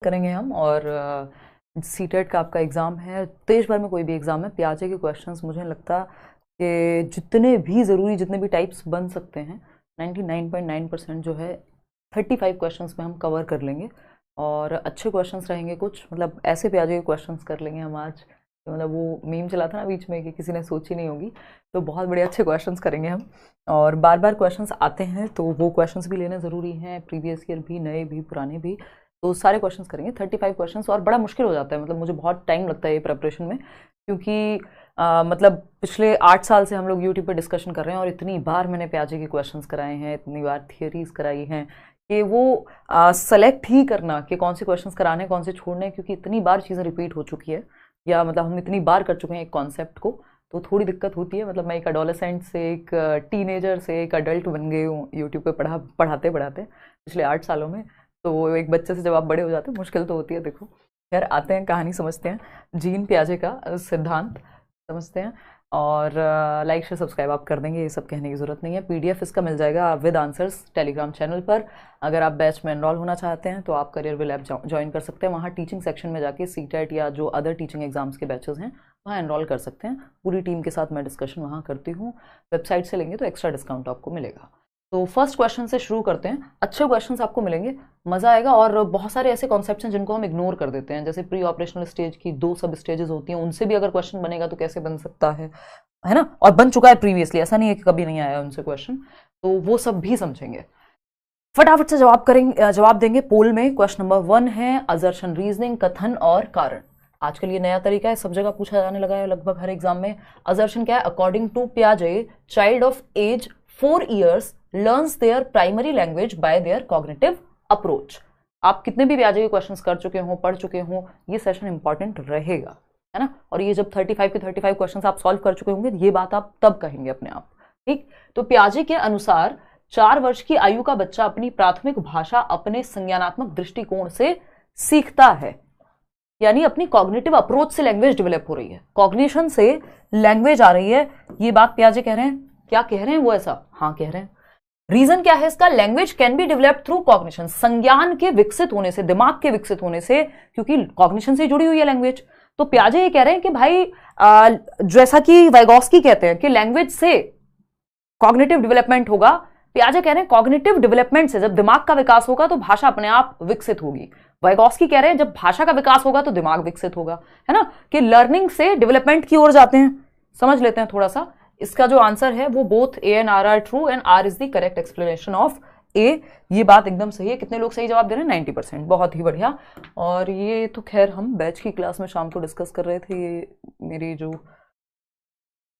करेंगे हम। और सीटेट का आपका एग्ज़ाम है, देश भर में कोई भी एग्ज़ाम है, पियाजे के क्वेश्चंस मुझे लगता कि जितने भी ज़रूरी, जितने भी टाइप्स बन सकते हैं 99.9% जो है 35 क्वेश्चंस में हम कवर कर लेंगे। और अच्छे क्वेश्चंस रहेंगे कुछ, मतलब ऐसे पियाजे के क्वेश्चंस कर लेंगे हम आज, मतलब वो मीम चला था ना बीच में कि किसी ने सोची नहीं होगी, तो बहुत बड़े अच्छे क्वेश्चंस करेंगे हम। और बार बार क्वेश्चंस आते हैं तो वो क्वेश्चंस भी लेने ज़रूरी हैं, प्रीवियस ईयर भी, नए भी, पुराने भी, तो सारे क्वेश्चंस करेंगे 35 क्वेश्चंस। और बड़ा मुश्किल हो जाता है, मतलब मुझे बहुत टाइम लगता है ये प्रिपरेशन में, क्योंकि मतलब पिछले 8 साल से हम लोग यूट्यूब पर डिस्कशन कर रहे हैं और इतनी बार मैंने पियाजे के क्वेश्चंस कराए हैं, इतनी बार थियरीज कराई हैं कि वो सेलेक्ट ही करना कि कौन से क्वेश्चंस कराने कौन से छोड़ने, क्योंकि इतनी बार चीज़ें रिपीट हो चुकी है, या मतलब हम इतनी बार कर चुके हैं एक कॉन्सेप्ट को, तो थोड़ी दिक्कत होती है। मतलब मैं एक एडोलेसेंट से एक टीनेजर से एक अडल्ट बन गई हूँ यूट्यूब पे पढ़ाते पढ़ाते पिछले 8 सालों में। तो एक बच्चे से जब आप बड़े हो जाते हैं मुश्किल तो होती है। देखो खैर आते हैं, कहानी समझते हैं, जीन पियाजे का सिद्धांत समझते हैं। और लाइक शेयर सब्सक्राइब आप कर देंगे, ये सब कहने की ज़रूरत नहीं है। PDF इसका मिल जाएगा विद आंसर्स टेलीग्राम चैनल पर। अगर आप बैच में एनरोल होना चाहते हैं तो आप करियर विल ऐप ज्वाइन कर सकते हैं, वहाँ टीचिंग सेक्शन में जाके सीटेट या जो अदर टीचिंग एग्जाम्स के बैचेस हैं वहाँ एनरोल कर सकते हैं। पूरी टीम के साथ मैं डिस्कशन वहाँ करती हूँ, वेबसाइट से लेंगे तो एक्स्ट्रा डिस्काउंट आपको मिलेगा। तो फर्स्ट क्वेश्चन से शुरू करते हैं, अच्छे क्वेश्चंस आपको मिलेंगे, मज़ा आएगा। और बहुत सारे ऐसे कॉन्सेप्ट्स हैं जिनको हम इग्नोर कर देते हैं, जैसे प्री ऑपरेशनल स्टेज की 2 सब स्टेजेस होती हैं, उनसे भी अगर क्वेश्चन बनेगा तो कैसे बन सकता है ना, और बन चुका है प्रीवियसली, ऐसा नहीं है कि कभी नहीं आया उनसे क्वेश्चन, तो वो सब भी समझेंगे। फटाफट से जवाब देंगे। पोल में क्वेश्चन नंबर 1 है असर्शन रीजनिंग, कथन और कारण। आजकल ये नया तरीका है, सब जगह पूछा जाने लगा है लगभग हर एग्जाम में। असर्शन क्या है? अकॉर्डिंग टू पियाजे, child of age 4 years learns their primary language by their cognitive approach. आप कितने भी पियाजे के क्वेश्चंस कर चुके हो, पढ़ चुके हो, ये सेशन इंपॉर्टेंट रहेगा, है ना। और ये जब 35 के 35 क्वेश्चंस आप सॉल्व कर चुके होंगे, ये बात आप तब कहेंगे अपने आप, ठीक। तो पियाजे के अनुसार 4 वर्ष की आयु का बच्चा अपनी प्राथमिक भाषा अपने संज्ञानात्मक दृष्टिकोण से सीखता है, यानी अपनी कॉग्निटिव अप्रोच से लैंग्वेज डेवलप हो रही है, कॉग्निशन से लैंग्वेज आ रही है, ये बात पियाजे कह रहे हैं। क्या कह रहे हैं वो? ऐसा हाँ कह रहे हैं। रीजन क्या है इसका? Language can be developed through cognition, संज्ञान के विकसित होने से, दिमाग के विकसित होने से, क्योंकि कॉग्निशन से जुड़ी हुई है लैंग्वेज। तो पियाजे ये कह रहे हैं कि भाई जैसा कि वाइगोस्की कहते हैं कि लैंग्वेज से कॉग्निटिव डेवलपमेंट होगा, पियाजे कह रहे हैं कॉग्निटिव डेवलपमेंट से, जब दिमाग का विकास होगा तो भाषा अपने आप विकसित होगी। वाइगोस्की कह रहे हैं जब भाषा का विकास होगा तो दिमाग विकसित होगा, है ना, कि लर्निंग से डेवलपमेंट की ओर जाते हैं। समझ लेते हैं थोड़ा सा। इसका जो आंसर है वो both A and R are true and R is the correct explanation of A। ये बात एकदम सही है। कितने लोग सही जवाब दे रहे हैं? 90%, बहुत ही बढ़िया। और ये तो खैर हम बैच की क्लास में शाम को डिस्कस कर रहे थे, ये मेरी जो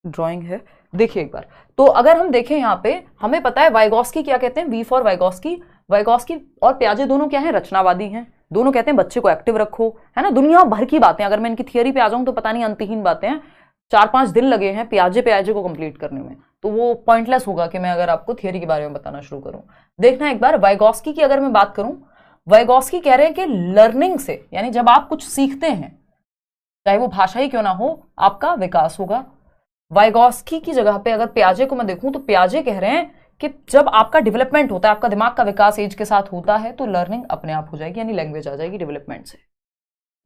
ड्राइंग है, देखिए एक बार। तो अगर हम देखें यहाँ पे, हमें पता है वाइगोस्की क्या कहते हैं, V फॉर वाइगोस्की। वाइगोस्की और पियाजे दोनों क्या है? रचनावादी हैं। दोनों कहते हैं बच्चे को एक्टिव रखो, है ना। दुनिया भर की बातें, अगर मैं इनकी थियरी पे आ जाऊं तो पता नहीं अंतहीन बातें हैं। 4-5 दिन लगे हैं पियाजे को कंप्लीट करने में, तो वो पॉइंटलेस होगा कि मैं अगर आपको थियरी के बारे में बताना शुरू करूं। देखना एक बार, वाइगोस्की की अगर मैं बात करूं, वाइगोस्की कह रहे हैं कि लर्निंग से, यानी जब आप कुछ सीखते हैं, चाहे वो भाषा ही क्यों ना हो, आपका विकास होगा। वाइगोस्की की जगह पे अगर पियाजे को मैं देखूं तो पियाजे कह रहे हैं कि जब आपका डेवलपमेंट होता है, आपका दिमाग का विकास एज के साथ होता है, तो लर्निंग अपने आप हो जाएगी, यानी लैंग्वेज आ जाएगी डेवलपमेंट से।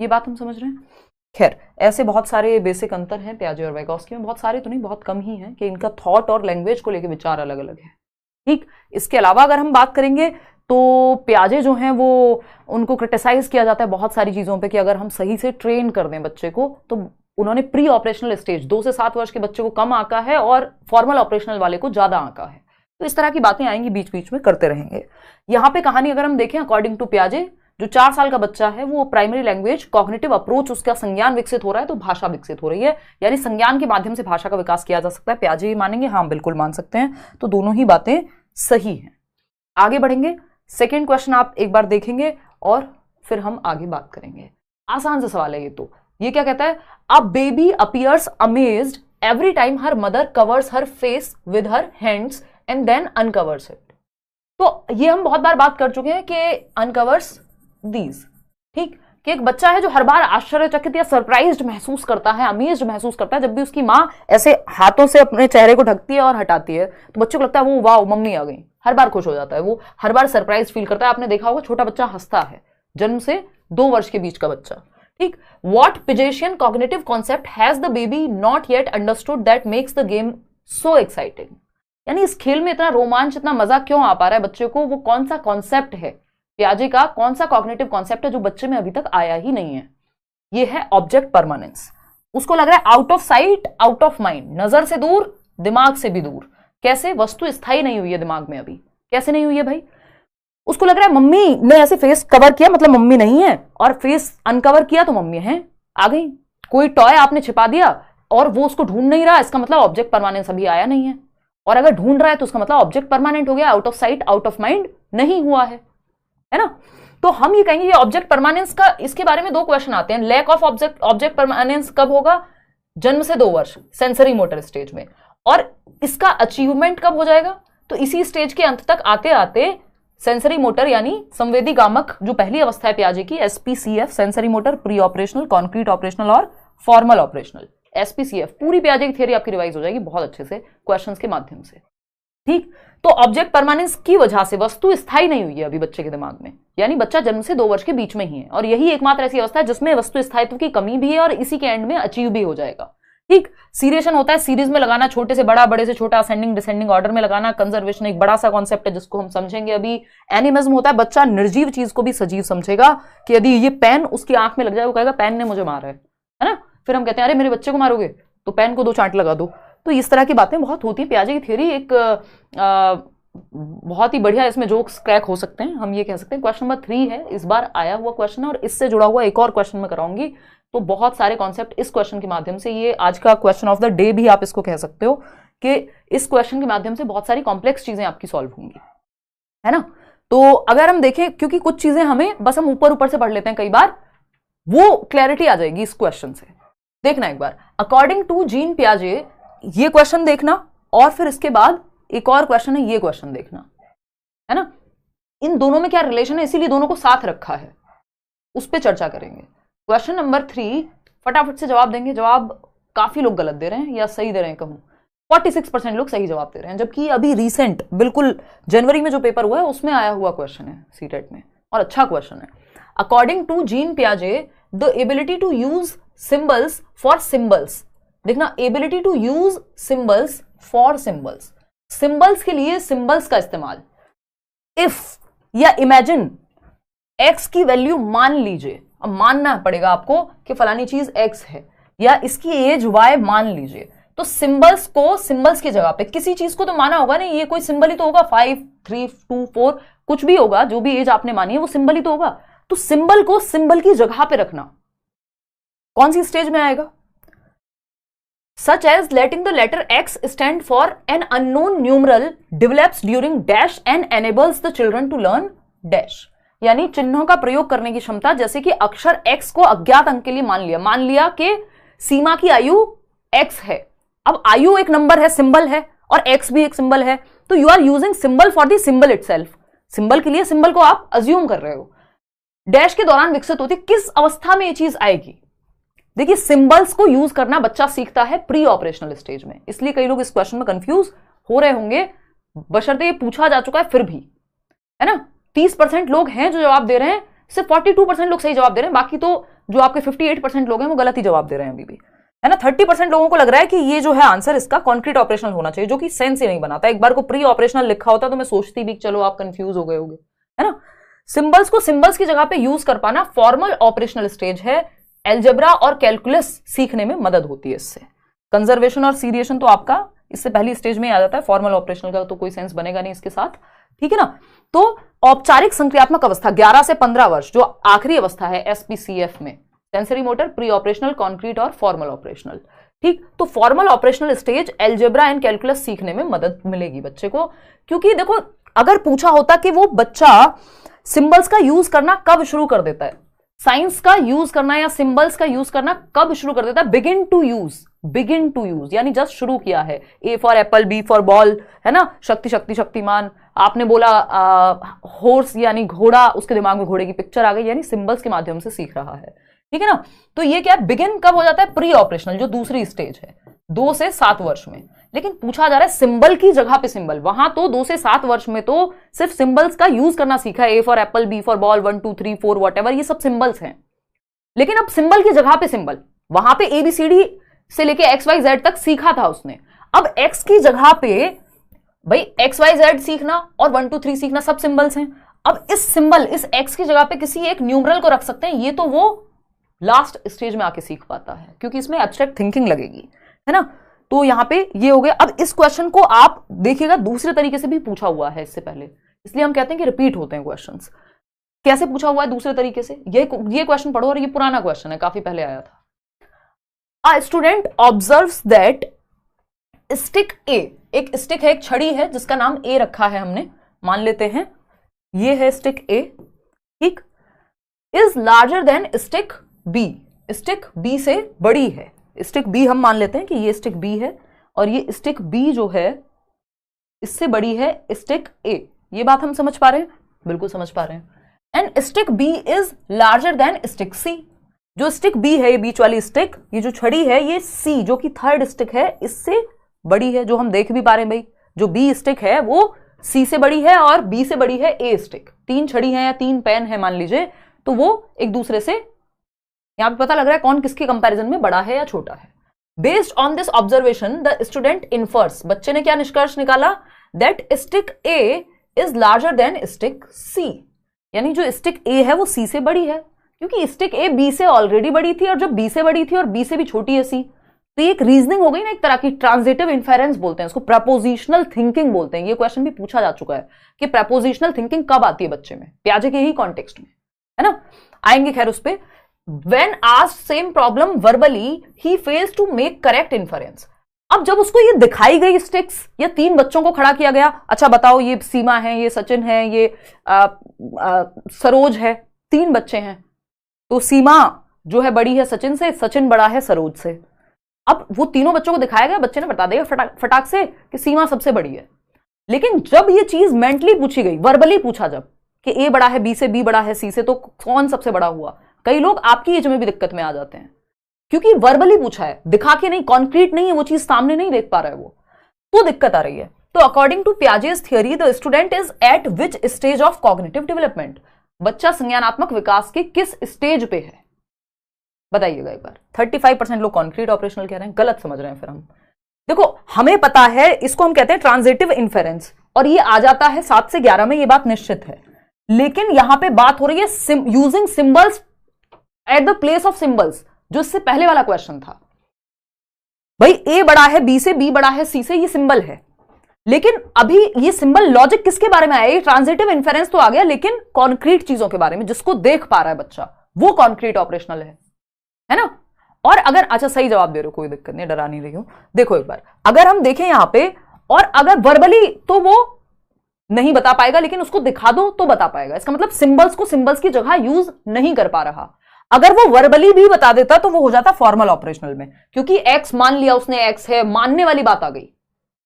ये बात हम समझ रहे हैं। खैर ऐसे बहुत सारे बेसिक अंतर हैं पियाजे और वाइगोस्की में, बहुत सारे तो नहीं, बहुत कम ही हैं, कि इनका थॉट और लैंग्वेज को लेकर विचार अलग अलग है, ठीक। इसके अलावा अगर हम बात करेंगे तो पियाजे जो हैं वो, उनको क्रिटिसाइज किया जाता है बहुत सारी चीजों पे कि अगर हम सही से ट्रेन कर दें बच्चे को, तो उन्होंने प्री ऑपरेशनल स्टेज 2 से 7 वर्ष के बच्चे को कम आंका है और फॉर्मल ऑपरेशनल वाले को ज्यादा आंका है। तो इस तरह की बातें आएंगी, बीच बीच में करते रहेंगे। यहाँ पे कहानी अगर हम देखें, अकॉर्डिंग टू पियाजे, जो 4 साल का बच्चा है वो प्राइमरी लैंग्वेज, कॉग्निटिव अप्रोच, उसका संज्ञान विकसित हो रहा है, तो भाषा विकसित हो रही है, यानी संज्ञान के माध्यम से भाषा का विकास किया जा सकता है। पियाजे ये मानेंगे? हाँ बिल्कुल मान सकते हैं। तो दोनों ही बातें सही हैं। आगे बढ़ेंगे, सेकेंड क्वेश्चन आप एक बार देखेंगे और फिर हम आगे बात करेंगे। आसान सा सवाल है ये तो। ये क्या कहता है? A baby appears amazed every time her mother covers her face with her hands and then uncovers it. तो ये हम बहुत बार बात कर चुके हैं कि अनकवर्स दीज, ठीक, कि एक बच्चा है जो हर बार आश्चर्यचकित या सरप्राइज्ड महसूस करता है, अमेज्ड महसूस करता है जब भी उसकी माँ ऐसे हाथों से अपने चेहरे को ढकती है और हटाती है, तो बच्चे को लगता है वो वाह मम्मी आ गई, हर बार खुश हो जाता है, वो हर बार सरप्राइज फील करता है। आपने देखा होगा छोटा बच्चा हंसता है जन्म से 2 वर्ष के बीच का बच्चा। ठीक, what Piagetian cognitive concept has the baby not yet understood that makes the game so exciting. यानी इस खेल में इतना रोमांच, इतना मजा क्यों आ पा रहा है बच्चे को, वो कौन सा कॉन्सेप्ट है, पियाजे का कौन सा कॉग्निटिव कॉन्सेप्ट है जो बच्चे में अभी तक आया ही नहीं है। ये है ऑब्जेक्ट परमानेंस। उसको लग रहा है out of sight out of mind, नजर से दूर दिमाग से भी दूर। कैसे? वस्तु स्थायी नहीं हुई है दिमाग में अभी। कैसे नहीं हुई है भाई? उसको लग रहा है मम्मी ने ऐसे फेस कवर किया मतलब मम्मी नहीं है, और फेस अनकवर किया तो मम्मी है, आ गई। कोई टॉय आपने छिपा दिया और वो उसको ढूंढ नहीं रहा, इसका मतलब ऑब्जेक्ट परमानेंस अभी आया नहीं है। और अगर ढूंढ रहा है तो उसका मतलब ऑब्जेक्ट परमानेंट हो गया, out of sight out of mind नहीं हुआ है ना। तो हम ये कहेंगे ये ऑब्जेक्ट परमानेंस का, इसके बारे में 2 क्वेश्चन आते हैं। लैक ऑफ ऑब्जेक्ट परमानेंस कब होगा? जन्म से 2 वर्ष, सेंसरी मोटर स्टेज में। और इसका अचीवमेंट कब हो जाएगा? तो इसी स्टेज के अंत तक आते आते सेंसरी मोटर यानी संवेदी गामक जो पहली अवस्था है पियाजे की, SPCF, sensory motor, pre operational, concrete operational और फॉर्मल ऑपरेशनल, SPCF। पूरी पियाजे की थियरी आपकी रिवाइज हो जाएगी बहुत अच्छे से क्वेश्चंस के माध्यम से। ठीक, तो ऑब्जेक्ट परमानेंस की वजह से वस्तु स्थायी नहीं हुई है अभी बच्चे के दिमाग में, यानी बच्चा जन्म से 2 वर्ष के बीच में ही है, और यही एकमात्र ऐसी अवस्था है जिसमें वस्तु स्थायित्व की कमी भी है और इसी के एंड में अचीव भी हो जाएगा। ठीक, सीरिएशन होता है सीरीज में लगाना, छोटे से बड़ा, बड़े से छोटा, असेंडिंग डिसेंडिंग ऑर्डर में लगाना। कंजर्वेशन एक बड़ा सा कॉन्सेप्ट है जिसको हम समझेंगे अभी। एनिमिज्म होता है बच्चा निर्जीव चीज को भी सजीव समझेगा, कि यदि ये पेन उसकी आंख में लग जाए वो कहेगा पेन ने मुझे मारा है ना। फिर हम कहते हैं अरे मेरे बच्चे को मारोगे तो पेन को 2 चांट लगा दो। तो इस तरह की बातें बहुत होती है। पियाजे की थियरी एक बहुत ही बढ़िया, इसमें जोक्स क्रैक हो सकते हैं, हम ये कह सकते हैं। क्वेश्चन नंबर 3 है, इस बार आया हुआ क्वेश्चन है और इससे जुड़ा हुआ एक और क्वेश्चन मैं कराऊंगी। तो बहुत सारे कॉन्सेप्ट इस क्वेश्चन के माध्यम से, ये आज का क्वेश्चन ऑफ द डे भी आप इसको कह सकते हो, कि इस क्वेश्चन के माध्यम से बहुत सारी कॉम्प्लेक्स चीजें आपकी सॉल्व होंगी, है ना। तो अगर हम देखें, क्योंकि कुछ चीजें हमें बस हम ऊपर ऊपर से पढ़ लेते हैं कई बार, वो क्लैरिटी आ जाएगी इस क्वेश्चन से। देखना एक बार, अकॉर्डिंग टू जीन पियाजे, ये क्वेश्चन देखना, और फिर इसके बाद एक और क्वेश्चन है, ये क्वेश्चन देखना, है ना। इन दोनों में क्या रिलेशन है, इसीलिए दोनों को साथ रखा है, उस पर चर्चा करेंगे। क्वेश्चन नंबर 3 फटाफट से जवाब देंगे। जवाब काफी लोग गलत दे रहे हैं या सही दे रहे हैं कहूं, 46% लोग सही जवाब दे रहे हैं, जबकि अभी रिसेंट बिल्कुल जनवरी में जो पेपर हुआ है उसमें आया हुआ क्वेश्चन है सीटेट में, और अच्छा क्वेश्चन है। अकॉर्डिंग टू जीन पियाजे, the ability to use symbols for symbols, देखना, ability to use symbols for symbols, symbols के लिए सिंबल्स का इस्तेमाल। इफ या इमेजिन, एक्स की वैल्यू मान लीजिए, अब मानना पड़ेगा आपको कि फलानी चीज एक्स है, या इसकी एज वाई मान लीजिए, तो सिंबल्स को सिंबल्स की जगह पे, किसी चीज को तो माना होगा नहीं, ये कोई सिंबल ही तो होगा, 5 3 2 4 कुछ भी होगा, जो भी एज आपने मानी है वो सिंबल ही तो होगा। तो सिंबल को सिंबल की जगह पे रखना कौन सी स्टेज में आएगा? Such as letting the letter X stand for an unknown numeral develops during dash and enables the children to learn dash, यानी चिन्हों का प्रयोग करने की क्षमता, जैसे कि अक्षर X को अज्ञात अंक के लिए मान लिया कि सीमा की आयु X है। अब आयु एक नंबर है, सिंबल है, और X भी एक सिंबल है, तो you are using symbol for the symbol itself, symbol के लिए सिंबल को आप अज्यूम कर रहे हो। डैश के दौरान विकसित होती, किस अवस्था में ये चीज आएगी? देखिए, सिंबल्स को यूज करना बच्चा सीखता है प्री ऑपरेशनल स्टेज में, इसलिए कई लोग इस क्वेश्चन में कंफ्यूज हो रहे होंगे, बशर्ते ये पूछा जा चुका है फिर भी, है ना। 30% लोग हैं जो जवाब दे रहे हैं, सिर्फ 42% लोग सही जवाब दे रहे हैं, बाकी तो जो आपके 58% लोग हैं वो गलत ही जवाब दे रहे हैं अभी भी, है ना। 30% लोगों को लग रहा है कि ये जो है आंसर इसका कॉन्क्रीट ऑपरेशनल होना चाहिए, जो कि सेंस ही नहीं बनाता। एक बार को प्री ऑपरेशनल लिखा होता तो मैं सोचती भी चलो आप कंफ्यूज हो गए होंगे, है ना। सिंबल्स को सिंबल्स की जगह पे यूज कर पाना फॉर्मल ऑपरेशनल स्टेज है, एल्जेब्रा और कैलकुलस सीखने में मदद होती है इससे। कंजर्वेशन और सीरिएशन तो आपका इससे पहली स्टेज में आ जाता है, फॉर्मल ऑपरेशनल का तो कोई सेंस बनेगा नहीं इसके साथ, ठीक है ना। तो औपचारिक संक्रियात्मक अवस्था 11 से 15 वर्ष, जो आखिरी अवस्था है SPCF में, sensory motor, pre operational, concrete और फॉर्मल ऑपरेशनल, ठीक। तो formal operational stage algebra and calculus सीखने में मदद मिलेगी बच्चे को, क्योंकि देखो अगर पूछा होता कि वो बच्चा सिंबल्स का यूज करना कब शुरू कर देता है, साइंस का यूज करना या सिंबल्स का यूज करना कब शुरू कर देता है, बिगिन टू यूज यानी जस्ट शुरू किया है। A for Apple, B for ball, है ना, शक्ति शक्ति शक्तिमान, आपने बोला हॉर्स यानी घोड़ा, उसके दिमाग में घोड़े की पिक्चर आ गई, यानी सिंबल्स के माध्यम से सीख रहा है, ठीक है ना। तो ये क्या बिगिन कब हो जाता है? प्री ऑपरेशनल, जो दूसरी स्टेज है, 2 से 7 वर्ष में, लेकिन पूछा जा रहा है सिंबल की जगह पे सिंबल। वहां तो 2 से 7 वर्ष में तो सिर्फ सिंबल्स का यूज करना सीखा है, A for apple, B for ball, 1 2 3 4 whatever, ये सब सिंबल्स हैं। लेकिन अब सिंबल की जगह पे सिंबल, वहां पे ABCD से लेके XYZ तक सीखा था उसने। अब X की जगह पे भाई XYZ सीखना और 1 2 3 सीखना, सब सिंबल्स हैं। अब इस सिंबल, इस X की जगह पे किसी एक न्यूमरल को रख सकते हैं, ये तो वो लास्ट स्टेज में आके सीख पाता है, क्योंकि इसमें एब्स्ट्रैक्ट थिंकिंग लगेगी, है ना। तो यहां पे ये हो गया। अब इस क्वेश्चन को आप देखिएगा दूसरे तरीके से भी पूछा हुआ है इससे पहले, इसलिए हम कहते हैं कि रिपीट होते हैं क्वेश्चंस। कैसे पूछा हुआ है दूसरे तरीके से, ये क्वेश्चन पढ़ो, और ये पुराना क्वेश्चन है, काफी पहले आया था। A student observes that stick A, एक स्टिक है, एक छड़ी है जिसका नाम ए रखा है हमने, मान लेते हैं ये है स्टिक ए, ठीक, is larger than stick B, stick B से बड़ी है। स्टिक बी हम मान लेते हैं कि ये स्टिक बी है, और ये स्टिक बी जो है इससे बड़ी है स्टिक ए। ये बात हम समझ पा रहे हैं? बिल्कुल समझ पा रहे हैं। And stick B is larger than stick C, जो स्टिक बी है, ये बीच वाली स्टिक, ये जो छड़ी है, ये सी जो कि थर्ड स्टिक है, इससे बड़ी है, जो हम देख भी पा रहे हैं भाई। जो बी स्टिक है वो सी से बड़ी है और बी से बड़ी है ए स्टिक। 3 छड़ी है या 3 पेन है मान लीजिए, तो वो एक दूसरे से यहां पे पता लग रहा है कौन किसके कंपैरिजन में बड़ा है या छोटा है। Based on this observation the student infers, बच्चे ने क्या निष्कर्ष निकाला, that stick A is larger than stick C, यानी जो स्टिक ए है वो सी से बड़ी है, क्योंकि स्टिक ए बी से ऑलरेडी बड़ी थी, और जब बी से बड़ी थी और बी से भी छोटी है सी, तो ये एक रीजनिंग हो गई ना, एक तरह की ट्रांजिटिव इन्फेरेंस बोलते हैं इसको, प्रपोजिशनल थिंकिंग बोलते हैं। ये क्वेश्चन भी पूछा जा चुका है कि प्रपोजिशनल थिंकिंग कब आती है बच्चे में, प्याजे के ही कॉन्टेक्स्ट में, है ना, आएंगे खैर उस पे। When asked same problem verbally, he fails to make correct inference. अब जब उसको ये दिखाई गई स्टिक्स, या 3 बच्चों को खड़ा किया गया, अच्छा बताओ ये सीमा है, ये सचिन है, ये सरोज है, 3 बच्चे हैं, तो सीमा जो है बड़ी है सचिन से, सचिन बड़ा है सरोज से। अब वो तीनों बच्चों को दिखाया गया, बच्चे ने बता देगा फटाक से कि सीमा सबसे बड़ी है। लेकिन जब ये चीज मेंटली पूछी गई, वर्बली पूछा जब कि ए बड़ा है बी से, बी बड़ा है सी से, तो कौन सबसे बड़ा हुआ, कई लोग आपकी एज में भी दिक्कत में आ जाते हैं, क्योंकि वर्बली पूछा है, दिखा के नहीं, कॉन्क्रीट नहीं है, वो चीज सामने नहीं देख पा रहा है वो, तो दिक्कत आ रही है। तो according to Piaget's theory the student is at which stage of cognitive development, बच्चा संज्ञानात्मक विकास के किस स्टेज पे है, बताइएगा एक बार। 35% लोग कॉन्क्रीट ऑपरेशनल कह रहे हैं, गलत समझ रहे हैं फिर हम। देखो हमें पता है, इसको हम कहते हैं ट्रांजिटिव इन्फेरेंस, और ये आ जाता है 7 से 11 में, ये बात निश्चित है। लेकिन यहां पे बात हो रही है using symbols at the place of symbols, जो इससे पहले वाला क्वेश्चन था। भाई ए बड़ा है बी से, बी बड़ा है सी से, ये सिंबल है, लेकिन अभी ये सिंबल लॉजिक किसके बारे में आया, ये ट्रांजिटिव इन्फेरेंस तो आ गया, लेकिन कॉन्क्रीट चीजों के बारे में, जिसको देख पा रहा है बच्चा, वो कॉन्क्रीट ऑपरेशनल है ना। और अगर, अच्छा सही जवाब दे रहे हो, कोई दिक्कत नहीं, डरा नहीं रही हूं। देखो एक बार अगर हम देखें यहां पे, और अगर वर्बली तो वो नहीं बता पाएगा, लेकिन उसको दिखा दो तो बता पाएगा। इसका मतलब सिंबल्स को सिंबल्स की जगह यूज नहीं कर पा रहा। अगर वो वर्बली भी बता देता तो वो हो जाता फॉर्मल ऑपरेशनल में, क्योंकि एक्स मान लिया उसने, एक्स है, मानने वाली बात आ गई,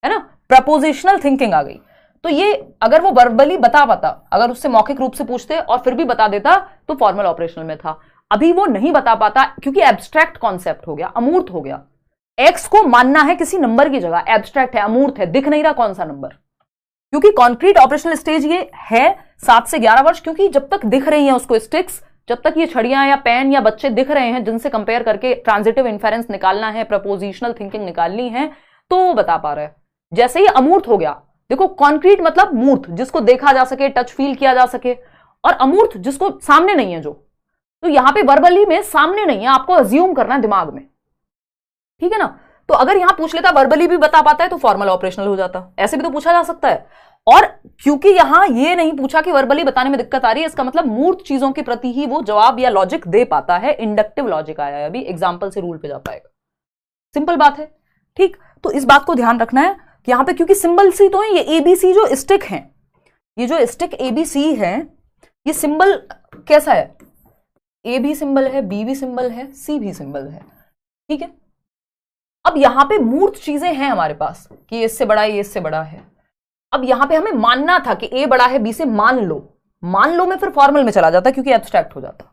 है ना, प्रपोजिशनल थिंकिंग आ गई। तो ये अगर वो वर्बली बता पाता, अगर उससे मौखिक रूप से पूछते और फिर भी बता देता, तो फॉर्मल ऑपरेशनल में था। अभी वो नहीं बता पाता, क्योंकि एब्स्ट्रैक्ट कॉन्सेप्ट हो गया, अमूर्त हो गया। एक्स को मानना है किसी नंबर की जगह, एब्स्ट्रैक्ट है, अमूर्त है, दिख नहीं रहा कौन सा नंबर, क्योंकि कॉन्क्रीट ऑपरेशनल स्टेज ये है 7 से 11 वर्ष, क्योंकि जब तक दिख रही हैं उसको स्टिक्स, जब तक ये छड़ियां या पेन या बच्चे दिख रहे हैं जिनसे कंपेयर करके ट्रांजिटिव इन्फेरेंस निकालना है, प्रपोजिशनल थिंकिंग निकालनी है, तो वो बता पा रहे हैं। जैसे ही अमूर्त हो गया, देखो कॉन्क्रीट मतलब मूर्त, जिसको देखा जा सके, टच फील किया जा सके, और अमूर्त जिसको सामने नहीं है जो, तो यहां पे वर्बली में सामने नहीं है, आपको अज्यूम करना है दिमाग में, ठीक है ना। तो अगर यहां पूछ लेता वर्बली भी बता पाता है तो फॉर्मल ऑपरेशनल हो जाता, ऐसे भी तो पूछा जा सकता है। और क्योंकि यहां ये नहीं पूछा कि वर्बली बताने में दिक्कत आ रही है, इसका मतलब मूर्त चीजों के प्रति ही वो जवाब या लॉजिक दे पाता है। इंडक्टिव लॉजिक आया है, अभी एग्जाम्पल से रूल पे जा पाएगा, सिंपल बात है, ठीक। तो इस बात को ध्यान रखना है कि यहां पे क्योंकि सिंबल सी तो है, ये एबीसी जो स्टिक है, ये जो स्टिक एबीसी है, ये सिंबल कैसा है, ए भी सिंबल है, बी भी सिंबल है, सी भी सिंबल है, ठीक है। अब यहां पे मूर्त चीजें हैं हमारे पास कि इससे बड़ा है, ये इससे बड़ा है। अब यहां पे हमें मानना था कि ए बड़ा है बी से, मान लो में फिर फॉर्मल में चला जाता क्योंकि एब्स्ट्रैक्ट हो जाता।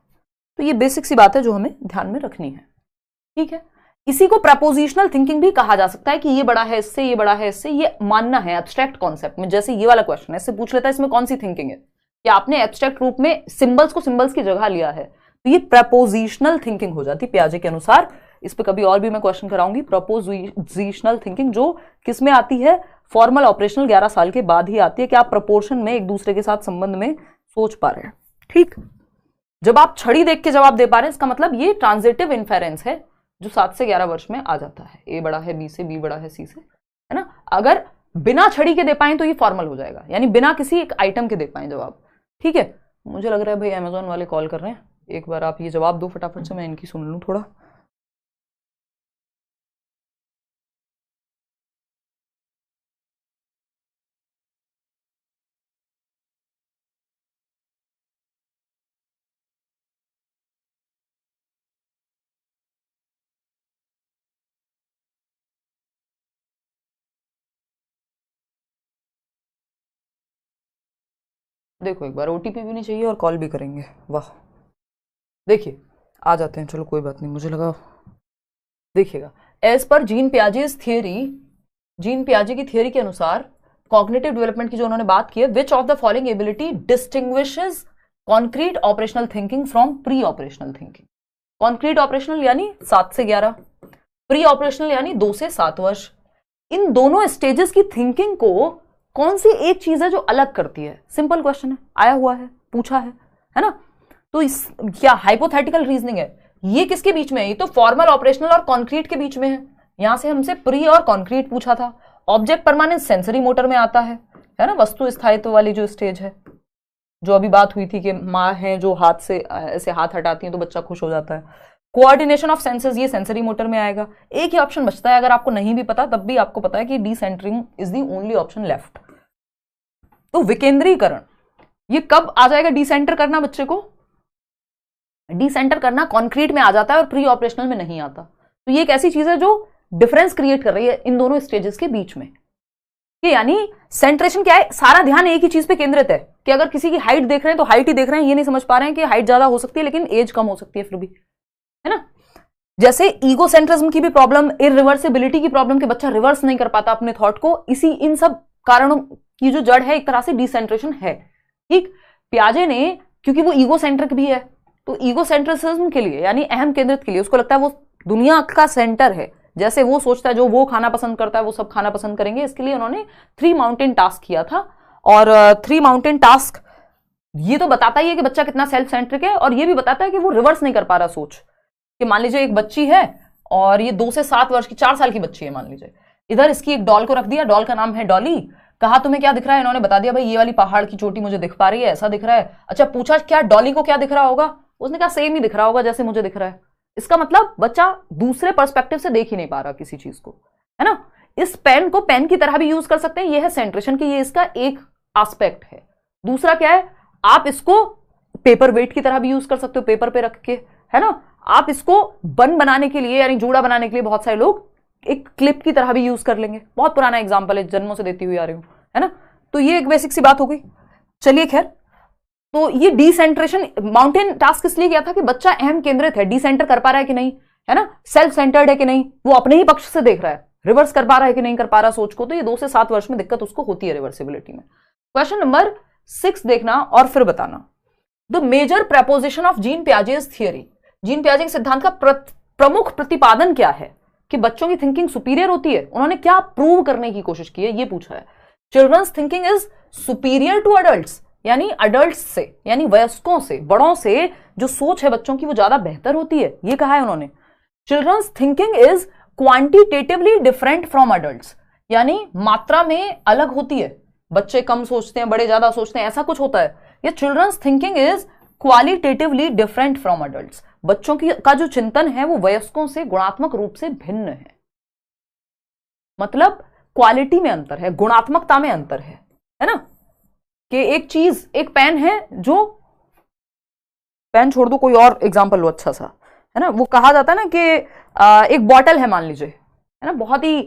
तो ये बेसिक सी बात है जो हमें ध्यान में रखनी है, ठीक है। इसी को प्रपोजिशनल थिंकिंग भी कहा जा सकता है कि ये बड़ा है इससे, ये बड़ा है इससे, ये मानना है एब्स्ट्रैक्ट कॉन्सेप्ट में। जैसे ये वाला क्वेश्चन है, इससे पूछ लेता है इसमें कौन सी थिंकिंग है, कि आपने एब्स्ट्रैक्ट रूप में सिंबल्स को सिंबल्स की जगह लिया है, तो ये प्रपोजिशनल थिंकिंग हो जाती पियाजे के अनुसार। इस पे कभी और भी मैं क्वेश्चन कराऊंगी। प्रपोजिशनल थिंकिंग जो किस में आती है, फॉर्मल ऑपरेशनल 11 साल के बाद ही आती है, कि आप प्रपोर्शन में एक दूसरे के साथ संबंध में सोच पा रहे हैं। ठीक, जब आप छड़ी देख के जवाब दे पा रहे हैं, इसका मतलब ये ट्रांजिटिव इन्फेरेंस है जो 7 से 11 वर्ष में आ जाता है। ए बड़ा है बी से, बी बड़ा है सी से, है ना। अगर बिना छड़ी के दे पाए तो ये फॉर्मल हो जाएगा, यानी बिना किसी एक आइटम के दे पाए जवाब। ठीक है, मुझे लग रहा है भाई अमेजोन वाले कॉल कर रहे हैं, एक बार आप ये जवाब दो फटाफट से, मैं इनकी सुन लूं थोड़ा। देखो एक बार ओटीपी भी नहीं चाहिए और कॉल भी करेंगे, वाह। देखिए आ जाते हैं, चलो कोई बात नहीं, मुझे लगा। देखिएगा, as per Jean Piaget's theory, Jean पियाजे की थियरी के अनुसार कॉग्निटिव डेवलपमेंट की जो उन्होंने बात की है, which of the following ability distinguishes concrete operational thinking from pre operational thinking. Concrete operational यानी 7 से 11, प्री ऑपरेशनल यानी 2 से 7 वर्ष। इन दोनों स्टेजेस की थिंकिंग को कौन सी एक चीज है जो अलग करती है? सिंपल क्वेश्चन है, आया हुआ है, पूछा है ना। तो इस क्या हाइपोथेटिकल रीजनिंग है, ये किसके बीच में है? ये तो फॉर्मल ऑपरेशनल और कॉन्क्रीट के बीच में है। यहां से हमसे प्री और कॉन्क्रीट पूछा था। ऑब्जेक्ट परमानेंट सेंसरी मोटर में आता है ना, वस्तु स्थायित्व वाली जो स्टेज है, जो अभी बात हुई थी कि माँ है जो हाथ से ऐसे हाथ हटाती है तो बच्चा खुश हो जाता है। कोऑर्डिनेशन ऑफ सेंसेस, ये सेंसरी मोटर में आएगा। एक ही ऑप्शन बचता है, अगर आपको नहीं भी पता तब भी आपको पता है कि decentering is the only option left. तो विकेंद्रीकरण, ये कब आ जाएगा? डिसेंटर करना, बच्चे को डिसेंटर करना कॉन्क्रीट में आ जाता है और प्री ऑपरेशनल में नहीं आता। तो ये एक ऐसी चीज है जो डिफरेंस क्रिएट कर रही है इन दोनों स्टेजेस के बीच में। यानी सेंट्रेशन क्या है? सारा ध्यान एक ही चीज पे केंद्रित है, कि अगर किसी की हाइट देख रहे हैं तो हाइट ही देख रहे हैं, ये नहीं समझ पा रहे हैं कि हाइट ज्यादा हो सकती है लेकिन एज कम हो सकती है फिर भी, है ना। जैसे ईगोसेंट्रिज्म की भी प्रॉब्लम, इरिवर्सिबिलिटी की प्रॉब्लम, कि बच्चा रिवर्स नहीं कर पाता अपने थॉट को, इसी इन सब कारणों की जो जड़ है एक तरह से डिसेंट्रेशन है। ठीक, पियाजे ने, क्योंकि वो ईगोसेंट्रिक भी है, तो ईगोसेंट्रिसिज्म के लिए यानी अहम केंद्रित के लिए, उसको लगता है वो दुनिया का सेंटर है, जैसे वो सोचता है जो वो खाना पसंद करता है वो सब खाना पसंद करेंगे। इसके लिए उन्होंने 3 माउंटेन टास्क किया था। और 3 माउंटेन टास्क ये तो बताता ही है कि बच्चा कितना सेल्फ सेंट्रिक है, और ये भी बताता है कि वो रिवर्स नहीं कर पा रहा सोच। कि मान लीजिए एक बच्ची है और ये 2 से 7 वर्ष की, 4 साल की बच्ची है मान लीजिए, इधर इसकी एक डॉल को रख दिया, डॉल का नाम है डॉली। कहा तुम्हें क्या दिख रहा है? इन्होंने बता दिया भाई ये वाली पहाड़ की चोटी मुझे दिख पा रही है, ऐसा दिख रहा है। अच्छा, पूछा क्या डॉली को क्या दिख रहा होगा? उसने कहा सेम ही दिख रहा होगा जैसे मुझे दिख रहा है। इसका मतलब बच्चा दूसरे पर्सपेक्टिव से देख ही नहीं पा रहा किसी चीज को, है ना। इस पेन को पेन की तरह भी यूज कर सकते हैं, यह है सेंट्रेशन की, ये इसका एक एस्पेक्ट है। दूसरा क्या है? आप इसको पेपर वेट की तरह भी यूज कर सकते हो, पेपर पे रख के, है ना। आप इसको बन बनाने के लिए यानी जूड़ा बनाने के लिए बहुत सारे लोग एक क्लिप की तरह भी यूज कर लेंगे। बहुत पुराना एग्जांपल है, जन्मों से देती हुई आ रही हूं, है ना। तो ये एक बेसिक सी बात हो गई। चलिए खैर, तो ये डिसेंट्रेशन माउंटेन टास्क इसलिए किया था कि बच्चा अहम केंद्रित है, डिसेंटर कर पा रहा है कि नहीं, है ना, सेल्फ सेंटर्ड है कि नहीं, वो अपने ही पक्ष से देख रहा है, रिवर्स कर पा रहा है कि नहीं कर पा रहा सोच को। तो ये 2 से 7 वर्ष में दिक्कत उसको होती है रिवर्सिबिलिटी में। क्वेश्चन नंबर 6 देखना और फिर बताना। The major proposition of Jean Piaget's theory, Jean पियाजे के सिद्धांत का प्रमुख प्रतिपादन क्या है? कि बच्चों की थिंकिंग सुपीरियर होती है। उन्होंने क्या प्रूव करने की कोशिश की है ये पूछा है। Children's thinking is superior to adults, यानी अडल्ट्स से, यानी वयस्कों से, बड़ों से जो सोच है बच्चों की वो ज्यादा बेहतर होती है, ये कहा है उन्होंने। Children's thinking is quantitatively different from adults, यानी मात्रा में अलग होती है। बच्चे कम सोचते हैं, बड़े ज्यादा सोचते हैं, ऐसा कुछ होता है। ये children's thinking is qualitatively different from adults, बच्चों की का जो चिंतन है वो वयस्कों से गुणात्मक रूप से भिन्न है। मतलब क्वालिटी में अंतर है, गुणात्मकता में अंतर है ना। कि एक चीज, एक पेन है, जो पेन छोड़ दो, कोई और एग्जांपल लो अच्छा सा, है ना। वो कहा जाता है ना कि एक बॉटल है मान लीजिए, है ना, बहुत ही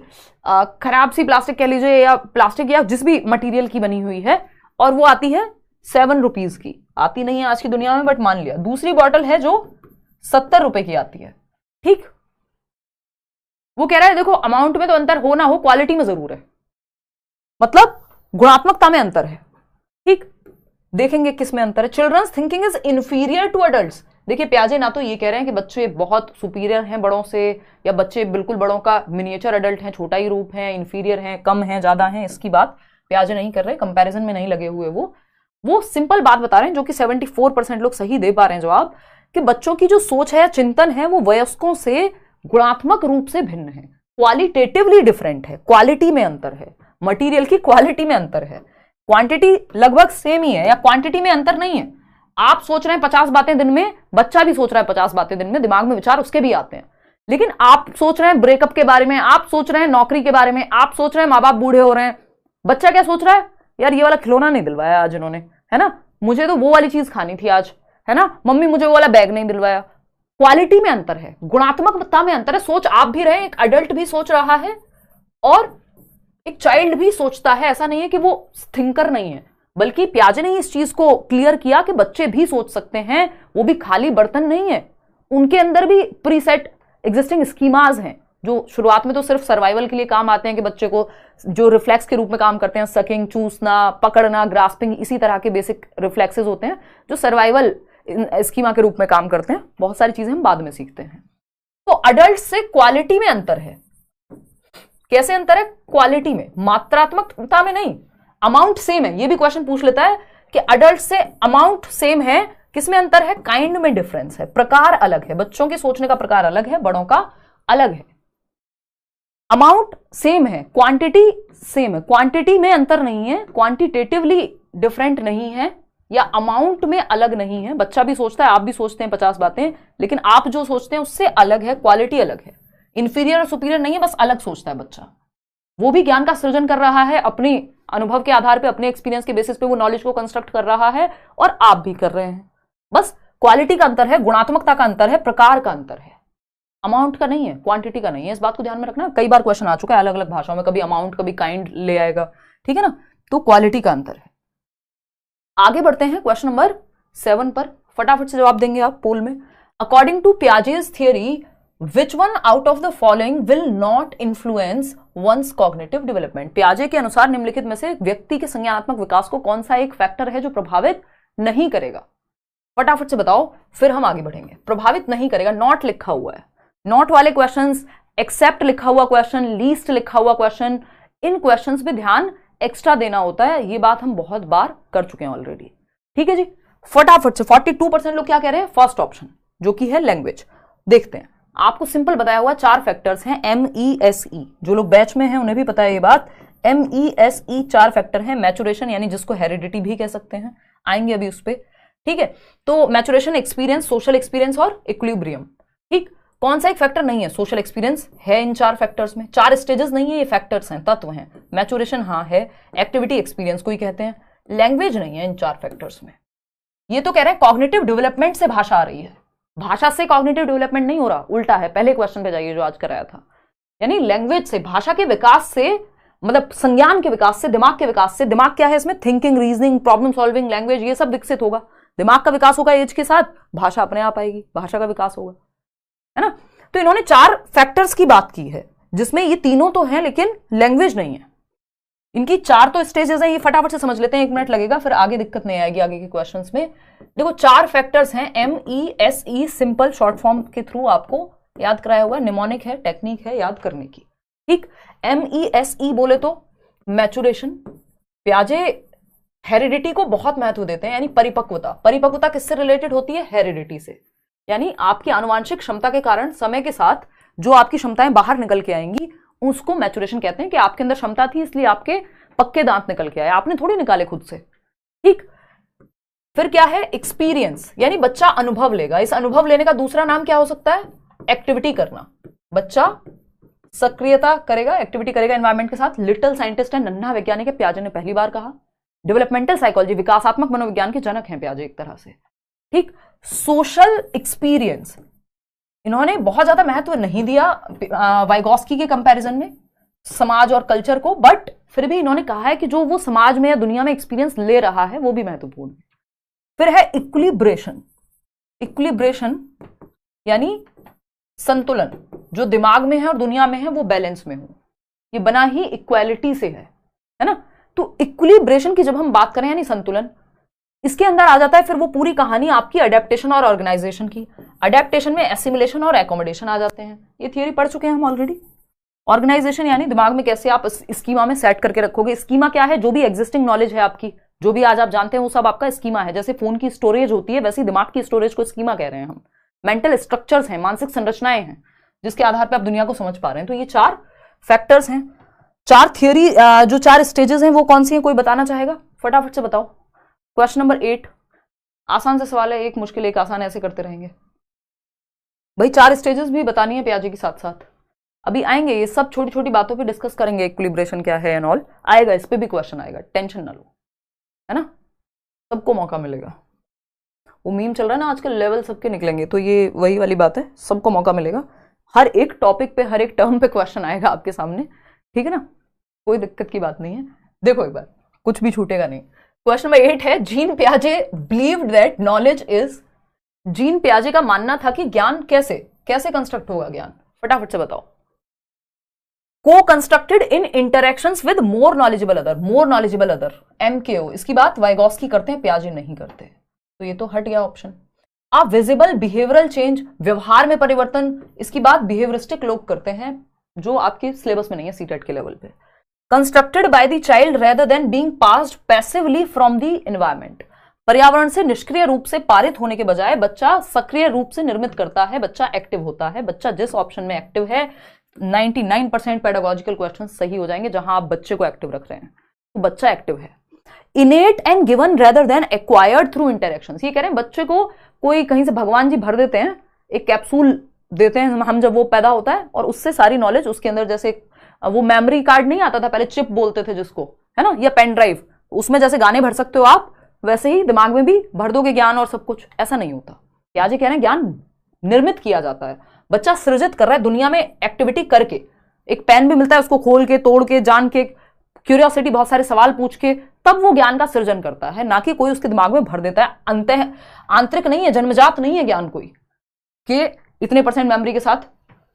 खराब सी प्लास्टिक कह लीजिए, या प्लास्टिक या जिस भी मटेरियल की बनी हुई है, और वो आती है 7 रुपीज की, आती नहीं है आज की दुनिया में बट मान लिया। दूसरी बॉटल है जो 70 रुपए की आती है, ठीक। वो कह रहा है देखो अमाउंट में तो अंतर हो ना हो, क्वालिटी में जरूर है, मतलब गुणात्मकता में अंतर है। ठीक, देखेंगे किस में अंतर है। Children's thinking is inferior to adults. देखिए पियाजे ना तो ये कह रहे हैं कि बच्चे बहुत सुपीरियर हैं बड़ों से, या बच्चे बिल्कुल बड़ों का मिनिएचर एडल्ट हैं, छोटा ही रूप है, इंफीरियर हैं, कम है, ज्यादा है, इसकी बात पियाजे नहीं कर रहे, कंपैरिजन में नहीं लगे हुए। वो सिंपल बात बता रहे हैं, जो कि 74% लोग सही दे पा रहे हैं जवाब, कि बच्चों की जो सोच है, चिंतन है, वो वयस्कों से गुणात्मक रूप से भिन्न है, क्वालिटेटिवली डिफरेंट है, क्वालिटी में अंतर है, मटेरियल की क्वालिटी में अंतर है, क्वांटिटी लगभग सेम ही है या क्वांटिटी में अंतर नहीं है। आप सोच रहे हैं 50 बातें दिन में, बच्चा भी सोच रहा है 50 बातें दिन में, दिमाग में विचार उसके भी आते हैं, लेकिन आप सोच रहे हैं ब्रेकअप के बारे में, आप सोच रहे हैं नौकरी के बारे में, आप सोच रहे हैं माँ बाप बूढ़े हो रहे हैं, बच्चा क्या सोच रहा है, यार ये वाला खिलौना नहीं दिलवाया आज इन्होंने, है ना, मुझे तो वो वाली चीज खानी थी आज, है ना, मम्मी मुझे वो वाला बैग नहीं दिलवाया। क्वालिटी में अंतर है, गुणात्मकता में अंतर है। सोच आप भी रहे, एक अडल्ट भी सोच रहा है और एक चाइल्ड भी सोचता है, ऐसा नहीं है कि वो थिंकर नहीं है, बल्कि पियाजे ने इस चीज को क्लियर किया कि बच्चे भी सोच सकते हैं, वो भी खाली बर्तन नहीं है, उनके अंदर भी प्रीसेट एग्जिस्टिंग स्कीमाज हैं, जो शुरुआत में तो सिर्फ सर्वाइवल के लिए काम आते हैं, कि बच्चे को जो रिफ्लेक्स के रूप में काम करते हैं, सकिंग, चूसना, पकड़ना, ग्रास्पिंग, इसी तरह के बेसिक रिफ्लेक्सेस होते हैं जो सर्वाइवल स्कीमा के रूप में काम करते हैं। बहुत सारी चीजें हम बाद में सीखते हैं। तो अडल्ट से क्वालिटी में अंतर है। कैसे अंतर है? क्वालिटी में, मात्रात्मकता में नहीं। अमाउंट सेम है, ये भी क्वेश्चन पूछ लेता है कि अडल्ट से अमाउंट सेम है, किसमें अंतर है? काइंड में डिफरेंस है, प्रकार अलग है, बच्चों के सोचने का प्रकार अलग है, बड़ों का अलग है। अमाउंट सेम है, क्वांटिटी सेम है, क्वांटिटी में अंतर नहीं है, क्वांटिटेटिवली डिफरेंट नहीं है, या अमाउंट में अलग नहीं है। बच्चा भी सोचता है, आप भी सोचते हैं 50 बातें, लेकिन आप जो सोचते हैं उससे अलग है, क्वालिटी अलग है। इंफीरियर और सुपीरियर नहीं है, बस अलग सोचता है बच्चा। वो भी ज्ञान का सृजन कर रहा है, अपने अनुभव के आधार पे, अपने एक्सपीरियंस के बेसिस पे वो नॉलेज को कंस्ट्रक्ट कर रहा है, और आप भी कर रहे हैं। बस क्वालिटी का अंतर है, गुणात्मकता का अंतर है, प्रकार का अंतर है, अमाउंट का नहीं है, क्वांटिटी का नहीं है। इस बात को ध्यान में रखना, कई बार क्वेश्चन आ चुका है अलग अलग भाषाओं में, कभी अमाउंट कभी काइंड ले आएगा, ठीक है ना। तो क्वालिटी का अंतर है। आगे बढ़ते हैं क्वेश्चन नंबर 7 पर, फटाफट से जवाब देंगे आप पोल में। According to Piaget's theory, which one out of the following will not influence one's cognitive development. पियाजे के अनुसार निम्नलिखित में से व्यक्ति के संज्ञानात्मक विकास को कौन सा एक फैक्टर है जो प्रभावित नहीं करेगा? फटाफट से बताओ, फिर हम आगे बढ़ेंगे। प्रभावित नहीं करेगा, नॉट लिखा हुआ है, नॉट वाले क्वेश्चंस, एक्सेप्ट लिखा हुआ क्वेश्चन, लीस्ट लिखा हुआ क्वेश्चन, इन क्वेश्चंस पे ध्यान एक्स्ट्रा देना होता है। ये बात हम बहुत बार कर चुके हैं ऑलरेडी, ठीक है जी। फटाफट से 42% लोग क्या कह रहे हैं? फर्स्ट ऑप्शन, जो कि है लैंग्वेज। देखते हैं, आपको सिंपल बताया हुआ 4 फैक्टर्स हैं, MESE। जो लोग बैच में हैं उन्हें भी पता है ये बात, MESE 4 फैक्टर हैं। मैचुरेशन, यानी जिसको हेरिडिटी भी कह सकते हैं, आएंगे अभी उस पर, ठीक है। तो मैचुरेशन, एक्सपीरियंस, सोशल एक्सपीरियंस और इक्विलिब्रियम, ठीक। कौन सा एक फैक्टर नहीं है? सोशल एक्सपीरियंस है इन 4 फैक्टर्स में। 4 स्टेजेस नहीं है, ये फैक्टर्स हैं, तत्व हैं। मैचुरेशन हाँ है, एक्टिविटी एक्सपीरियंस को ही कहते हैं। लैंग्वेज नहीं है इन 4 फैक्टर्स में। ये तो कह रहे हैं कॉग्निटिव डेवलपमेंट से भाषा आ रही है, भाषा से कॉग्निटिव डेवलपमेंट नहीं हो रहा, उल्टा है। पहले क्वेश्चन पे जाइए जो आज कराया था, यानी लैंग्वेज से, भाषा के विकास से, मतलब संज्ञान के विकास से, दिमाग के विकास से। दिमाग क्या है इसमें? Thinking, reasoning, problem solving, language, ये सब विकसित होगा। दिमाग का विकास होगा एज के साथ, भाषा अपने आप आएगी, भाषा का विकास होगा, है ना। तो इन्होंने 4 फैक्टर्स की बात की है, जिसमें ये तीनों तो हैं लेकिन लैंग्वेज नहीं है। इनकी 4 तो स्टेजेस हैं, ये फटाफट से समझ लेते हैं, 1 मिनट लगेगा, फिर आगे दिक्कत नहीं आएगी आगे के क्वेश्चंस में। देखो 4 फैक्टर्स हैं, MESE, सिंपल शॉर्ट फॉर्म के थ्रू आपको याद कराया हुआ, निमोनिक है, टेक्निक है याद करने की, ठीक। MESE बोले तो मैचुरेशन। पियाजे हेरिडिटी को बहुत महत्व देते हैं, यानी परिपक्वता। परिपक्वता किससे रिलेटेड होती है? हेरिडिटी से। यानी आपकी आनुवांशिक क्षमता के कारण समय के साथ जो आपकी क्षमताएं बाहर निकल के आएंगी, उसको मैचुरेशन कहते हैं। कि आपके अंदर क्षमता थी इसलिए आपके पक्के दांत निकल के आए, आपने थोड़ी निकाले खुद से, ठीक। फिर क्या है? एक्सपीरियंस, यानी बच्चा अनुभव लेगा। इस अनुभव लेने का दूसरा नाम क्या हो सकता है? एक्टिविटी करना। बच्चा सक्रियता करेगा, एक्टिविटी करेगा एनवायरमेंट के साथ। लिटिल साइंटिस्ट है, नन्हा वैज्ञानिक है, पियाजे ने पहली बार कहा। डेवलपमेंटल साइकोलॉजी, विकासात्मक मनोविज्ञान के जनक हैं पियाजे एक तरह से, ठीक। सोशल एक्सपीरियंस, इन्होंने बहुत ज्यादा महत्व नहीं दिया वाइगॉस्की के कंपैरिजन में समाज और कल्चर को, बट फिर भी इन्होंने कहा है कि जो वो समाज में या दुनिया में एक्सपीरियंस ले रहा है वो भी महत्वपूर्ण है। फिर है इक्विलिब्रेशन। इक्विलिब्रेशन यानी संतुलन, जो दिमाग में है और दुनिया में है वो बैलेंस में हो। ये बना ही इक्वालिटी से है ना। तो इक्विलिब्रेशन की जब हम बात करें यानी संतुलन, इसके अंदर आ जाता है फिर वो पूरी कहानी आपकी अडेप्टेशन और ऑर्गेनाइजेशन की। अडेप्टेशन में एसिमिलेशन और एकोमोडेशन आ जाते हैं, ये थियोरी पढ़ चुके हैं हम ऑलरेडी। ऑर्गेनाइजेशन यानी दिमाग में कैसे आप स्कीमा में सेट करके रखोगे। स्कीमा क्या है? जो भी एग्जिस्टिंग नॉलेज है आपकी, जो भी आज आप जानते हैं वो सब आपका स्कीमा है। जैसे फोन की स्टोरेज होती है वैसे दिमाग की स्टोरेज को स्कीमा कह रहे हैं हम। मेंटल स्ट्रक्चर्स हैं, मानसिक संरचनाएं हैं जिसके आधार पर आप दुनिया को समझ पा रहे हैं। तो ये 4 फैक्टर्स हैं, 4 थियोरी, जो 4 स्टेजेस हैं वो कौन सी हैं? कोई बताना चाहेगा? फटाफट से बताओ। क्वेश्चन नंबर 8, आसान से सवाल है, एक मुश्किल एक आसान, ऐसे करते रहेंगे भाई। 4 स्टेजेस भी बतानी है पियाजे के साथ साथ। अभी आएंगे ये सब छोटी छोटी बातों पे डिस्कस करेंगे, इक्विलिब्रेशन क्या है एंड ऑल आएगा, इस पे भी क्वेश्चन आएगा, टेंशन ना लो, है ना। सबको मौका मिलेगा। वो मीम चल रहा है ना आजकल, लेवल सबके निकलेंगे, तो ये वही वाली बात है, सबको मौका मिलेगा। हर एक टॉपिक पे हर एक टर्म पे क्वेश्चन आएगा आपके सामने, ठीक है ना, कोई दिक्कत की बात नहीं है। देखो एक बार, कुछ भी छूटेगा नहीं। क्वेश्चन नंबर 8 है, जीन पियाजे believed that knowledge is, Jean पियाजे का मानना था कि ज्ञान कैसे कंस्ट्रक्ट होगा। ज्ञान फटाफट से बताओ। को constructed in interactions with more knowledgeable other, MKO। इसकी बात वाइगॉस्की करते हैं, पियाजे नहीं करते, तो ये तो हट गया option. A visible behavioural change, व्यवहार में परिवर्तन, इसकी बात बिहेवियरिस्टिक लोग करते हैं जो आपके सिलेबस में नहीं है सीटेट के लेवल पे। Constructed by the child rather than being passed passively from the environment, पर्यावरण से निष्क्रिय रूप से पारित होने के बजाय बच्चा सक्रिय रूप से निर्मित करता है, बच्चा एक्टिव होता है। बच्चा जिस ऑप्शन में एक्टिव है, 99% पेडागोजिकल क्वेश्चन सही हो जाएंगे जहां आप बच्चे को एक्टिव रख रहे हैं, तो बच्चा एक्टिव है। इनेट and given rather than acquired through interactions, ये कह रहे हैं बच्चे को कोई कहीं से भगवान जी भर देते हैं, एक कैप्सूल देते हैं हम जब वो पैदा होता है, और उससे सारी नॉलेज उसके अंदर, जैसे वो मेमोरी कार्ड नहीं आता था पहले, चिप बोलते थे जिसको, है ना, या पेन ड्राइव, उसमें जैसे गाने भर सकते हो आप, वैसे ही दिमाग में भी भर दोगे ज्ञान और सब कुछ। ऐसा नहीं होता। पियाजे कह रहे हैं ज्ञान निर्मित किया जाता है, बच्चा सृजित कर रहा है दुनिया में एक्टिविटी करके। एक पेन भी मिलता है, उसको खोल के, तोड़ के, जान के, क्यूरियोसिटी, बहुत सारे सवाल पूछ के, तब वो ज्ञान का सृजन करता है, ना कि कोई उसके दिमाग में भर देता है। अंतः आंतरिक नहीं है, जन्मजात नहीं है ज्ञान कोई, कि इतने % मेमोरी के साथ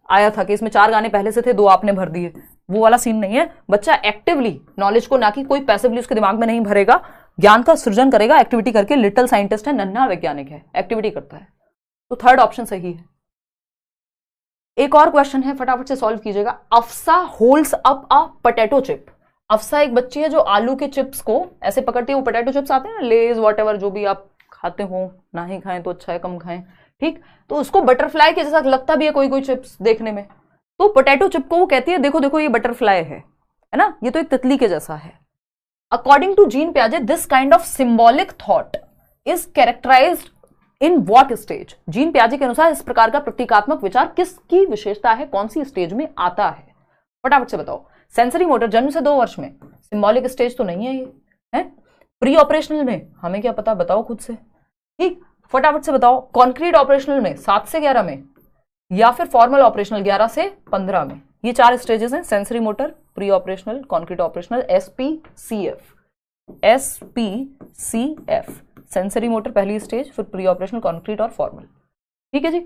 आया था कि इसमें 4 गाने पहले से थे, 2 आपने भर दिए, वो वाला सीन नहीं है। बच्चा एक्टिवली नॉलेज को, ना कि कोई पैसिवली उसके दिमाग में नहीं भरेगा, ज्ञान का सृजन करेगा एक्टिविटी करके। लिटिल साइंटिस्ट है, नन्हा वैज्ञानिक है, एक्टिविटी करता है। तो 3rd ऑप्शन सही है। एक और क्वेश्चन है, फटाफट से सॉल्व कीजिएगा। Afsa holds up a potato chip, Afsa एक बच्ची है जो आलू के चिप्स को ऐसे पकड़ती है, वो पोटैटो चिप्स आते हैं ना, लेज वॉटएवर, जो भी आप खाते हो, ना ही खाएं तो अच्छा है, कम खाएं, ठीक। तो उसको बटरफ्लाई के जैसा लगता भी है कोई कोई चिप्स देखने में, तो पोटैटो चिप को वो कहती है देखो देखो ये बटरफ्लाई है ना, ये तो एक तितली के जैसा है। अकॉर्डिंग टू जीन पियाजे this kind of symbolic thought is characterised in what stage, Jean पियाजे के अनुसार इस प्रकार का प्रतीकात्मक विचार किसकी विशेषता है, कौन सी स्टेज में आता है? फटाफट से बताओ। सेंसरी मोटर जन्म से 2 वर्ष में, सिंबॉलिक स्टेज तो नहीं है ये, है। प्री ऑपरेशनल में हमें क्या पता, बताओ खुद से, ठीक। फटाफट से बताओ। कॉन्क्रीट ऑपरेशनल में 7 से 11 में, या फिर फॉर्मल ऑपरेशनल 11 से 15 में। ये 4 स्टेजेस हैं, sensory motor, pre operational, concrete operational, SPCF। Sensory motor पहली स्टेज, फिर प्री ऑपरेशनल, कॉन्क्रीट और फॉर्मल, ठीक है जी।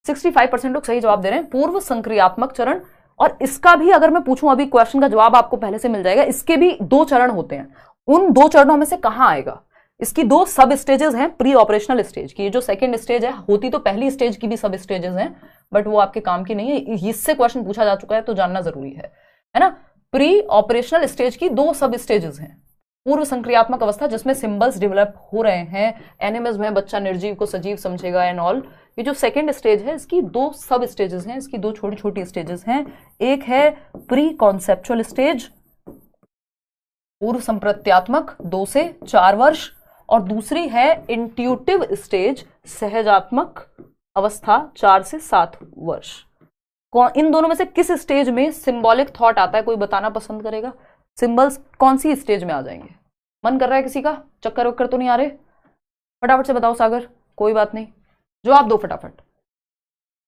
65% लोग सही जवाब दे रहे हैं। पूर्व संक्रियात्मक चरण, और इसका भी अगर मैं पूछूं, अभी क्वेश्चन का जवाब आपको पहले से मिल जाएगा, इसके भी 2 चरण होते हैं। उन 2 चरणों में से कहां आएगा? इसकी 2 सब स्टेजेस हैं प्री ऑपरेशनल स्टेज की। ये जो सेकंड स्टेज है, होती तो पहली स्टेज की भी सब स्टेजेस हैं, बट वो आपके काम की नहीं है, इससे क्वेश्चन पूछा जा चुका है तो जानना जरूरी है ना। प्री ऑपरेशनल स्टेज की 2 सब स्टेजेस हैं। पूर्व संक्रियात्मक अवस्था जिसमें सिंबल्स डेवलप हो रहे हैं, एनिमल्स में बच्चा निर्जीव को सजीव समझेगा एंड ऑल। ये जो सेकंड स्टेज है, इसकी 2 सब स्टेजेस हैं, इसकी 2 छोटी छोटी स्टेजेस हैं। एक है प्री कॉन्सेप्चुअल स्टेज, पूर्व संप्रत्यात्मक 2 से 4 वर्ष, और दूसरी है इंट्यूटिव स्टेज, सहजात्मक अवस्था 4 से 7 वर्ष। इन दोनों में से किस स्टेज में सिंबॉलिक थॉट आता है, कोई बताना पसंद करेगा? सिंबल्स कौन सी स्टेज में आ जाएंगे? मन कर रहा है किसी का? चक्कर वक्कर तो नहीं आ रहे? फटाफट से बताओ सागर, कोई बात नहीं, जवाब दो फटाफट।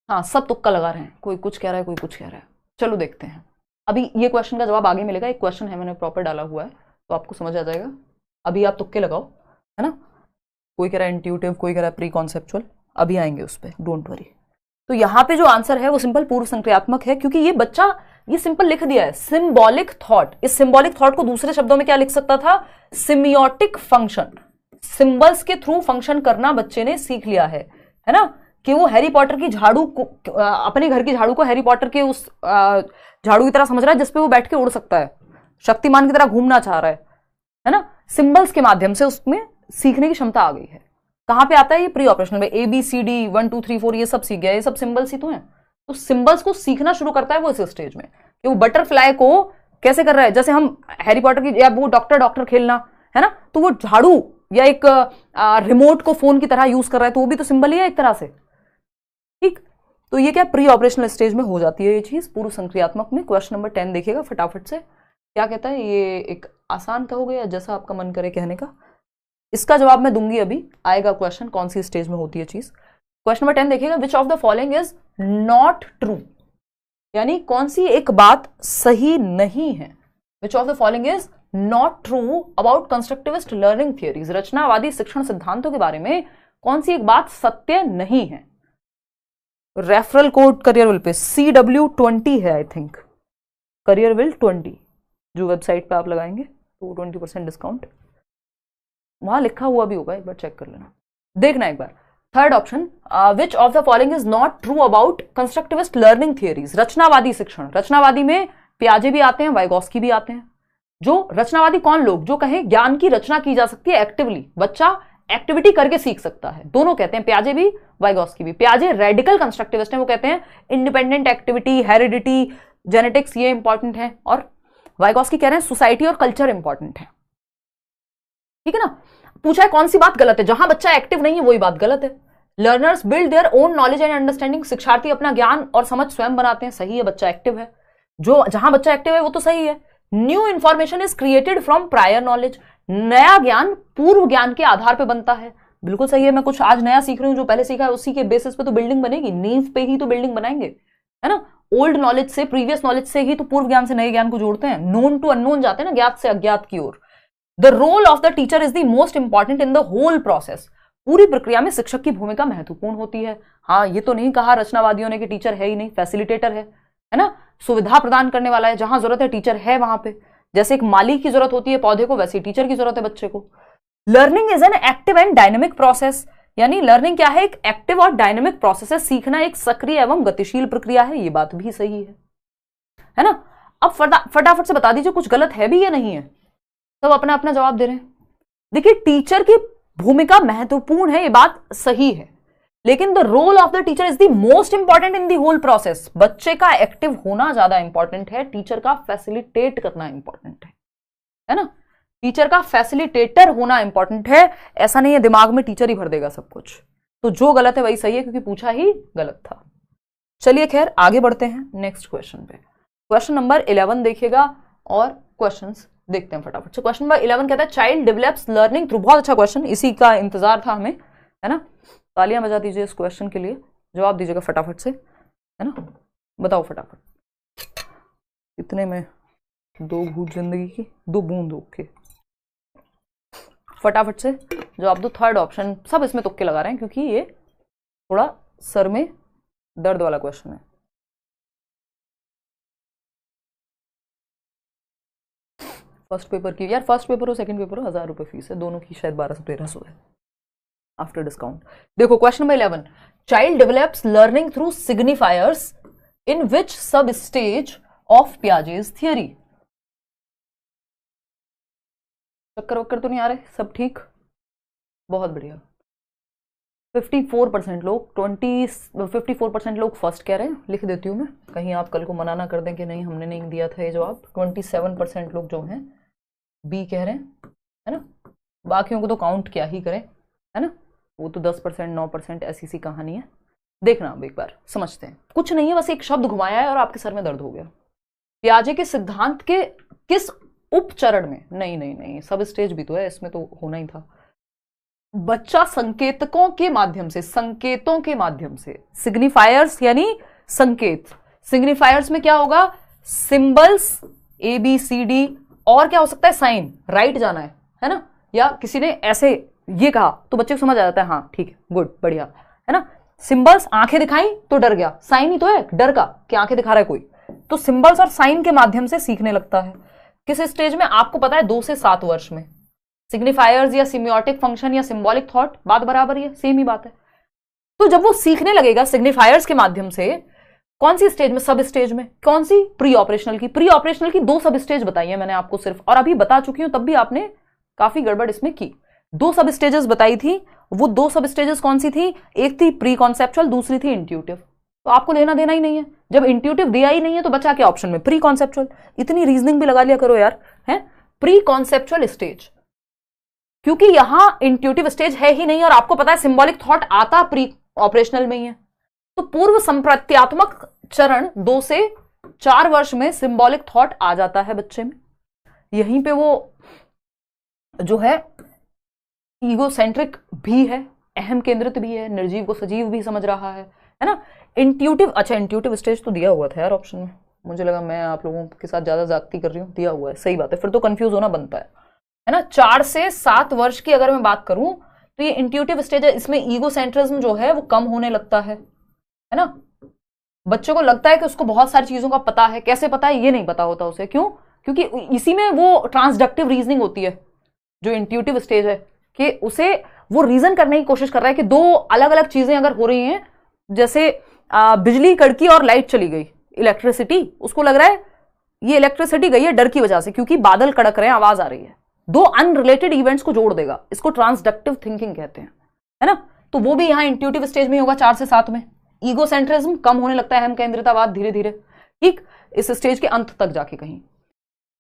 हाँ, सब तुक्का लगा रहे हैं, कोई कुछ कह रहा है, कोई कुछ कह रहा है। चलो देखते हैं, अभी ये क्वेश्चन का जवाब आगे मिलेगा। एक क्वेश्चन है, मैंने प्रॉपर डाला हुआ है तो आपको समझ आ जाएगा। अभी आप तुक्के लगाओ, है ना। कोई कह रहा है इंट्यूटिव, कोई कह रहा है प्री कॉन्सेप्चुअल, अभी आएंगे उस पर, डोंट वरी। तो यहां पे जो आंसर है वो सिंपल पूर्व संक्रियात्मक है, क्योंकि ये बच्चा ये सिंपल लिख दिया है सिंबॉलिक थॉट। इस सिंबॉलिक थॉट को दूसरे शब्दों में क्या लिख सकता था, सिमियोटिक फंक्शन। सिंबल्स के थ्रू फंक्शन करना बच्चे ने सीख लिया है ना, कि वो हैरी पॉटर की झाड़ू को, अपने घर की झाड़ू को हैरी पॉटर के उस झाड़ू की तरह समझ रहा है जिसपे वो बैठ के उड़ सकता है, शक्तिमान की तरह घूमना चाह रहा है ना। सिंबल्स के माध्यम से उसमें सीखने की क्षमता आ गई है। कहां पे आता है ये, प्री ऑपरेशनल में। ABCD 1 2 3 4 ये सब सीख गया, ये सब सिंबल्स ही तो हैं। तो सिंबल्स को सीखना शुरू करता है वो इस स्टेज में, कि वो बटरफ्लाई को कैसे कर रहा है। जैसे हम हैरी पॉटर की, या वो डॉक्टर खेलना है ना, तो वो झाड़ू या एक रिमोट को फोन की तरह यूज कर रहा है, तो वो भी तो सिंबल ही है एक तरह से, ठीक। तो ये क्या प्री ऑपरेशनल स्टेज में हो जाती है ये चीज, पूर्व संक्रियात्मक में। क्वेश्चन नंबर 10 देखिएगा फटाफट से, क्या कहता है। ये एक आसान कहोगे या जैसा आपका मन करे कहने का, इसका जवाब मैं दूंगी, अभी आएगा क्वेश्चन कौन सी स्टेज में होती है चीज। क्वेश्चन नंबर 10 देखिएगा, which of the following is not true, यानी कौन सी एक बात सही नहीं है। Which of the following is not true about constructivist learning theories, रचनावादी शिक्षण सिद्धांतों के बारे में कौन सी एक बात सत्य नहीं है। रेफरल कोड करियरविल पे CW20 है, आई थिंक करियरविल 20, जो वेबसाइट पे आप लगाएंगे तो 20% डिस्काउंट वहां लिखा हुआ भी होगा, एक बार चेक कर लेना, देखना एक बार। Third option, which of the following is not true about constructivist learning theories, रचनावादी शिक्षण। रचनावादी में पियाजे भी आते हैं, वाइगॉस्की भी आते हैं। जो रचनावादी कौन लोग, जो कहें ज्ञान की रचना की जा सकती है एक्टिवली, बच्चा एक्टिविटी करके सीख सकता है, दोनों कहते हैं, पियाजे भी वाइगॉस्की भी। पियाजे रेडिकल कंस्ट्रक्टिविस्ट हैं, वो कहते हैं इंडिपेंडेंट एक्टिविटी, हेरिडिटी, जेनेटिक्स ये इंपॉर्टेंट है, और वाइगॉस्की कह रहे हैं सोसाइटी और कल्चर इंपॉर्टेंट है, ठीक है ना। पूछा है कौन सी बात गलत है, जहां बच्चा एक्टिव नहीं है वही बात गलत है। Learners build their own knowledge and understanding, शिक्षार्थी अपना ज्ञान और समझ स्वयं बनाते हैं, सही है, बच्चा एक्टिव है। जो जहां बच्चा एक्टिव है वो तो सही है। New information is created from prior knowledge, नया ज्ञान पूर्व ज्ञान के आधार पर बनता है, बिल्कुल सही है। मैं कुछ आज नया सीख रही हूं, जो पहले सीखा है उसी के बेसिस पे तो बिल्डिंग बनेगी, नींव पे ही तो बिल्डिंग बनाएंगे, है ना। ओल्ड नॉलेज से, प्रीवियस नॉलेज से ही तो पूर्व ज्ञान से नए ज्ञान को जोड़ते हैं, नोन टू अननोन जाते हैं ना, ज्ञात से अज्ञात की ओर। The role of the teacher is the most important in the whole process, पूरी प्रक्रिया में शिक्षक की भूमिका महत्वपूर्ण होती है। हाँ, ये तो नहीं कहा रचनावादियों ने कि टीचर है ही नहीं, फैसिलिटेटर है ना, सुविधा प्रदान करने वाला है, जहां जरूरत है टीचर है वहां पे। जैसे एक माली की जरूरत होती है पौधे को, वैसे टीचर की जरूरत है बच्चे को। Learning is an active and dynamic process, यानी लर्निंग क्या है, एक एक्टिव और डायनेमिक प्रोसेस है, सीखना एक सक्रिय एवं गतिशील प्रक्रिया है, ये बात भी सही है ना। अब फटाफट से बता दीजिए कुछ गलत है भी या नहीं है, सब अपना अपना जवाब दे रहे हैं। देखिए, टीचर की भूमिका महत्वपूर्ण है, ये बात सही है, लेकिन the role of the teacher is the most important in the whole process, बच्चे का एक्टिव होना ज्यादा इंपॉर्टेंट है, टीचर का फैसिलिटेट करना इंपॉर्टेंट है ना। टीचर का फैसिलिटेटर होना इंपॉर्टेंट है, ऐसा नहीं है दिमाग में टीचर ही भर देगा सब कुछ। तो जो गलत है वही सही है, क्योंकि पूछा ही गलत था। चलिए खैर आगे बढ़ते हैं नेक्स्ट क्वेश्चन पे। क्वेश्चन नंबर 11 देखिएगा और क्वेश्चंस देखते हैं फटाफट से। क्वेश्चन नंबर 11 कहता है चाइल्ड डेवलप्स लर्निंग थ्रू, बहुत अच्छा क्वेश्चन, इसी का इंतजार था हमें, है ना। तालियां बजा दीजिए इस क्वेश्चन के लिए, जवाब दीजिएगा फटाफट से, है ना। बताओ फटाफट, इतने में दो घूंट जिंदगी की, दो बूंद ओके, फटाफट से जवाब दो। थर्ड ऑप्शन, सब इसमें तुक्के लगा रहे हैं क्योंकि ये थोड़ा सर में दर्द वाला क्वेश्चन है। फर्स्ट पेपर की, यार फर्स्ट पेपर हो सेकंड पेपर हो 1000 रुपये फीस है, दोनों की शायद 1200-1300 है आफ्टर डिस्काउंट। देखो question number 11, child develops learning through signifiers in which sub stage of Piaget's theory. चक्कर वक्कर तो नहीं आ रहे, सब ठीक, बहुत बढ़िया। 54% लोग 54% लोग फर्स्ट कह रहे हैं, लिख देती हूँ मैं, कहीं आप कल को मना ना कर दें कि नहीं हमने नहीं दिया था ये जवाब। 27% लोग जो हैं बी कह रहे हैं, है ना। बाकियों को तो काउंट क्या ही करें, है ना, वो तो 10% 9% ऐसी सी कहानी है। देखना अब एक बार समझते हैं, कुछ नहीं है, बस एक शब्द घुमाया है और आपके सर में दर्द हो गया। पियाजे के सिद्धांत के किस उपचरण में, नहीं नहीं नहीं, सब स्टेज भी तो है, इसमें तो होना ही था। बच्चा संकेतकों के माध्यम से, संकेतों के माध्यम से, सिग्निफायर्स यानी संकेत, सिग्निफायर्स में क्या होगा, सिंबल्स ABCD, और क्या हो सकता है, साइन, राइट जाना है ना, या किसी ने ऐसे ये कहा तो बच्चे को समझ आ जाता है, हाँ ठीक है, गुड, बढ़िया, है ना। सिंबल्स, आंखें दिखाई तो डर गया, साइन ही तो है डर का कि आंखें दिखा रहा है कोई, तो सिंबल्स और साइन के माध्यम से सीखने लगता है। किस स्टेज में? आपको पता है 2 से 7 वर्ष में। सिग्निफायर्स या सिम्योटिक फंक्शन या सिंबॉलिक थॉट, बात बराबर ही है, सेम ही बात है। तो जब वो सीखने लगेगा सिग्निफायर्स के माध्यम से, कौन सी स्टेज में? सब स्टेज में। कौन सी? प्री ऑपरेशनल की। प्री ऑपरेशनल की 2 सब स्टेज बताई है मैंने आपको सिर्फ, और अभी बता चुकी हूं, तब भी आपने काफी गड़बड़ इसमें की। 2 सब स्टेजेस बताई थी, वो 2 सब स्टेजेस कौन सी थी? एक थी प्री कॉन्सेप्चुअल, दूसरी थी इंट्यूटिव। तो आपको लेना देना ही नहीं है, जब इंट्यूटिव दिया ही नहीं है तो बचा क्या ऑप्शन में? Pre conceptual. इतनी रीजनिंग भी लगा लिया करो यार, है प्री कॉन्सेप्चुअल स्टेज, क्योंकि यहां इंट्यूटिव स्टेज है ही नहीं, और आपको पता है सिंबॉलिक थॉट आता प्री ऑपरेशनल में ही है। तो पूर्व संप्रत्यात्मक चरण 2 से 4 वर्ष में सिंबॉलिक थॉट आ जाता है बच्चे में। यहीं पे वो जो है ईगोसेंट्रिक भी है, अहम केंद्रित भी है, निर्जीव को सजीव भी समझ रहा है ना। इंट्यूटिव, अच्छा इंट्यूटिव स्टेज तो दिया हुआ था यार ऑप्शन में, मुझे लगा मैं आप लोगों के साथ ज्यादा जागती कर रही हूँ, दिया हुआ है, सही बात है, फिर तो कंफ्यूज होना बनता है ना। 4 से 7 वर्ष की अगर मैं बात करूं तो ये इंट्यूटिव स्टेज है, इसमें ईगोसेंट्रिज्म जो है वो कम होने लगता है ना। बच्चों को लगता है कि उसको बहुत सारी चीजों का पता है, कैसे पता है ये नहीं पता होता उसे, क्यों? क्योंकि इसी में वो ट्रांसडक्टिव रीजनिंग होती है, जो इंट्यूटिव स्टेज है, कि उसे वो रीजन करने की कोशिश कर रहा है कि 2 अलग अलग चीजें अगर हो रही हैं, जैसे बिजली कड़की और लाइट चली गई, इलेक्ट्रिसिटी, उसको लग रहा है ये इलेक्ट्रिसिटी गई है डर की वजह से, क्योंकि बादल कड़क रहे हैं, आवाज आ रही है। 2 अनरिलेटेड इवेंट्स को जोड़ देगा, इसको ट्रांसडक्टिव थिंकिंग कहते हैं, है ना। तो वो भी यहां इंट्यूटिव स्टेज में होगा 4 से 7 में। ईगोसेंट्रिज्म कम होने लगता है, अहम केंद्रितावाद धीरे धीरे, ठीक, इस स्टेज के अंत तक जाके कहीं।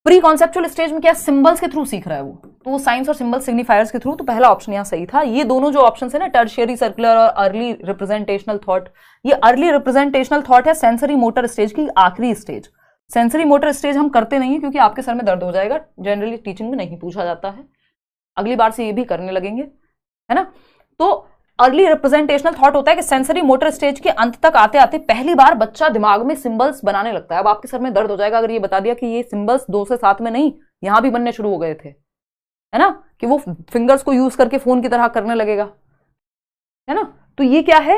प्री कॉन्सेप्चुअल स्टेज में क्या? सिंबल्स के थ्रू सीख रहा है वो, तो वो साइंस और सिंबल सिग्निफायर्स के थ्रू, तो पहला ऑप्शन यहां सही था। ये दोनों जो ऑप्शन है ना, टर्शियरी सर्कुलर और अर्ली रिप्रेजेंटेशनल थॉट, ये अर्ली रिप्रेजेंटेशनल थॉट है सेंसरी मोटर स्टेज की आखिरी स्टेज। सेंसरी मोटर स्टेज हम करते नहीं है क्योंकि आपके सर में दर्द हो जाएगा, जनरली टीचिंग में नहीं पूछा जाता है, अगली बार से ये भी करने लगेंगे, है ना। तो अर्ली रिप्रेजेंटेशनल थॉट होता है कि सेंसरी मोटर स्टेज के अंत तक आते आते पहली बार बच्चा दिमाग में सिंबल्स बनाने लगता है। अब आपके सर में दर्द हो जाएगा अगर ये बता दिया कि ये सिंबल्स 2 से 7 में नहीं, यहां भी बनने शुरू हो गए थे, है ना, कि वो फिंगर्स को यूज करके फोन की तरह करने लगेगा, है ना। तो ये क्या है?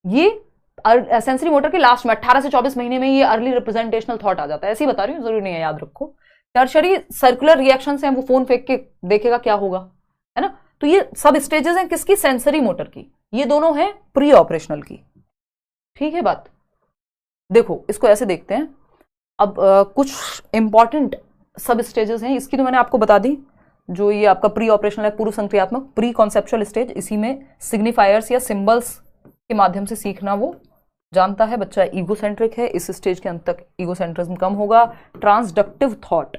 ये सेंसरी मोटर के लास्ट में 18 से 24 महीने में ये अर्ली रिप्रेजेंटेशनल थॉट आ जाता है, ऐसे ही बता रही हूँ, जरूरी नहीं है, याद रखो। टर्शरी सर्कुलर रिएक्शन से वो फोन फेंक के देखेगा क्या होगा, है ना। तो ये सब स्टेजेस हैं किसकी? सेंसरी मोटर की। ये दोनों हैं प्री ऑपरेशनल की, ठीक है बात। देखो इसको ऐसे देखते हैं। अब कुछ इंपॉर्टेंट सब स्टेजेस हैं, इसकी तो मैंने आपको बता दी। जो ये आपका प्री ऑपरेशनल है, पूर्व संक्रियात्मक, प्री कॉन्सेप्चुअल स्टेज, इसी में सिग्निफायर्स या सिंबल्स के माध्यम से सीखना वो जानता है बच्चा। ईगोसेंट्रिक है, इस स्टेज के अंत तक ईगोसेंट्रिज्म कम होगा। ट्रांसडक्टिव थॉट,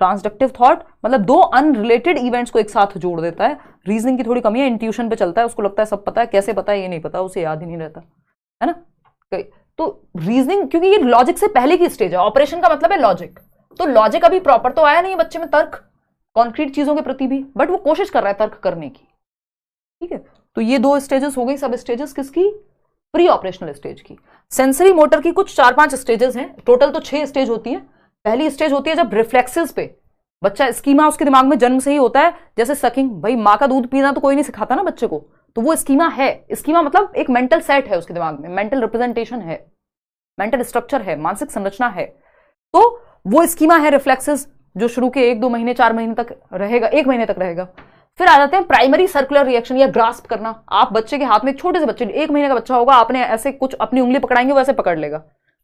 ट्रांसडक्टिव थॉट मतलब 2 अनरिलेटेड इवेंट्स को एक साथ जोड़ देता है। रीजनिंग की थोड़ी कमी है, इंट्यूशन पे चलता है, उसको लगता है सब पता है, कैसे पता है ये नहीं पता, उसे याद ही नहीं रहता, है ना। तो रीजनिंग, क्योंकि ये लॉजिक से पहले की स्टेज है, ऑपरेशन का मतलब है लॉजिक, तो लॉजिक अभी प्रॉपर तो आया नहीं है बच्चे में, तर्क कॉन्क्रीट चीजों के प्रति भी, बट वो कोशिश कर रहा है तर्क करने की, ठीक है। तो ये 2 स्टेजेस हो गई, सब स्टेजेस किसकी? प्री ऑपरेशनल स्टेज की। सेंसरी मोटर की कुछ 4-5 स्टेजेस हैं, टोटल तो 6 स्टेज होती है। पहली स्टेज होती है जब रिफ्लेक्सेस पे बच्चा, स्कीमा उसके दिमाग में जन्म से ही होता है, जैसे सकिंग, भाई माँ का दूध पीना तो कोई नहीं सिखाता ना बच्चे को, तो वो स्कीमा है। स्कीमा मतलब एक मेंटल सेट है उसके दिमाग में, मेंटल रिप्रेजेंटेशन है, मेंटल स्ट्रक्चर है, मानसिक संरचना है, तो वो स्कीमा है रिफ्लेक्सेस, जो शुरू के 1-2 महीने 4 महीने तक रहेगा, 1 महीने तक रहेगा। फिर आ जाते हैं प्राइमरी सर्कुलर रिएक्शन या ग्रास्प करना। आप बच्चे के हाथ में, एक छोटे से बच्चे, 1 महीने का बच्चा होगा, आपने ऐसे कुछ अपनी उंगली पकड़ाएंगे वो ऐसे पकड़ लेगा,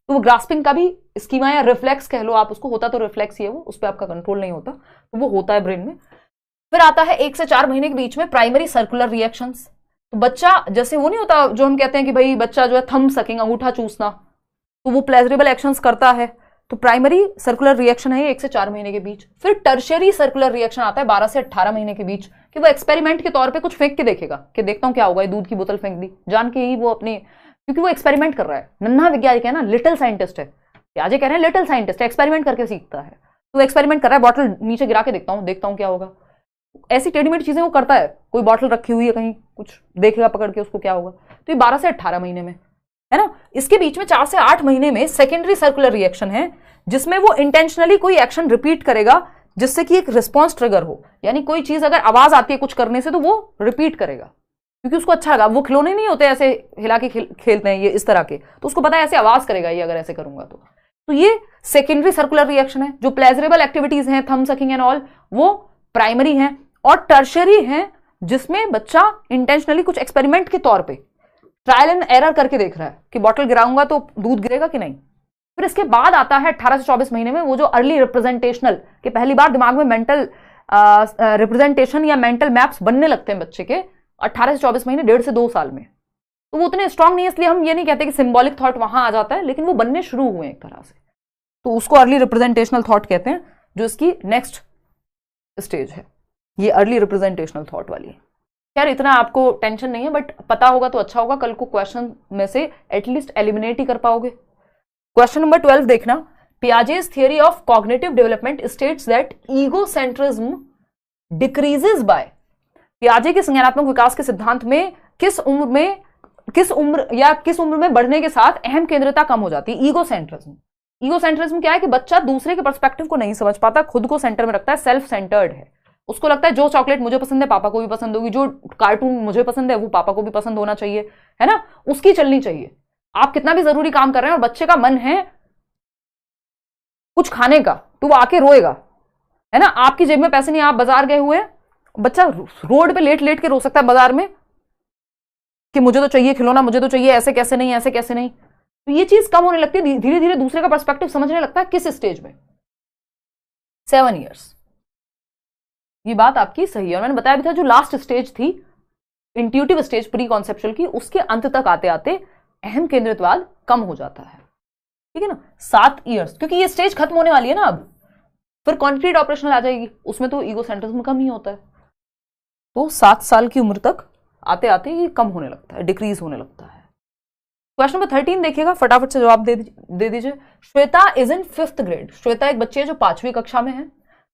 तो वो ग्रास्पिंग का भी स्कीमा या रिफ्लेक्स कह लो आप उसको, होता तो रिफ्लेक्स ही है वो, उस पर आपका कंट्रोल नहीं होता, तो वो होता है ब्रेन में। फिर आता है 1 से 4 महीने के बीच में प्राइमरी सर्कुलर रिएक्शंस। तो बच्चा, जैसे वो नहीं होता जो हम कहते हैं कि भाई बच्चा जो है थंब सकिंग, अंगूठा चूसना, तो वो प्लेजरेबल एक्शंस करता है, तो प्राइमरी सर्कुलर रिएक्शन है 1 से 4 महीने के बीच। फिर टर्शियरी सर्कुलर रिएक्शन आता है 12 से 18 महीने के बीच, कि वो एक्सपेरिमेंट के तौर पे कुछ फेंक के देखेगा कि देखता हूं क्या होगा, दूध की बोतल फेंक दी, जान के ही वो अपनी, क्योंकि वो एक्सपेरिमेंट कर रहा है, नन्हा वैज्ञानिक है ना, लिटिल साइंटिस्ट है, प्याजे कह रहे हैं लिटिल साइंटिस्ट, एक्सपेरिमेंट करके सीखता है, तो एक्सपेरिमेंट कर रहा है, बॉटल नीचे गिरा के देखता हूं क्या होगा, ऐसी टेढ़ी-मेढ़ी चीजें वो करता है। कोई बॉटल रखी हुई है कहीं, कुछ देखेगा पकड़ के उसको क्या होगा, तो ये 12 से 18 महीने में, है ना। इसके बीच में 4 से 8 महीने में सेकेंडरी सर्कुलर रिएक्शन है, जिसमें वो इंटेंशनली कोई एक्शन रिपीट करेगा जिससे कि एक रिस्पॉन्स ट्रिगर हो, यानी कोई चीज अगर आवाज आती है कुछ करने से तो वो रिपीट करेगा, क्योंकि उसको अच्छा लगा। वो खिलौने नहीं होते ऐसे हिला के खेलते हैं ये इस तरह के, तो उसको पता है ऐसे आवाज करेगा ये अगर ऐसे करूंगा तो ये सेकेंडरी सर्कुलर रिएक्शन है। जो प्लेजरेबल एक्टिविटीज हैं, थंब सकिंग एंड ऑल, वो प्राइमरी हैं। और टर्शरी हैं जिसमें बच्चा इंटेंशनली कुछ एक्सपेरिमेंट के तौर पे ट्रायल एंड एरर करके देख रहा है कि बॉटल गिराऊंगा तो दूध गिरेगा कि नहीं। फिर इसके बाद आता है 18 से 24 महीने में वो जो अर्ली रिप्रेजेंटेशनल, कि पहली बार दिमाग में मेंटल रिप्रेजेंटेशन या मेंटल मैप्स बनने लगते हैं बच्चे के 18 से 24 महीने, 1.5 से 2 साल में। तो वो उतने स्ट्रांग नहीं है, इसलिए हम ये नहीं कहते कि सिंबॉलिक थॉट वहां आ जाता है, लेकिन वो बनने शुरू हुए एक तरह से। तो उसको अर्ली रिप्रेजेंटेशनल थॉट कहते हैं, जो इसकी नेक्स्ट स्टेज है, ये अर्ली रिप्रेजेंटेशनल थॉट वाली है। यार इतना आपको टेंशन नहीं है, बट पता होगा तो अच्छा होगा, कल को क्वेश्चन में से एटलीस्ट एलिमिनेट ही कर पाओगे। क्वेश्चन नंबर 12 देखना, Piaget's theory of cognitive development states that egocentrism decreases by. पियाजे के संज्ञानात्मक विकास के सिद्धांत में किस उम्र में बढ़ने के साथ अहम केंद्रता कम हो जाती है? ईगोसेंट्रिज्म। ईगोसेंट्रिज्म क्या है कि बच्चा दूसरे के पर्सपेक्टिव को नहीं समझ पाता, खुद को सेंटर में रखता है, सेल्फ सेंटर्ड है। उसको लगता है जो चॉकलेट मुझे पसंद है पापा को भी पसंद होगी, जो कार्टून मुझे पसंद है वो पापा को भी पसंद होना चाहिए, है ना, उसकी चलनी चाहिए। आप कितना भी जरूरी काम कर रहे हैं और बच्चे का मन है कुछ खाने का, तो वो आके रोएगा, है ना। आपकी जेब में पैसे नहीं, आप बाजार गए हुए, बच्चा रोड पे लेट लेट के रो सकता है बाजार में कि मुझे तो चाहिए खिलौना, मुझे तो चाहिए, ऐसे कैसे नहीं, ऐसे कैसे नहीं। तो ये चीज कम होने लगती है, धीरे धीरे दूसरे का पर्सपेक्टिव समझने लगता है। किस स्टेज में? 7 ईयर्स। ये बात आपकी सही है। और मैंने बताया भी था जो लास्ट स्टेज थी इंट्यूटिव स्टेज प्री कॉन्सेप्चुअल की, उसके अंत तक आते आते अहम केंद्रितवाद कम हो जाता है, ठीक है ना। 7 ईयर्स, क्योंकि ये स्टेज खत्म होने वाली है ना अब, फिर कॉन्क्रीट ऑपरेशनल आ जाएगी, उसमें तो ईगोसेंट्रिज्म कम ही होता है। तो 7 साल की उम्र तक आते आते ये कम होने लगता है, डिक्रीज होने लगता है। क्वेश्चन नंबर 13 देखिएगा, फटाफट से जवाब दे दीजिए। Shweta is in 5th grade. Shweta एक बच्ची है जो 5वीं कक्षा में है।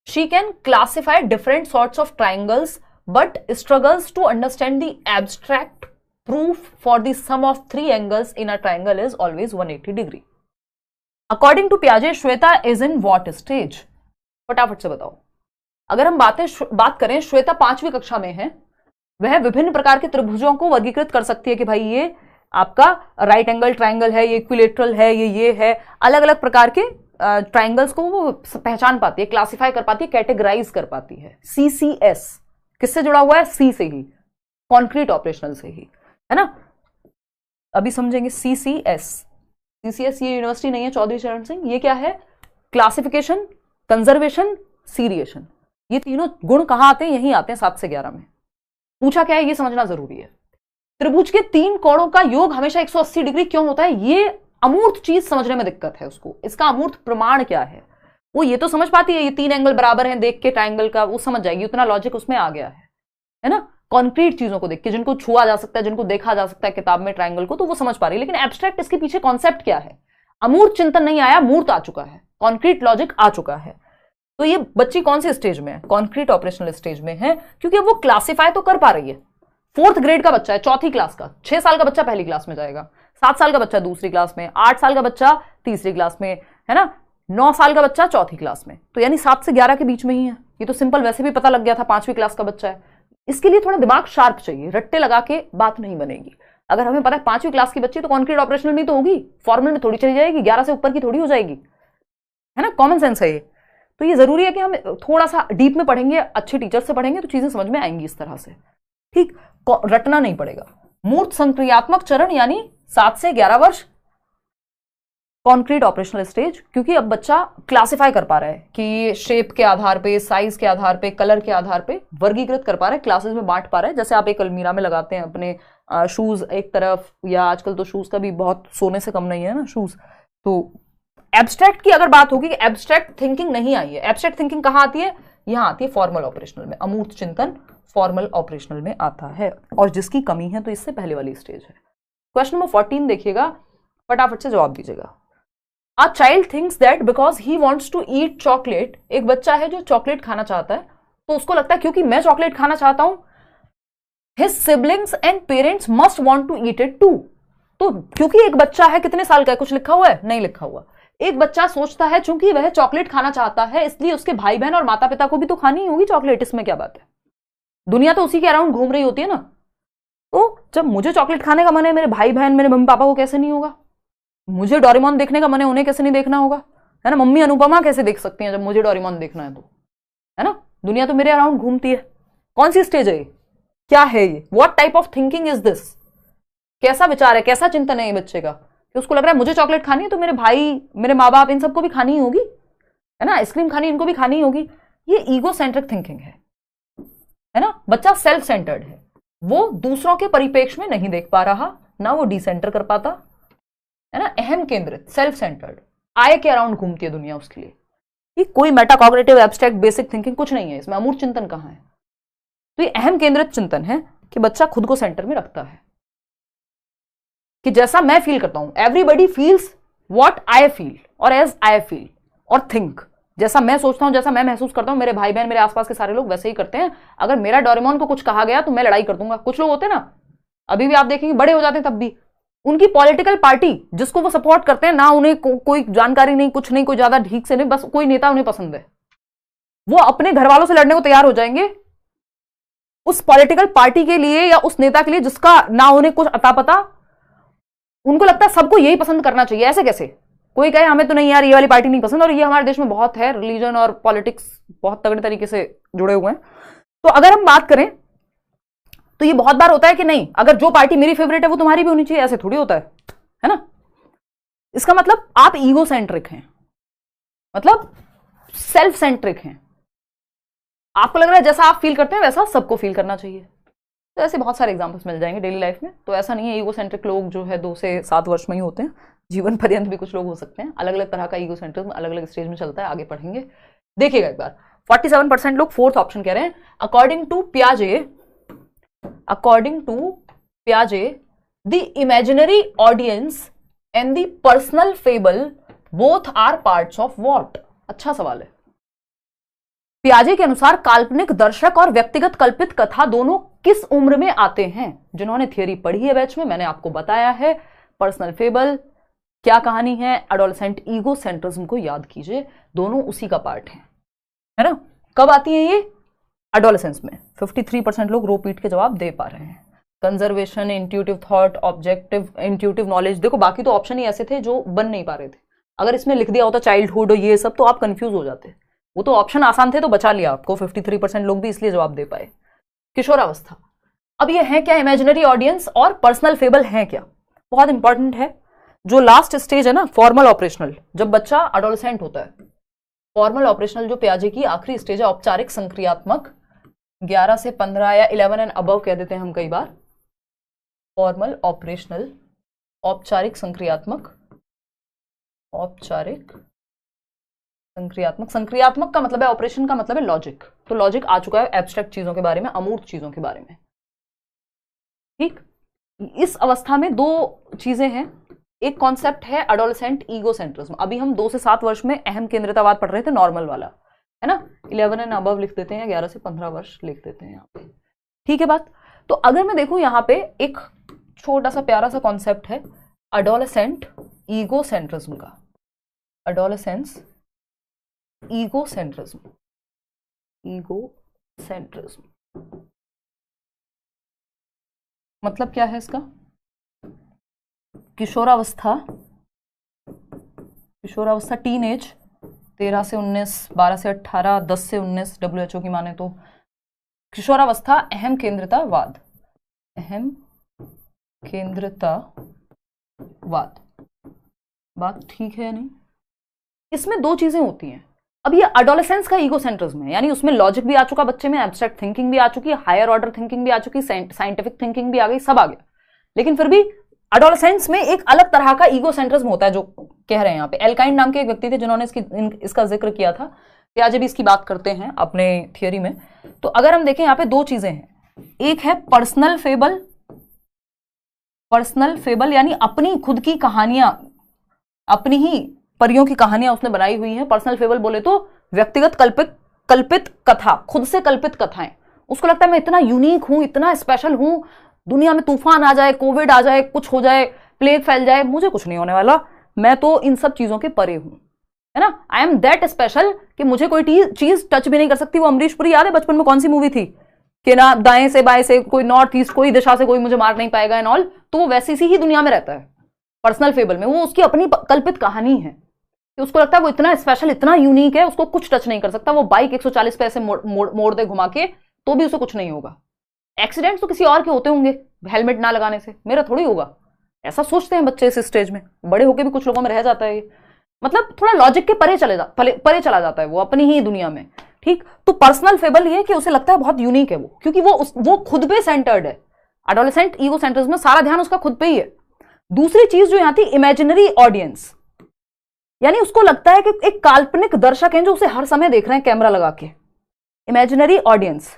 She can classify different sorts of triangles but struggles to understand the abstract proof for the sum of 3 angles in a triangle is always 180 degree. According to पियाजे Shweta is in what stage? फटाफट से बताओ। अगर हम बात करें, श्वेता 5वीं कक्षा में है, वह विभिन्न प्रकार के त्रिभुजों को वर्गीकृत कर सकती है कि भाई ये आपका राइट एंगल ट्राइंगल है, ये इक्विलेटरल है, ये है। अलग अलग प्रकार के ट्राइंगल्स को वो पहचान पाती है, क्लासिफाई कर पाती है, कैटेगराइज कर पाती है। CCS किससे जुड़ा हुआ है? सी से ही, कॉन्क्रीट ऑपरेशनल से ही, है ना। अभी समझेंगे CCS ये यूनिवर्सिटी नहीं है चौधरी चरण सिंह, ये क्या है? Classification, conservation, seriation. ये तीनों गुण कहां आते हैं? यहीं आते हैं 7 से 11 में। पूछा क्या है ये समझना जरूरी है। त्रिभुज के 3 कोणों का योग हमेशा 180 डिग्री क्यों होता है? ये अमूर्त चीज समझने में दिक्कत है उसको। इसका अमूर्त प्रमाण क्या है? वो ये तो समझ पाती है, ये 3 एंगल बराबर हैं, देख के ट्राइंगल का वो समझ जाएगी, उतना लॉजिक उसमें आ गया है ना। कॉन्क्रीट चीजों को देख के, जिनको छुआ जा सकता है, जिनको देखा जा सकता है किताब में ट्राइंगल को, तो वो समझ पा रही है। लेकिन एब्स्ट्रैक्ट, इसके पीछे कॉन्सेप्ट क्या है? अमूर्त चिंतन नहीं आया, मूर्त आ चुका है, कॉन्क्रीट लॉजिक आ चुका है। तो ये बच्ची कौन सी स्टेज में है? कॉन्क्रीट ऑपरेशनल स्टेज में है, क्योंकि वो क्लासिफाई तो कर पा रही है। 4th ग्रेड का बच्चा है, 4थी क्लास का। 6 साल का बच्चा पहली क्लास में जाएगा, 7 साल का बच्चा दूसरी क्लास में, 8 साल का बच्चा तीसरी क्लास में, है ना, 9 साल का बच्चा 4थी क्लास में। तो यानी 7 से 11 के बीच में ही है। ये तो सिंपल वैसे भी पता लग गया था, 5वीं क्लास का बच्चा है। इसके लिए थोड़ा दिमाग शार्प चाहिए, रट्टे लगा के बात नहीं बनेगी। अगर हमें पता है 5वीं क्लास की बच्ची तो कॉन्क्रीट ऑपरेशनल में तो होगी, फॉर्मल में थोड़ी चली जाएगी, 11 से ऊपर की थोड़ी हो जाएगी, है ना। कॉमन सेंस है ये। तो ये जरूरी है कि हम थोड़ा सा डीप में पढ़ेंगे, अच्छे टीचर से पढ़ेंगे तो चीजें समझ में आएंगी इस तरह से, ठीक, रटना नहीं पड़ेगा। मूर्त संक्रियात्मक चरण यानी 7 से 11 वर्ष कॉन्क्रीट ऑपरेशनल स्टेज, क्योंकि अब बच्चा क्लासिफाई कर पा रहा है कि शेप के आधार पे, साइज के आधार पे, कलर के आधार पे वर्गीकृत कर पा रहा है, क्लासेस में बांट पा रहा है। जैसे आप एक अलमीरा में लगाते हैं अपने शूज एक तरफ, या आजकल तो शूज का भी बहुत सोने से कम नहीं है ना शूज। तो एब्स्ट्रैक्ट की अगर बात होगी कि एब्स्ट्रैक्ट थिंकिंग नहीं आई है, एब्स्ट्रैक्ट थिंकिंग कहां आती है? यहां आती है फॉर्मल ऑपरेशनल में। अमूर्त चिंतन फॉर्मल ऑपरेशनल में आता है, और जिसकी कमी है तो इससे पहले वाली स्टेज है। क्वेश्चन नंबर 14 देखिएगा, फटाफट से जवाब दीजिएगा। A child thinks that because he wants to eat chocolate, एक बच्चा है जो चॉकलेट खाना चाहता है, तो उसको लगता है क्योंकि मैं चॉकलेट खाना चाहता हूं, his siblings and parents must want to eat it too। तो क्योंकि एक बच्चा है, कितने साल का है, कुछ लिखा हुआ है? नहीं लिखा हुआ। एक बच्चा सोचता है चूंकि वह चॉकलेट खाना चाहता है, इसलिए उसके भाई बहन और माता पिता को भी तो खानी होगी चॉकलेट, इसमें क्या बात है? दुनिया तो उसी के अराउंड घूम रही होती है ना। तो जब मुझे चॉकलेट खाने का मन है, मेरे भाई बहन मेरे मम्मी पापा को कैसे नहीं होगा? मुझे डोरेमोन देखने का मन है, उन्हें कैसे नहीं देखना होगा? है ना? मम्मी अनुपमा कैसे देख सकती हैं जब मुझे डोरेमोन देखना है तो? है ना? दुनिया तो मेरे अराउंड घूमती है। कौन सी स्टेज है ये? क्या है ये? What type of thinking is this? कैसा विचार है, कैसा चिंतन है ये बच्चे का कि उसको लग रहा है मुझे चॉकलेट खानी है तो मेरे भाई, मेरे माँ बाप, इन सबको भी खानी ही होगी, है ना? आइसक्रीम खानी इनको भी खानी ही होगी। ये ईगो सेंट्रिक थिंकिंग है ना? बच्चा सेल्फ सेंटर्ड है, वो दूसरों के परिप्रेक्ष्य में नहीं देख पा रहा, ना वो डिसेंटर कर पाता, है ना? अहम केंद्रित, सेल्फ सेंटर्ड, आय के अराउंड घूमती है दुनिया उसके लिए। ये कोई मेटाकॉग्निटिव एब्स्ट्रैक्ट बेसिक थिंकिंग कुछ नहीं है इसमें। अमूर्त चिंतन कहां है? तो ये अहम केंद्रित चिंतन है कि बच्चा खुद को सेंटर में रखता है कि जैसा मैं फील करता हूं, everybody feels what I feel और एज आई फील और थिंक। जैसा मैं सोचता हूं, जैसा मैं महसूस करता हूं, मेरे भाई बहन, मेरे आसपास के सारे लोग वैसे ही करते हैं। अगर मेरा डोरेमोन को कुछ कहा गया तो मैं लड़ाई कर दूंगा। कुछ लोग होते हैं ना, अभी भी आप देखेंगे बड़े हो जाते हैं तब भी, उनकी पॉलिटिकल पार्टी जिसको वो सपोर्ट करते हैं ना, उन्हें कोई जानकारी नहीं, कुछ नहीं, कोई ज्यादा ठीक से नहीं, बस कोई नेता उन्हें पसंद है, वो अपने घर वालों से लड़ने को तैयार हो जाएंगे उस पॉलिटिकल पार्टी के लिए या उस नेता के लिए जिसका ना उन्हें कुछ अता पता। उनको लगता है सबको यही पसंद करना चाहिए। ऐसे कैसे? कोई कहे हमें तो नहीं यार ये वाली पार्टी नहीं पसंद, और ये हमारे देश में बहुत है, रिलीजन और पॉलिटिक्स बहुत तगड़े तरीके से जुड़े हुए हैं। तो अगर हम बात करें तो ये बहुत बार होता है कि नहीं, अगर जो पार्टी मेरी फेवरेट है वो तुम्हारी भी होनी चाहिए, ऐसे थोड़ी होता है ना? इसका मतलब आप ईगो सेंट्रिक हैं, मतलब सेल्फ सेंट्रिक हैं। आपको लग रहा है जैसा आप फील करते हैं वैसा सबको फील करना चाहिए। तो ऐसे बहुत सारे एग्जांपल्स मिल जाएंगे डेली लाइफ में। तो ऐसा नहीं है ईगो सेंट्रिक लोग जो है 2 से 7 वर्ष में ही होते हैं, जीवन पर्यंत भी कुछ लोग हो सकते हैं। अलग अलग तरह का ईगो सेंट्रिज्म अलग अलग स्टेज में चलता है, आगे पढ़ेंगे। देखिएगा एक बार, 47% लोग फोर्थ ऑप्शन कह रहे हैं। According to Piaget, the imaginary audience and the personal fable both are parts of what? अच्छा सवाल है। पियाजे के अनुसार काल्पनिक दर्शक और व्यक्तिगत कल्पित कथा दोनों किस उम्र में आते हैं? जिन्होंने थियरी पढ़ी है बैच में, मैंने आपको बताया है पर्सनल फेबल क्या कहानी है, एडोलेसेंट ईगो सेंट्रिज्म को याद कीजिए, दोनों उसी का पार्ट है ना? कब आती है ये? एडोलेसेंस में। 53% लोग रो पीट के जवाब दे पा रहे हैं। Conservation, intuitive thought, objective, intuitive knowledge, देखो बाकी तो ऑप्शन ही ऐसे थे जो बन नहीं पा रहे थे। अगर इसमें लिख दिया होता चाइल्डहुड और ये सब तो आप कंफ्यूज हो जाते। वो तो ऑप्शन आसान थे तो बचा लिया आपको, 53% लोग भी इसलिए जवाब दे पाए। किशोरावस्था, अब ये है क्या? इमेजिनरी ऑडियंस और पर्सनल फेबल है क्या? बहुत इंपॉर्टेंट है। जो लास्ट स्टेज है ना, फॉर्मल ऑपरेशनल, जब बच्चा एडोलेसेंट होता है, फॉर्मल ऑपरेशनल जो पियाजे की आखिरी स्टेज है, औपचारिक संक्रियात्मक, 11 से 15 या 11 एंड अबव कह देते हैं हम कई बार। फॉर्मल ऑपरेशनल, औपचारिक संक्रियात्मक, औपचारिक संक्रियात्मक, संक्रियात्मक का मतलब है, ऑपरेशन का मतलब है लॉजिक। तो लॉजिक आ चुका है एब्स्ट्रैक्ट चीजों के बारे में, अमूर्त चीजों के बारे में। ठीक, इस अवस्था में 2 चीजें हैं। एक कॉन्सेप्ट है एडोलेसेंट ईगोसेंट्रिज्म। अभी हम 2 से 7 वर्ष में अहम केंद्रितवाद पढ़ रहे थे, नॉर्मल वाला, है ना? 11 एंड अबव लिख देते हैं, 11 से 15 वर्ष लिख देते हैं यहाँ पे। ठीक है बात? तो अगर मैं देखूं यहाँ पे एक छोटा सा प्यारा सा कॉन्सेप्ट है एडोलेसेंट ईगोसेंट्रिज्म का। एडोलेसेंस ईगोसेंट्रिज्म, ईगोसेंट्रिज्म मतलब क्या है इसका? किशोरावस्था, किशोरावस्था, टीन एज, 13 से 19, 12 से 18, 10 से 19 WHO की माने तो। किशोरावस्था अहम केंद्रितावाद, अहम केंद्रितावाद, बात ठीक है या नहीं? इसमें 2 चीजें होती हैं। अब ये एडोलेसेंस का ईगोसेंट्रिज्म है, यानी उसमें लॉजिक भी आ चुका बच्चे में, एब्स्ट्रैक्ट थिंकिंग भी आ चुकी है, हायर ऑर्डर थिंकिंग भी आ चुकी, साइंटिफिक थिंकिंग भी आ गई, सब आ गया। लेकिन फिर भी एडोलेसेंस में एक अलग तरह का ईगोसेंट्रिज्म होता है जो कह रहे हैं यहाँ पे। एल्काइन नाम के एक व्यक्ति थे जिन्होंने इसका जिक्र किया था, पियाजे भी इसकी बात करते हैं अपने थियोरी में। तो अगर हम देखें यहाँ पे 2 चीजें हैं, एक है पर्सनल फेबल, पर्सनल फेबल यानी अपनी खुद की कहानियां, अपनी ही परियों की कहानियां उसने बनाई हुई हैं। पर्सनल फेबल बोले तो व्यक्तिगत कल्पित कथा, खुद से कल्पित कथाएं। उसको लगता है मैं इतना यूनिक हूं, इतना स्पेशल हूं, दुनिया में तूफान आ जाए, कोविड आ जाए, कुछ हो जाए, प्लेग फैल जाए, मुझे कुछ नहीं होने वाला, मैं तो इन सब चीजों के परे हूं, है ना? आई एम दैट स्पेशल कि मुझे कोई चीज टच भी नहीं कर सकती। वो अमरीश पुरी याद है बचपन में कौन सी मूवी थी, कि ना दाएं से बाएं से कोई नॉर्थ ईस्ट कोई दिशा से कोई मुझे मार नहीं पाएगा एंड ऑल, तो वो वैसी सी ही दुनिया में रहता है पर्सनल फेबल में। वो उसकी अपनी कल्पित कहानी है कि उसको लगता है वो इतना स्पेशल इतना यूनिक है, उसको कुछ टच नहीं कर सकता। वो बाइक 140 पे ऐसे मोड़ दे घुमा के तो भी उसे कुछ नहीं होगा। एक्सीडेंट तो किसी और के होते होंगे हेलमेट ना लगाने से, मेरा थोड़ी होगा, ऐसा सोचते हैं बच्चे इस स्टेज में। बड़े होके भी कुछ लोगों में रह जाता है ये, मतलब थोड़ा लॉजिक के परे चला जाता है वो अपनी ही दुनिया में। ठीक, तो पर्सनल फेबल ये कि उसे लगता है बहुत यूनिक है वो, क्योंकि वो खुद पे सेंटर्ड है। एडोलेसेंट ईगो सेंटर्स में सारा ध्यान उसका खुद पे ही है। दूसरी चीज जो यहां थी, इमेजिनरी ऑडियंस, यानी उसको लगता है कि एक काल्पनिक दर्शक हैं जो उसे हर समय देख रहे हैं कैमरा लगा के। इमेजिनरी ऑडियंस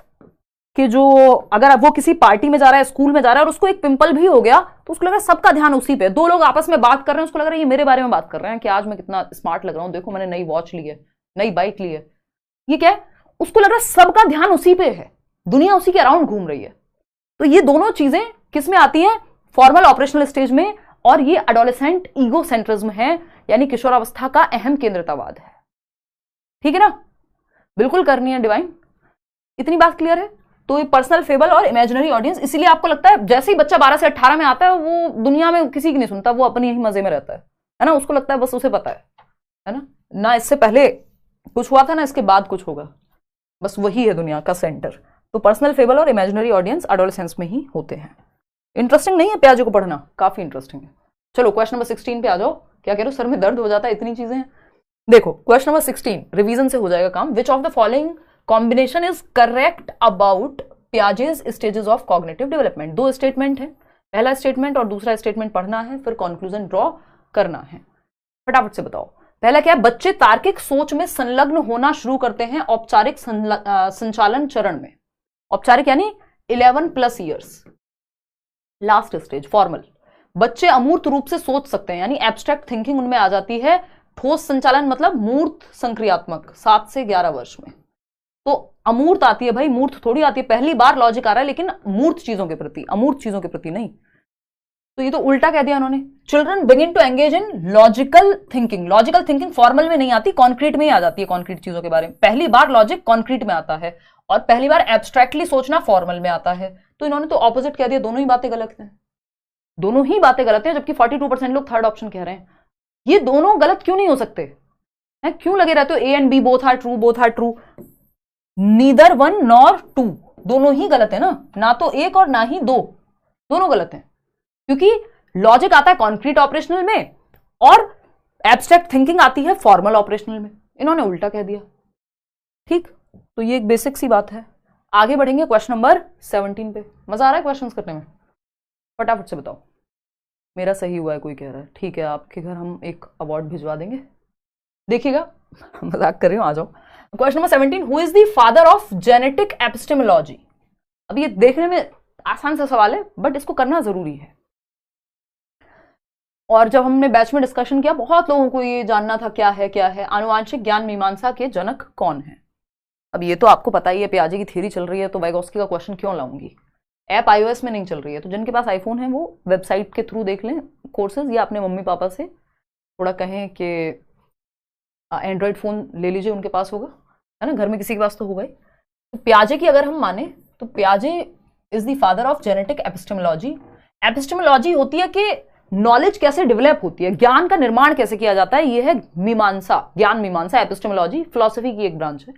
कि जो अगर वो किसी पार्टी में जा रहा है, स्कूल में जा रहा है और उसको एक पिंपल भी हो गया तो उसको लग रहा है सबका ध्यान उसी पे। दो लोग आपस में बात कर रहे हैं, उसको लग रहा है ये मेरे बारे में बात कर रहे हैं कि आज मैं कितना स्मार्ट लग रहा हूं, देखो मैंने नई वॉच ली है, नई बाइक ली है। ये क्या है, उसको लग रहा है सबका ध्यान उसी पे है, दुनिया उसी के अराउंड घूम रही है। तो ये दोनों चीजें किस में आती हैं, फॉर्मल ऑपरेशनल स्टेज में, और ये एडोलेसेंट ईगो सेंट्रिज्म है, यानी किशोरावस्था का अहम केंद्रितावाद है। ठीक है ना, बिल्कुल करनी है डिवाइन, इतनी बात क्लियर है। तो ये पर्सनल फेबल और इमेजिनरी ऑडियंस, इसीलिए आपको लगता है जैसे ही बच्चा 12 से 18 में आता है वो दुनिया में किसी की नहीं सुनता, वो अपनी ही मजे में रहता है ना। उसको लगता है बस उसे पता है ना इससे पहले कुछ हुआ था ना इसके बाद कुछ होगा, बस वही है दुनिया का सेंटर। तो पर्सनल फेबल और इमेजिनरी ऑडियंस एडोलेसेंस में ही होते हैं। इंटरेस्टिंग नहीं है पियाजे को पढ़ना, काफी इंटरेस्टिंग है। चलो क्वेश्चन नंबर 16 पे आ जाओ। क्या कह रहे हो सर में दर्द हो जाता है, इतनी चीजें हैं। देखो क्वेश्चन नंबर 16 रिवीजन से हो जाएगा काम। विच of the following combination is correct about Piaget's stages of cognitive development. दो स्टेटमेंट है, पहला स्टेटमेंट और दूसरा स्टेटमेंट पढ़ना है, फिर कंक्लूजन ड्रॉ करना है। फटाफट से बताओ। पहला क्या है, बच्चे तार्किक सोच में संलग्न होना शुरू करते हैं औपचारिक संचालन चरण में। औपचारिक यानी 11+ ईयर्स, लास्ट स्टेज फॉर्मल। बच्चे अमूर्त रूप से सोच सकते हैं, यानी एब्स्ट्रैक्ट थिंकिंग उनमें आ जाती है। ठोस संचालन मतलब मूर्त संक्रियात्मक 7 से 11 वर्ष में। तो अमूर्त आती है भाई, मूर्त थोड़ी आती है। पहली बार लॉजिक आ रहा है लेकिन मूर्त चीजों के प्रति, अमूर्त चीजों के प्रति नहीं। तो ये तो उल्टा कह दिया उन्होंने। Children begin to engage in logical thinking. Logical thinking formal में नहीं आती, कॉन्क्रीट में ही आ जाती है, कॉन्क्रीट चीजों के बारे में। पहली बार लॉजिक कॉन्क्रीट में आता है और पहली बार एब्स्ट्रैक्टली सोचना फॉर्मल में आता है। तो इन्होंने तो ऑपोजिट कह दिया, दोनों ही बातें गलत हैं। दोनों ही बातें गलत हैं, जबकि 42% लोग थर्ड ऑप्शन कह रहे हैं। ये दोनों गलत क्यों नहीं हो सकते हैं? क्यों लगे रहते हो A and B both are true, both are true? Neither one nor two, दोनों ही गलत है ना तो एक और ना ही दो, दोनों गलत हैं। क्योंकि लॉजिक आता है कॉन्क्रीट ऑपरेशनल में और एब्स्ट्रैक्ट थिंकिंग आती है फॉर्मल ऑपरेशनल में। इन्होंने उल्टा कह दिया। ठीक, तो ये एक बेसिक सी बात है। आगे बढ़ेंगे क्वेश्चन नंबर 17 पे। मजा आ रहा है क्वेश्चंस करने में? फटाफट से बताओ। मेरा सही हुआ है कोई कह रहा है, ठीक है, आपके घर हम एक अवार्ड भिजवा देंगे, देखिएगा। मजाक कर रही हूं, आ जाओ। Question number 17, who is the father of genetic epistemology? अब ये देखने में आसान सा सवाल है बट इसको करना जरूरी है। और जब हमने बैच में डिस्कशन किया बहुत लोगों को ये जानना था क्या है आनुवांशिक ज्ञान मीमांसा के जनक कौन है। अब ये तो आपको पता ही है, पियाजे की थ्योरी चल रही है तो वाइगोस्की का क्वेश्चन क्यों लाऊंगी। ऐप iOS में नहीं चल रही है, तो जिनके पास आईफोन है वो वेबसाइट के थ्रू देख लें कोर्सेज, या अपने मम्मी पापा से थोड़ा कहें कि एंड्रॉयड फ़ोन ले लीजिए, उनके पास होगा, है ना, घर में किसी के पास तो होगा ही। तो पियाजे की अगर हम माने तो पियाजे is the father of genetic epistemology. Epistemology होती है कि नॉलेज कैसे डेवलप होती है, ज्ञान का निर्माण कैसे किया जाता है, ये है मीमांसा, ज्ञान मीमांसा। एपिस्टेमोलॉजी फिलॉसफी की एक ब्रांच है।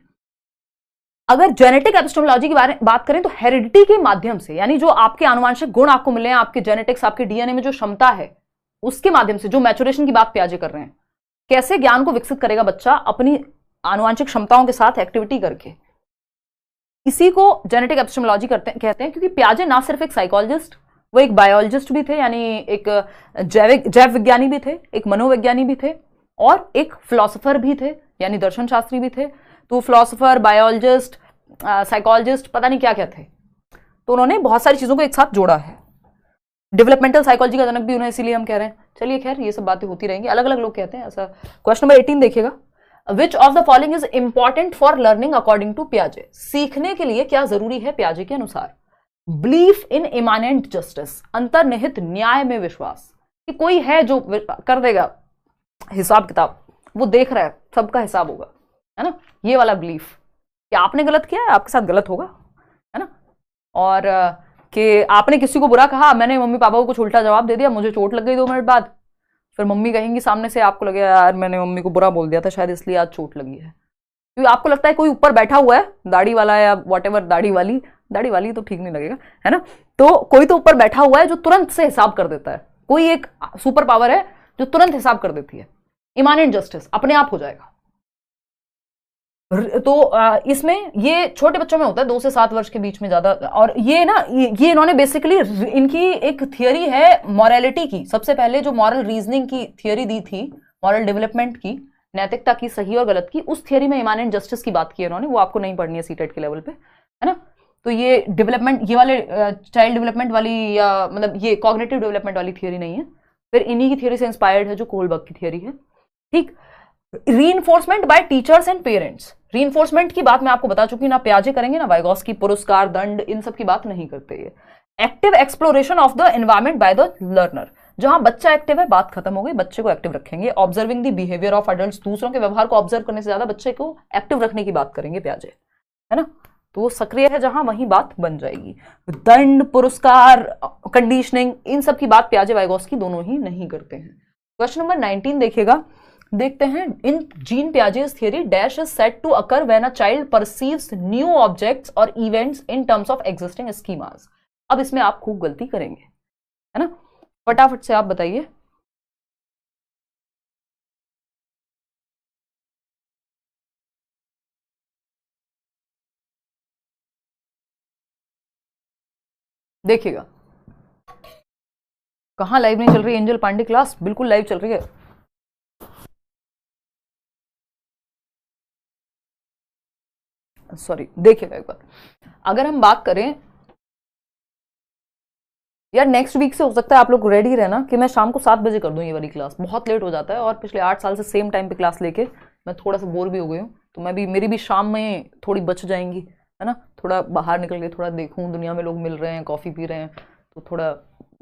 अगर जेनेटिक एपिस्टेमोलॉजी की बात करें तो हेरिडिटी के माध्यम से, यानी जो आपके आनुवंशिक गुण आपको मिले हैं, आपके जेनेटिक्स, आपके डीएनए में जो क्षमता है उसके माध्यम से, जो मैचुरेशन की बात पियाजे कर रहे हैं, कैसे ज्ञान को विकसित करेगा बच्चा अपनी आनुवंशिक क्षमताओं के साथ एक्टिविटी करके, इसी को जेनेटिक एपिस्टेमोलॉजी कहते हैं। क्योंकि पियाजे ना सिर्फ एक साइकोलॉजिस्ट, वो एक बायोलॉजिस्ट भी थे, यानी एक जैव विज्ञानी भी थे, एक मनोवैज्ञानी भी थे और एक फिलोसोफर भी थे, यानी दर्शन शास्त्री भी थे। तो फिलोसोफर, बायोलॉजिस्ट, साइकोलॉजिस्ट, पता नहीं क्या क्या थे। तो उन्होंने बहुत सारी चीजों को एक साथ जोड़ा है। डेवलपमेंटल साइकोलॉजी का जनक भी उन्हें, इसीलिए हम कह रहे हैं। चलिए खैर, ये सब बातें होती रहेंगी, अलग अलग लोग कहते हैं ऐसा। क्वेश्चन नंबर 18 देखिएगा। Which of the following is important for learning according to पियाजे? सीखने के लिए क्या जरूरी है पियाजे के अनुसार? बिलीफ इन इमानेंट जस्टिस, अंतर्निहित न्याय में विश्वास, कि कोई है जो कर देगा हिसाब किताब, वो देख रहा है, सबका हिसाब होगा, है ना, ये वाला बिलीफ कि आपने गलत किया है, आपके साथ गलत होगा, है ना। और कि आपने किसी को बुरा कहा, मैंने मम्मी पापा को कुछ उल्टा जवाब दे दिया, मुझे चोट लग गई 2 मिनट बाद, फिर मम्मी कहेंगी सामने से, आपको लगेगा यार मैंने मम्मी को बुरा बोल दिया था शायद इसलिए आज चोट लगी है, क्योंकि आपको लगता है कोई ऊपर बैठा हुआ है, दाढ़ी वाला या वॉटेवर, दाढ़ी वाली तो ठीक नहीं लगेगा, है ना, तो कोई तो ऊपर बैठा हुआ है जो तुरंत से हिसाब कर देता है, कोई एक सुपर पावर है जो तुरंत हिसाब कर देती है, इमानेंट जस्टिस अपने आप हो जाएगा। तो इसमें ये छोटे बच्चों में होता है 2 से 7 वर्ष के बीच में ज्यादा। और ये ना ये इन्होंने बेसिकली, इनकी एक थियरी है मॉरलिटी की, सबसे पहले जो मॉरल रीजनिंग की थियरी दी थी, मॉरल डेवलपमेंट की, नैतिकता की, सही और गलत की, उस थियरी में इमानेंट जस्टिस की बात की इन्होंने, वो आपको नहीं पढ़नी है सीटेट के लेवल पे, है ना। तो ये डेवलपमेंट, ये वाले चाइल्ड डेवलपमेंट वाली या मतलब ये कॉग्निटिव डेवलपमेंट वाली थियरी नहीं है, फिर इन्हीं की थियरी से इंस्पायर्ड है जो कोहलबर्ग की थियरी है, ठीक। Reinforcement bye teachers and parents, reinforcement की बात मैं आपको बता चुकी, ना प्याजे करेंगे ना वाइगॉस्की, पुरस्कार, दंड, इन सब की बात नहीं करते ये। Active exploration of the environment by the learner, जहां बच्चा एक्टिव है बात खत्म हो गई, बच्चे को एक्टिव रखेंगे। Observing the behaviour of adults, दूसरों के व्यवहार को ऑब्जर्व करने से ज्यादा बच्चे को एक्टिव रखने की बात करेंगे प्याजे, है ना, तो वो सक्रिय है जहां वहीं बात बन जाएगी। दंड, पुरस्कार, कंडीशनिंग, इन सब की बात प्याजे वाइगॉस्की दोनों ही नहीं करते हैं। क्वेश्चन नंबर 19 देखिएगा, देखते हैं। In Jean Piaget's theory dash is said to occur when a child perceives new objects और events in terms of existing schemas. अब इसमें आप खूब गलती करेंगे, है ना, फटाफट से आप बताइए। देखिएगा कहां लाइव नहीं चल रही, एंजल पांडे क्लास बिल्कुल लाइव चल रही है। सॉरी, देखिएगा एक बार, अगर हम बात करें यार, नेक्स्ट वीक से हो सकता है आप लोग रेडी रहना कि मैं शाम को 7 बजे कर दूं ये वाली क्लास, बहुत लेट हो जाता है और पिछले 8 साल से सेम टाइम पे क्लास लेके मैं थोड़ा सा बोर भी हो गई हूँ, तो मैं भी, मेरी भी शाम में थोड़ी बच जाएंगी, है ना, थोड़ा बाहर निकल के थोड़ा देखूँ, दुनिया में लोग मिल रहे हैं, कॉफ़ी पी रहे हैं, तो थोड़ा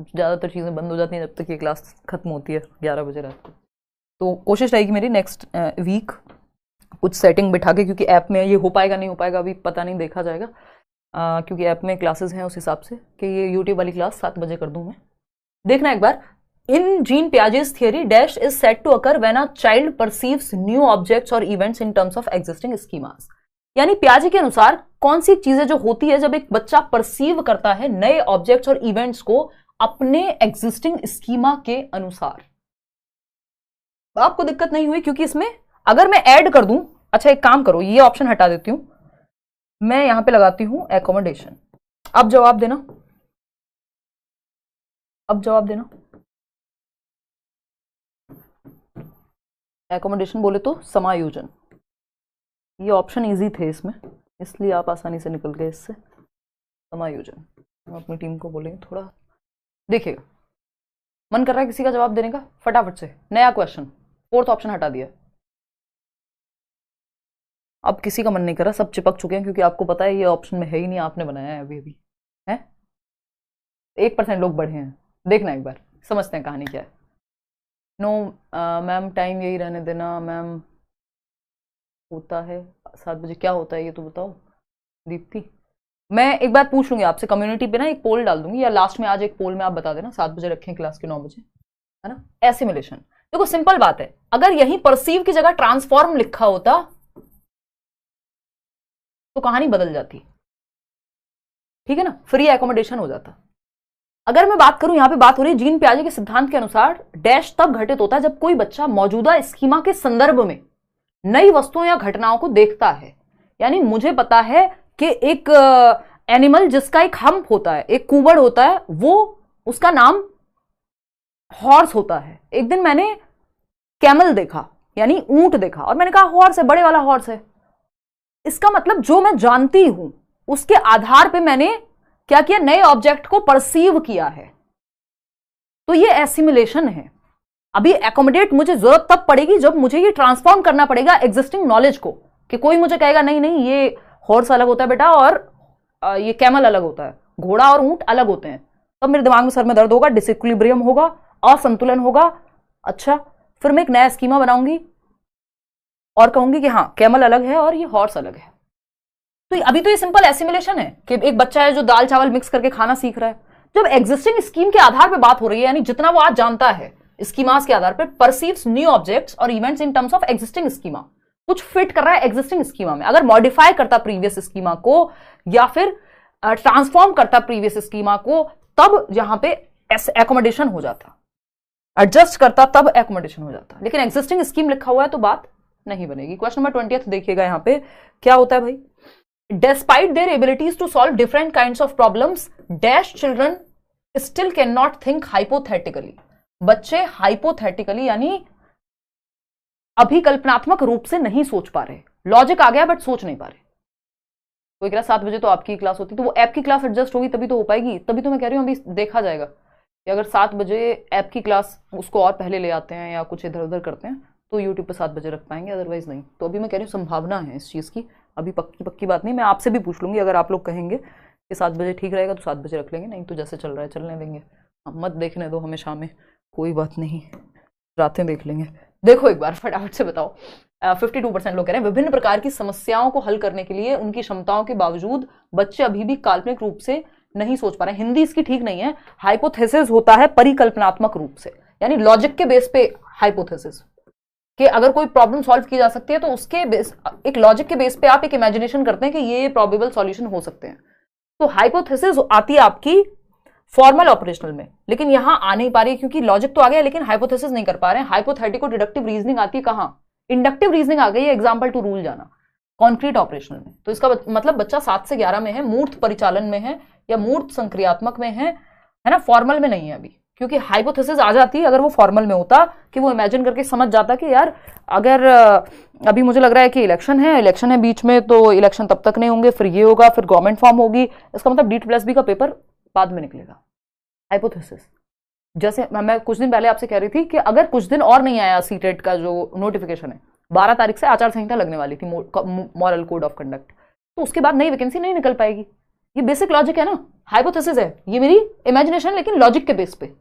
ज़्यादातर चीज़ें बंद हो जाती हैं जब तक ये क्लास खत्म होती है 11 बजे रात को। तो कोशिश रहेगी मेरी नेक्स्ट वीक कुछ सेटिंग बिठा के, क्योंकि ऐप में ये हो पाएगा नहीं हो पाएगा अभी पता नहीं, देखा जाएगा, क्योंकि ऐप में क्लासेस हैं उस हिसाब से कि ये यूट्यूब वाली क्लास 7 बजे कर दूं मैं। देखना एक बार, in Jean Piaget's theory dash is said to occur when a child perceives new objects और events in terms of existing schemas, यानी पियाजे के अनुसार कौन सी चीजें जो होती है जब एक बच्चा परसीव करता है नए ऑब्जेक्ट्स और इवेंट्स को अपने एग्जिस्टिंग स्कीमा के अनुसार। आपको दिक्कत नहीं हुई, क्योंकि इसमें अगर मैं ऐड कर दूं, अच्छा एक काम करो, ये ऑप्शन हटा देती हूं, मैं यहां पे लगाती हूं एकोमोडेशन। अब जवाब देना, अब जवाब देना। एकोमोडेशन बोले तो समायोजन, ये ऑप्शन इजी थे इसमें, इसलिए आप आसानी से निकल गए इससे। समायोजन, हम अपनी टीम को बोलेंगे थोड़ा। देखिएगा, मन कर रहा है किसी का जवाब देने का, फटाफट से नया क्वेश्चन, 4th ऑप्शन हटा दिया। अब किसी का मन नहीं कर रहा, सब चिपक चुके हैं, क्योंकि आपको पता है ये ऑप्शन में है ही नहीं, आपने बनाया है अभी अभी, है 1% लोग बढ़े हैं। देखना एक बार, समझते हैं कहानी क्या है। नो मैम, टाइम यही रहने देना मैम, होता है 7 बजे, क्या होता है ये तो बताओ दीप्ति। मैं एक बार पूछ लूंगी आपसे, कम्युनिटी पे ना एक पोल डाल दूंगी, या लास्ट में आज एक पोल में आप बता देना 7 बजे रखें क्लास के 9 बजे, है ना। एसिमिलेशन, देखो सिंपल बात है, अगर यही परसीव की जगह ट्रांसफॉर्म लिखा होता तो कहानी बदल जाती, ठीक है ना, फ्री एकोमोडेशन हो जाता। अगर मैं बात करूं, यहां पे बात हो रही है जीन पियाजे के सिद्धांत के अनुसार डैश तब घटित होता है जब कोई बच्चा मौजूदा स्कीमा के संदर्भ में नई वस्तुओं या घटनाओं को देखता है। यानी मुझे पता है कि एक एनिमल जिसका एक हम्प होता है, एक कुबड़ होता है, वो उसका नाम हॉर्स होता है। एक दिन मैंने कैमल देखा, यानी ऊंट देखा, और मैंने कहा हॉर्स है, बड़े वाला हॉर्स है। इसका मतलब जो मैं जानती हूं उसके आधार पे मैंने क्या किया, नए ऑब्जेक्ट को परसीव किया है, तो ये एसिमिलेशन है। अभी एकोमोडेट मुझे जरूरत तब पड़ेगी जब मुझे ये ट्रांसफॉर्म करना पड़ेगा एग्जिस्टिंग नॉलेज को, कि कोई मुझे कहेगा नहीं नहीं ये हॉर्स अलग होता है बेटा और ये कैमल अलग होता है, घोड़ा और ऊंट अलग होते हैं, तब मेरे दिमाग में सर में दर्द होगा, डिसइक्विलिब्रियम होगा, असंतुलन होगा। अच्छा, फिर मैं एक नया स्कीमा बनाऊंगी और कहूंगी कि हाँ कैमल अलग है और ये हॉर्स अलग है। तो अभी तो ये सिंपल एसिमिलेशन है कि एक बच्चा है जो दाल चावल मिक्स करके खाना सीख रहा है। जब एग्जिस्टिंग स्कीम के आधार पर बात हो रही है, यानी जितना वो आज जानता है स्कीमास के आधार पर, परसीव्स न्यू ऑब्जेक्ट्स और events in terms of existing schema, कुछ फिट कर रहा है एग्जिस्टिंग स्कीमा में। अगर मॉडिफाई करता प्रीवियस स्कीमा को या फिर ट्रांसफॉर्म करता प्रीवियस स्कीमा को, तब यहां पे एकोमोडेशन हो जाता, एडजस्ट करता तब एकोमोडेशन हो जाता। लेकिन एग्जिस्टिंग स्कीम लिखा हुआ है तो बात नहीं बनेगी। क्वेश्चन नंबर 20 देखिएगा, यहां पे क्या होता है भाई, despite their abilities to solve different kinds of problems dash children still can not think hypothetically. बच्चे हाइपोथेटिकली यानी अभिकल्पनात्मक रूप से नहीं सोच पा रहे, लॉजिक आ गया बट सोच नहीं पा रहे। कोई कह रहा 7 बजे तो आपकी क्लास होती, तो वो ऐप की क्लास एडजस्ट होगी तभी तो हो पाएगी। तभी तो मैं कह रही हूं अभी देखा जाएगा कि अगर 7 बजे ऐप की क्लास उसको और पहले ले आते हैं या कुछ इधर उधर करते हैं तो यूट्यूब पे 7 बजे रख पाएंगे, अदरवाइज नहीं। तो अभी मैं कह रही हूँ संभावना है इस चीज़ की, अभी पक्की बात नहीं। मैं आपसे भी पूछ लूंगी, अगर आप लोग कहेंगे कि 7 बजे ठीक रहेगा तो 7 बजे रख लेंगे, नहीं तो जैसे चल रहा है चलने देंगे। मत देखने दो हमें शाम में, कोई बात नहीं, रातें देख लेंगे। देखो एक बार फटाफट से बताओ, 52% लोग कह रहे हैं विभिन्न प्रकार की समस्याओं को हल करने के लिए उनकी क्षमताओं के बावजूद बच्चे अभी भी काल्पनिक रूप से नहीं सोच पा रहे हैं। हिंदी इसकी ठीक नहीं है, हाइपोथेसिस होता है परिकल्पनात्मक रूप से, यानी लॉजिक के बेस पे हाइपोथेसिस कि अगर कोई प्रॉब्लम सॉल्व की जा सकती है तो उसके बेस, एक लॉजिक के बेस पे आप एक इमेजिनेशन करते हैं कि ये प्रोबेबल सॉल्यूशन हो सकते हैं। तो हाइपोथेसिस आती है आपकी फॉर्मल ऑपरेशनल में, लेकिन यहां आ नहीं पा रही है क्योंकि लॉजिक तो आ गया लेकिन हाइपोथेसिस नहीं कर पा रहे हैं। हाइपोथेटिको डिडक्टिव रीजनिंग आती है कहां, इंडक्टिव रीजनिंग आ गई है, एग्जाम्पल टू रूल जाना कॉन्क्रीट ऑपरेशनल में। तो इसका मतलब बच्चा 7 से 11 में है, मूर्त परिचालन में है या मूर्त संक्रियात्मक में है ना, फॉर्मल में नहीं है अभी। क्योंकि हाइपोथेसिस आ जाती है अगर वो फॉर्मल में होता कि वो इमेजिन करके समझ जाता कि यार अगर अभी मुझे लग रहा है कि इलेक्शन है बीच में, तो इलेक्शन तब तक नहीं होंगे, फिर ये होगा, फिर गवर्नमेंट फॉर्म होगी, इसका मतलब D+B का पेपर बाद में निकलेगा। हाइपोथेसिस जैसे मैं कुछ दिन पहले आपसे कह रही थी कि अगर कुछ दिन और नहीं आया सीटेट का जो नोटिफिकेशन है, 12 तारीख से आचार संहिता लगने वाली थी, मॉरल कोड ऑफ कंडक्ट, तो उसके बाद नई वैकेंसी नहीं निकल पाएगी। ये बेसिक लॉजिक है ना, हाइपोथेसिस है, ये मेरी इमेजिनेशन लेकिन लॉजिक के बेस पे,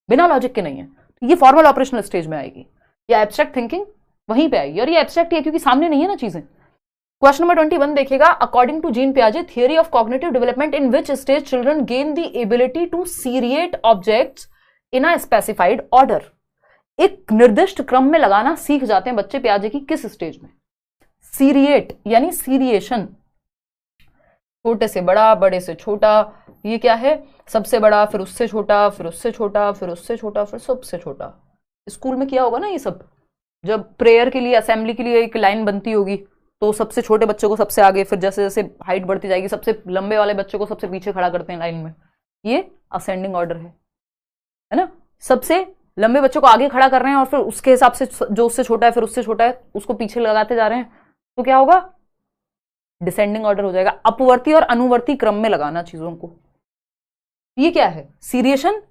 बिना लॉजिक के नहीं है। तो ये फॉर्मल ऑपरेशनल स्टेज में आएगी, या एब्स्ट्रैक्ट थिंकिंग वहीं पे आएगी, और ये एब्स्ट्रैक्ट है क्योंकि सामने नहीं है ना चीजें। क्वेश्चन नंबर 21 देखिएगा, अकॉर्डिंग टू जीन पियाजे theory of cognitive development in which stage children gain the ability to seriate objects in a specified order. एक निर्दिष्ट क्रम में लगाना सीख जाते हैं बच्चे पियाजे की किस स्टेज में। सीरिएट यानी सीरिएशन, छोटे से बड़ा, बड़े से छोटा, ये क्या है, सबसे बड़ा, फिर उससे छोटा, फिर उससे छोटा, फिर उससे छोटा, फिर सबसे छोटा। स्कूल में किया होगा ना ये सब, जब प्रेयर के लिए, असेंबली के लिए एक लाइन बनती होगी तो सबसे छोटे बच्चे को सबसे आगे, फिर जैसे जैसे हाइट बढ़ती जाएगी सबसे लंबे वाले बच्चे को सबसे पीछे खड़ा करते हैं लाइन में। ये असेंडिंग ऑर्डर है ना, सबसे लंबे बच्चे को आगे खड़ा कर रहे हैं और फिर उसके हिसाब से जो उससे छोटा है फिर उससे छोटा है उसको पीछे लगाते जा रहे हैं, तो क्या होगा, डिसेंडिंग ऑर्डर हो जाएगा। अपवर्ती और अनुवर्ती क्रम में लगाना चीजों को, ये क्या है, सीरिएशन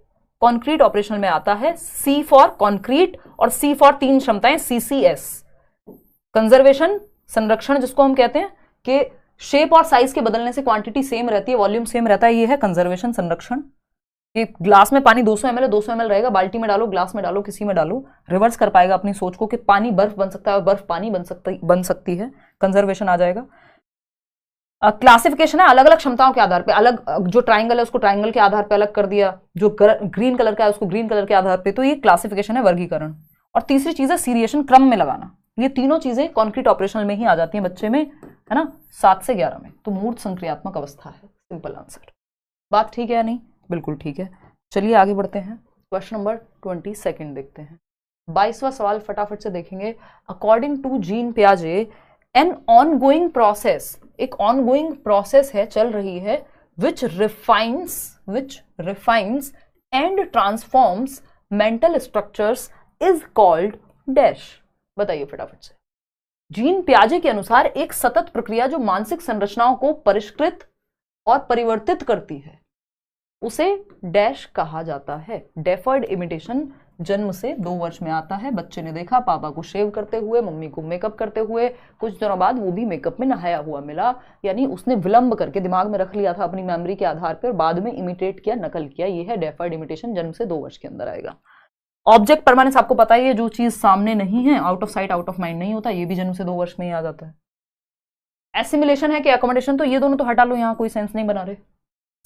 कॉन्क्रीट ऑपरेशनल में आता है। C फॉर कॉन्क्रीट और C फॉर 3 क्षमताएं, CCS। कंजर्वेशन संरक्षण जिसको हम कहते हैं कि शेप और साइज के बदलने से क्वांटिटी सेम रहती है, वॉल्यूम सेम रहता है, ये है कंजर्वेशन संरक्षण। कि ग्लास में पानी 200 ml है, 200 ml रहेगा, बाल्टी में डालो, ग्लास में डालो, किसी में डालो, रिवर्स कर पाएगा अपनी सोच को कि पानी बर्फ बन सकता है और बर्फ पानी बन सकती है, कंजर्वेशन आ जाएगा। क्लासिफिकेशन है अलग अलग क्षमताओं के आधार पे, अलग जो ट्राइंगल है उसको ट्राइंगल के आधार पे अलग कर दिया, जो ग्रीन कलर का है उसको ग्रीन कलर के आधार पे, तो ये क्लासिफिकेशन है, वर्गीकरण। और तीसरी चीज है सीरिएशन, क्रम में लगाना। ये तीनों चीजें कॉन्क्रीट ऑपरेशनल में ही आ जाती हैं बच्चे में, है ना, 7 से 11 में। तो मूर्त संक्रियात्मक अवस्था है, सिंपल आंसर। बात ठीक है या नहीं, बिल्कुल ठीक है। चलिए आगे बढ़ते हैं, क्वेश्चन नंबर 22 देखते हैं। 22वां सवाल फटाफट से देखेंगे। अकॉर्डिंग टू जीन पियाजे एन ऑनगोइंग प्रोसेस, एक ऑनगोइंग प्रोसेस है, चल रही है, which refines and transforms mental structures is called dash. बताइए फटाफट से। जीन पियाजे के अनुसार एक सतत प्रक्रिया जो मानसिक संरचनाओं को परिष्कृत और परिवर्तित करती है उसे डैश कहा जाता है। डेफर्ड इमिटेशन जन्म से 2 वर्ष में आता है। बच्चे ने देखा पापा को शेव करते हुए, मम्मी को मेकअप करते हुए, कुछ दिनों बाद वो भी मेकअप में नहाया हुआ मिला, यानी उसने विलंब करके दिमाग में रख लिया था अपनी मेमोरी के आधार पर, बाद में इमिटेट किया, नकल किया। ये है डेफर्ड इमिटेशन, जन्म से 2 वर्ष के अंदर आएगा। ऑब्जेक्ट परमानेंस आपको पता ही है, जो चीज सामने नहीं है, out of sight out of mind नहीं होता, ये भी जन्म से 2 वर्ष में ही आ जाता है। एसिमिलेशन है कि एकोमोडेशन, तो ये दोनों तो हटा लो, यहां कोई सेंस नहीं बना रहे।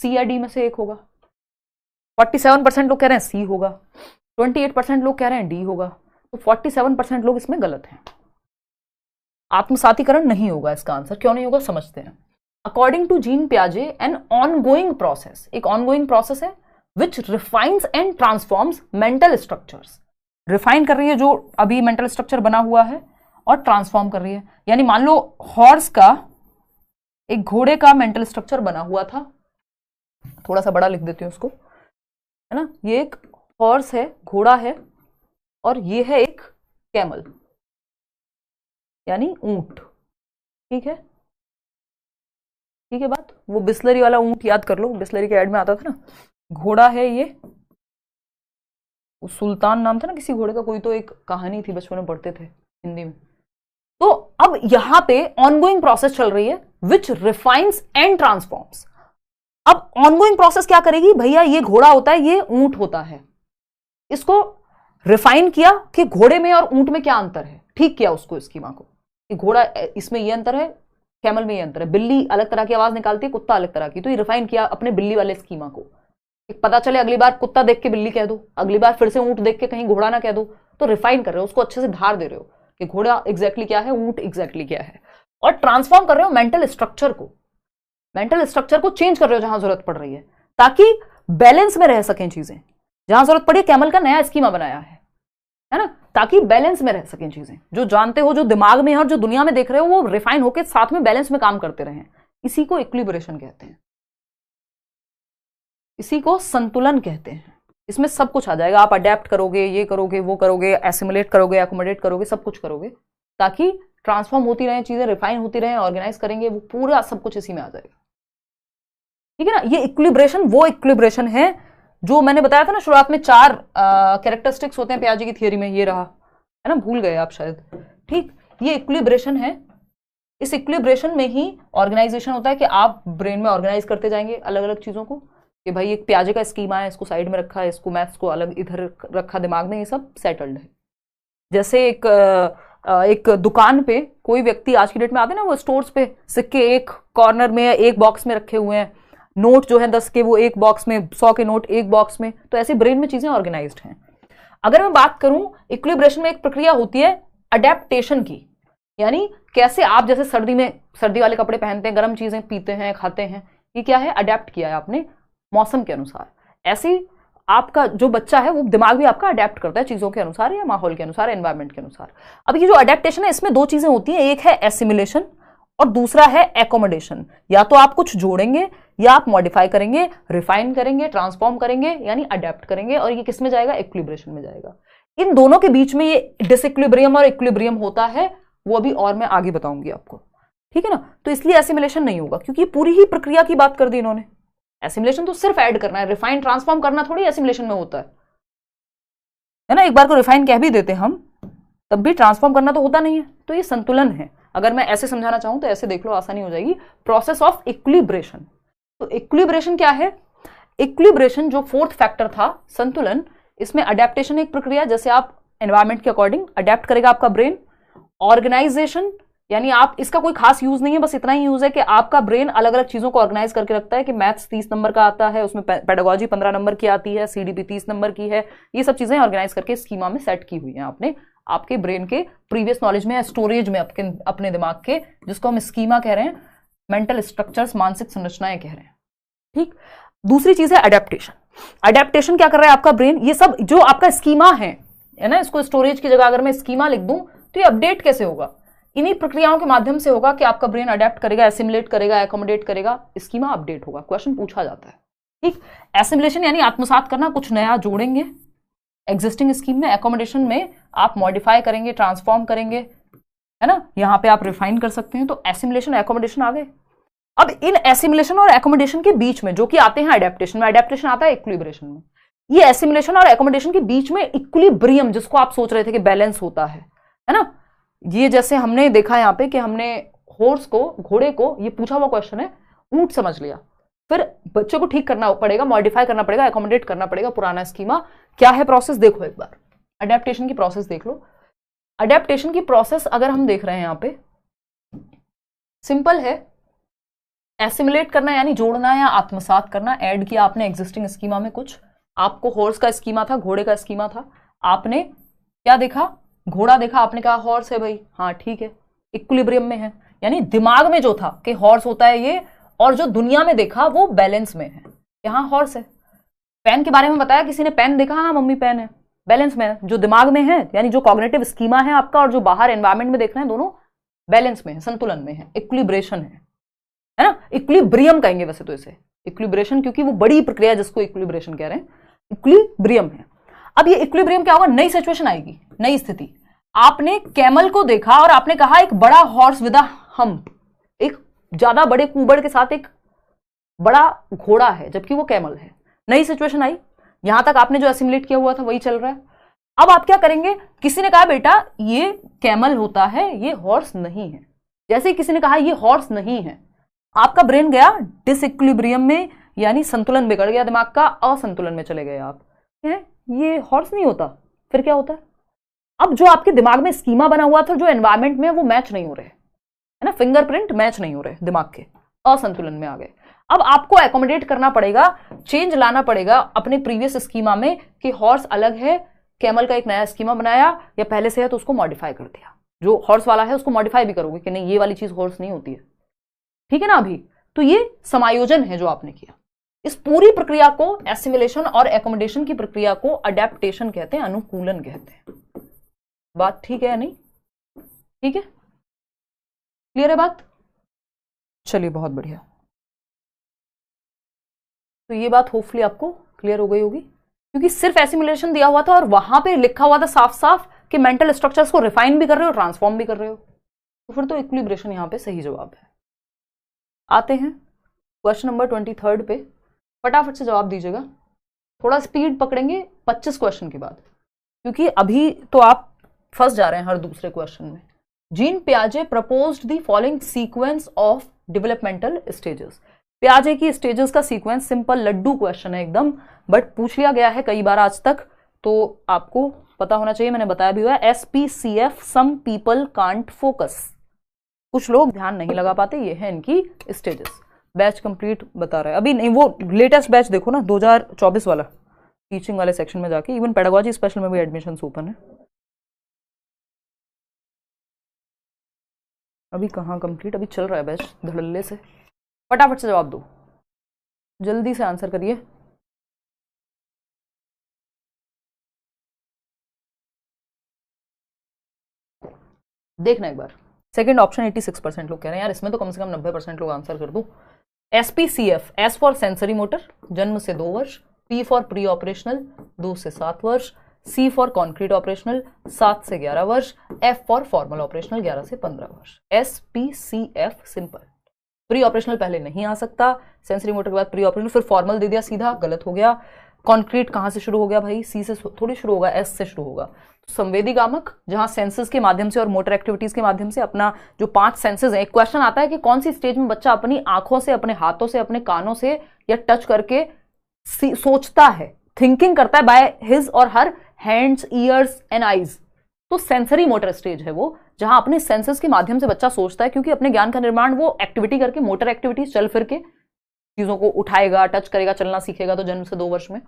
सी या डी में से एक होगा। 47% लोग कह रहे हैं सी होगा, 28% लोग कह रहे हैं डी होगा, तो 47% लोग इसमें गलत हैं। आत्मसातीकरण नहीं होगा इसका आंसर। क्यों नहीं होगा समझते हैं। अकॉर्डिंग टू जीन पियाजे एन ऑनगोइंग प्रोसेस, एक ऑनगोइंग प्रोसेस है which refines and transforms mental structures. Refine कर रही है जो अभी मेंटल स्ट्रक्चर बना हुआ है और ट्रांसफॉर्म कर रही है। यानी मान लो हॉर्स का, एक घोड़े का मेंटल स्ट्रक्चर बना हुआ था, थोड़ा सा बड़ा लिख देती हूं उसको, है ना। ये एक हॉर्स है, घोड़ा है, और ये है एक कैमल यानी ऊंट। ठीक है, ठीक है बात। वो बिस्लरी वाला ऊंट याद कर लो, बिस्लरी के ऐड में आता था ना। घोड़ा है ये, सुल्तान नाम था ना किसी घोड़े का, कोई तो एक कहानी थी बचपन में पढ़ते थे हिंदी में। तो अब यहां पे ऑनगोइंग प्रोसेस चल रही है विच रिफाइन्स एंड ट्रांसफॉर्म्स। अब ऑनगोइंग प्रोसेस क्या करेगी, भैया ये घोड़ा होता है, ये ऊंट होता है, इसको रिफाइन किया कि घोड़े में और ऊंट में क्या अंतर है, ठीक किया उसको स्कीमा को कि घोड़ा इसमें ये अंतर है, कैमल में ये अंतर है, बिल्ली अलग तरह की आवाज निकालती है, कुत्ता अलग तरह की, तो ये रिफाइन किया अपने बिल्ली वाले स्कीमा को। पता चले अगली बार कुत्ता देख के बिल्ली कह दो, अगली बार फिर से ऊंट देख के कहीं घोड़ा ना कह दो, तो रिफाइन कर रहे हो उसको, अच्छे से धार दे रहे हो कि घोड़ा एग्जैक्टली क्या है, ऊंट एग्जैक्टली क्या है। और ट्रांसफॉर्म कर रहे हो मेंटल स्ट्रक्चर को, मेंटल स्ट्रक्चर को चेंज कर रहे हो जहां जरूरत पड़ रही है, ताकि बैलेंस में रह सकें चीजें। जहां जरूरत पड़ी कैमल का नया स्कीमा बनाया है ना, ताकि बैलेंस में रह सकें चीजें। जो जानते हो, जो दिमाग में है और जो दुनिया में देख रहे हो, वो रिफाइन होकर साथ में बैलेंस में काम करते रहे। इसी को इक्विलिब्रेशन कहते हैं, इसी को संतुलन कहते हैं। इसमें सब कुछ आ जाएगा, आप अडेप्ट करोगे, ये करोगे, वो करोगे, एसिमुलेट करोगे, एकोमोडेट करोगे, सब कुछ करोगे, ताकि ट्रांसफॉर्म होती रहे चीजें, रिफाइन होती रहे, ऑर्गेनाइज करेंगे, वो पूरा सब कुछ इसी में आ जाएगा। ठीक है ना। ये इक्विलिब्रेशन वो इक्विलिब्रेशन है जो मैंने बताया था ना शुरुआत में, 4 कैरेक्टरिस्टिक्स होते हैं पियाजे की थियोरी में, ये रहा है ना, भूल गए आप शायद। ठीक, ये इक्विलिब्रेशन है। इस इक्विलिब्रेशन में ही ऑर्गेनाइजेशन होता है कि आप ब्रेन में ऑर्गेनाइज करते जाएंगे अलग अलग चीजों को, कि भाई एक पियाजे का स्कीमा है, इसको साइड में रखा है, इसको मैथ्स को अलग इधर रखा दिमाग में, ये सब सेटल्ड है। जैसे एक दुकान पे कोई व्यक्ति, आज की डेट में आते हैं ना वो स्टोर्स पे, सिक्के एक कॉर्नर में एक बॉक्स में रखे हुए हैं, नोट जो है 10 के वो एक बॉक्स में, 100 के नोट एक बॉक्स में, तो ऐसे ब्रेन में चीजें ऑर्गेनाइज्ड हैं। अगर मैं बात करूं, इक्विलिब्रेशन में एक प्रक्रिया होती है अडेप्टेशन की, यानी कैसे आप जैसे सर्दी में सर्दी वाले कपड़े पहनते हैं, गर्म चीजें पीते हैं, खाते हैं, ये क्या है, अडेप्ट किया है आपने मौसम के अनुसार। ऐसे आपका जो बच्चा है वो दिमाग भी आपका अडेप्ट करता है चीजों के अनुसार या माहौल के अनुसार, एनवायरमेंट के अनुसार। अब ये जो अडेप्टेशन है इसमें 2 चीजें होती हैं, एक है एसिमिलेशन और दूसरा है एकोमोडेशन। या तो आप कुछ जोड़ेंगे या आप मॉडिफाई करेंगे, रिफाइन करेंगे, ट्रांसफॉर्म करेंगे, यानी अडेप्ट करेंगे, और ये किस में जाएगा, इक्विलिब्रेशन में जाएगा। इन दोनों के बीच में ये डिसइक्विलिब्रियम और इक्विलिब्रियम होता है, वो अभी और मैं आगे बताऊंगी आपको। ठीक है ना। तो इसलिए एसिमिलेशन नहीं होगा, क्योंकि पूरी ही प्रक्रिया की बात कर दी इन्होंने। एसिमिलेशन तो सिर्फ ऐड करना है, रिफाइन ट्रांसफॉर्म करना थोड़ी एसिमिलेशन में होता है ना। एक बार को रिफाइन कह भी देते हम, तब भी ट्रांसफॉर्म करना तो होता नहीं है। तो ये संतुलन है। अगर मैं ऐसे समझाना चाहूं तो ऐसे देख लो, आसानी हो जाएगी। Process of equilibration. तो इक्विलिब्रेशन क्या है, इक्विलिब्रेशन जो 4th फैक्टर था, संतुलन, इसमें अडेप्टेशन एक प्रक्रिया, जैसे आप एनवायरमेंट के अकॉर्डिंग अडेप्ट करेगा आपका ब्रेन। ऑर्गेनाइजेशन, यानी आप, इसका कोई खास यूज नहीं है, बस इतना ही यूज है कि आपका ब्रेन अलग अलग चीजों को ऑर्गेनाइज करके रखता है, कि मैथ्स 30 नंबर का आता है, उसमें पेडागोजी 15 नंबर की आती है, सीडीपी 30 नंबर की है, ये सब चीजें ऑर्गेनाइज करके स्कीमा में सेट की हुई है आपने, आपके ब्रेन के प्रीवियस नॉलेज में या स्टोरेज में अपने दिमाग के, जिसको हम स्कीमा कह रहे हैं, मेंटल स्ट्रक्चर्स, मानसिक संरचनाएं कह रहे हैं। ठीक। दूसरी चीज है अडेप्टेशन। अडेप्टेशन क्या कर रहा है आपका ब्रेन, ये सब जो आपका स्कीमा है ना, इसको स्टोरेज की जगह अगर मैं स्कीमा लिख दूं तो ये अपडेट कैसे होगा, इन्हीं प्रक्रियाओं के माध्यम से होगा कि आपका ब्रेन अडेप्ट करेगा, एसिमुलेट करेगा, एकोमोडेट करेगा, स्कीमा अपडेट होगा। क्वेश्चन पूछा जाता है। ठीक। एसिमुलेशन यानी आत्मसात करना, कुछ नया जोड़ेंगे एग्जिस्टिंग स्कीम में। एकोमोडेशन में आप मॉडिफाई करेंगे, ट्रांसफॉर्म करेंगे, है ना, यहां पे आप रिफाइन कर सकते हैं। तो एसिमुलेशन, एकोमोडेशन आ गए। अब इन एसिमुलेशन और एकोमोडेशन के बीच में जो कि आते हैं अडेप्टेशन में, अडेप्टेशन आता है इक्विलिब्रेशन में, ये एसिमुलेशन और एकोमोडेशन के बीच में इक्विलिब्रियम, जिसको आप सोच रहे थे कि बैलेंस होता है ना, ये जैसे हमने देखा यहां पे कि हमने हॉर्स को, घोड़े को, ये पूछा हुआ क्वेश्चन है, ऊंट समझ लिया, फिर बच्चों को ठीक करना पड़ेगा, मॉडिफाई करना पड़ेगा, एकोमोडेट करना पड़ेगा पुराना स्कीमा। क्या है प्रोसेस, देखो एक बार अडेप्टेशन की प्रोसेस देख लो। अडेप्टेशन की प्रोसेस अगर हम देख रहे हैं यहां पे, सिंपल है, एसिमुलेट करना यानी जोड़ना या आत्मसात करना। ऐड किया आपने एग्जिस्टिंग स्कीमा में कुछ, आपको हॉर्स का स्कीमा था, घोड़े का स्कीमा था, आपने क्या देखा, घोड़ा देखा, आपने कहा हॉर्स है भाई, हाँ ठीक है, इक्विलिब्रियम में है, यानी दिमाग में जो था कि हॉर्स होता है ये, और जो दुनिया में देखा वो बैलेंस में है, यहाँ हॉर्स है। पेन के बारे में बताया किसी ने, पेन देखा, हाँ मम्मी पेन है, बैलेंस में है। जो दिमाग में है यानी जो कॉग्निटिव स्कीमा है आपका और जो बाहर एनवायरमेंट में देख रहे हैं, दोनों बैलेंस में है, संतुलन में है, इक्विलिब्रेशन है ना। इक्विलिब्रियम कहेंगे वैसे तो इसे, इक्विलिब्रेशन, क्योंकि वो बड़ी प्रक्रिया जिसको इक्विलिब्रेशन कह रहे हैं, इक्विलिब्रियम है। अब ये इक्विलिब्रियम क्या होगा, नई सिचुएशन आएगी, नई स्थिति। आपने कैमल को देखा और आपने कहा एक बड़ा हॉर्स विद अ हम्प, एक ज्यादा बड़े कुबड़ के साथ एक बड़ा घोड़ा है, जबकि वो कैमल है। नई सिचुएशन आई, यहां तक आपने जो एसिमुलेट किया हुआ था वही चल रहा है। अब आप क्या करेंगे, किसी ने कहा बेटा ये कैमल होता है, ये हॉर्स नहीं है। जैसे ही किसी ने कहा ये हॉर्स नहीं है, आपका ब्रेन गया डिसइक्विलिब्रियम में, यानी संतुलन बिगड़ गया दिमाग का, असंतुलन में चले गए आप। ये हॉर्स नहीं होता, फिर क्या होता है। अब जो आपके दिमाग में स्कीमा बना हुआ था, जो एनवायरमेंट में, वो मैच नहीं हो रहे, है ना, फिंगरप्रिंट मैच नहीं हो रहे दिमाग के, असंतुलन में आ गए। अब आपको एकोमोडेट करना पड़ेगा, चेंज लाना पड़ेगा अपने प्रीवियस स्कीमा में कि हॉर्स अलग है, कैमल का एक नया स्कीमा बनाया, या पहले से है तो उसको मॉडिफाई कर दिया। जो हॉर्स वाला है उसको मॉडिफाई भी करोगे कि नहीं ये वाली चीज हॉर्स नहीं होती है, ठीक है ना। अभी तो ये समायोजन है जो आपने किया। इस पूरी प्रक्रिया को, एसिमिलेशन और एकोमोडेशन की प्रक्रिया को अडेप्टेशन कहते हैं, अनुकूलन कहते हैं। बात ठीक है या नहीं, ठीक है, क्लियर है बात। चलिए बहुत बढ़िया, तो ये बात होपफुली आपको क्लियर हो गई होगी, क्योंकि सिर्फ एसिमुलेशन दिया हुआ था और वहां पे लिखा हुआ था साफ साफ कि मेंटल स्ट्रक्चर्स को रिफाइन भी कर रहे हो, ट्रांसफॉर्म भी कर रहे हो, तो फिर तो इक्विलिब्रेशन यहां पे सही जवाब है। आते हैं क्वेश्चन नंबर 23 पे, फटाफट से जवाब दीजिएगा, थोड़ा स्पीड पकड़ेंगे 25 क्वेश्चन के बाद, क्योंकि अभी तो आप फंस जा रहे हैं हर दूसरे क्वेश्चन में। जीन पियाजे proposed the following sequence of developmental stages. पियाजे की स्टेजेस का सीक्वेंस, सिंपल लड्डू क्वेश्चन है एकदम, बट पूछ लिया गया है कई बार आज तक, तो आपको पता होना चाहिए, मैंने बताया भी हुआ है। SPCF, some people can't focus, कुछ लोग ध्यान नहीं लगा पाते, ये है इनकी स्टेजेस। बैच कंप्लीट बता रहा है, अभी नहीं, वो लेटेस्ट बैच देखो ना 2024 वाला, टीचिंग वाले सेक्शन में जाके, इवन पेडागोजी स्पेशल में भी एडमिशन ओपन है। अभी कहाँ कंप्लीट, अभी चल रहा है बैच धड़ल्ले से। फटाफट से जवाब दो, जल्दी से आंसर करिए। देखना एक बार, सेकंड ऑप्शन 86% लोग कह रहे हैं, यार इसमें तो कम से कम 90% लोग आंसर कर दो। SPCF, S for sensory motor, जन्म से 2 वर्ष, P फॉर प्री ऑपरेशनल 2 से 7 वर्ष, C फॉर कॉन्क्रीट ऑपरेशनल 7 से 11 वर्ष, F फॉर फॉर्मल ऑपरेशनल 11 से 15 वर्ष। SPCF सिंपल, प्री ऑपरेशनल पहले नहीं आ सकता, सेंसरी मोटर के बाद प्री ऑपरेशनल, फिर फॉर्मल दे दिया सीधा, गलत हो गया। कॉन्क्रीट कहां से शुरू हो गया भाई, C से थोड़ी शुरू होगा, S से शुरू होगा। संवेदी गामक, जहां सेंसेस के माध्यम से और मोटर एक्टिविटीज के माध्यम से अपना जो 5 सेंसेस है, एक क्वेश्चन आता है कि कौन सी स्टेज में बच्चा अपनी आंखों से, अपने हाथों से, अपने कानों से या टच करके सोचता है, थिंकिंग करता है बाय हिज और her hands, years and eyes. तो सेंसरी मोटर स्टेज है वो, जहां अपने सेंसेस के माध्यम से बच्चा सोचता है, क्योंकि अपने ज्ञान का निर्माण वो एक्टिविटी करके, मोटर एक्टिविटीज, चल फिर के चीजों को उठाएगा, टच करेगा, चलना सीखेगा तो जन्म से 2 वर्ष में।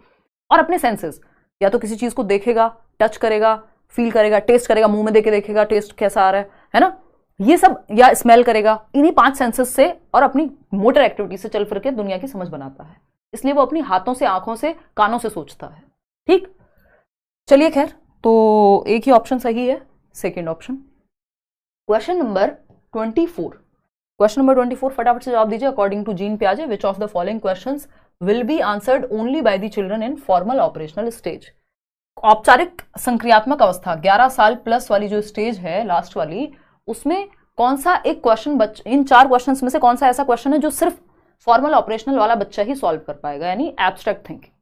और अपने सेंसेस, या तो किसी चीज को देखेगा, टच करेगा, फील करेगा, टेस्ट करेगा, मुंह में देके देखेगा टेस्ट कैसा आ रहा है ना, ये सब, या स्मेल करेगा, इन्हीं 5 सेंसेस से और अपनी मोटर एक्टिविटी से चल फिर के दुनिया की समझ बनाता है। इसलिए वो अपनी हाथों से, आंखों से, कानों से सोचता है। ठीक, चलिए खैर, तो एक ही ऑप्शन सही है, second option. Question number 24, question number 24 फटाफट से जवाब दीजिए। अकॉर्डिंग टू जीन पियाजे, which of the following questions will be answered only by the children in formal operational stage. औपचारिक संक्रियात्मक अवस्था 11 साल प्लस वाली जो स्टेज है, लास्ट वाली, उसमें कौन सा एक क्वेश्चन, इन 4 क्वेश्चंस में से कौन सा ऐसा क्वेश्चन है जो सिर्फ फॉर्मल ऑपरेशनल वाला बच्चा ही सॉल्व कर पाएगा, यानी एब्स्ट्रैक्ट थिंकिंग।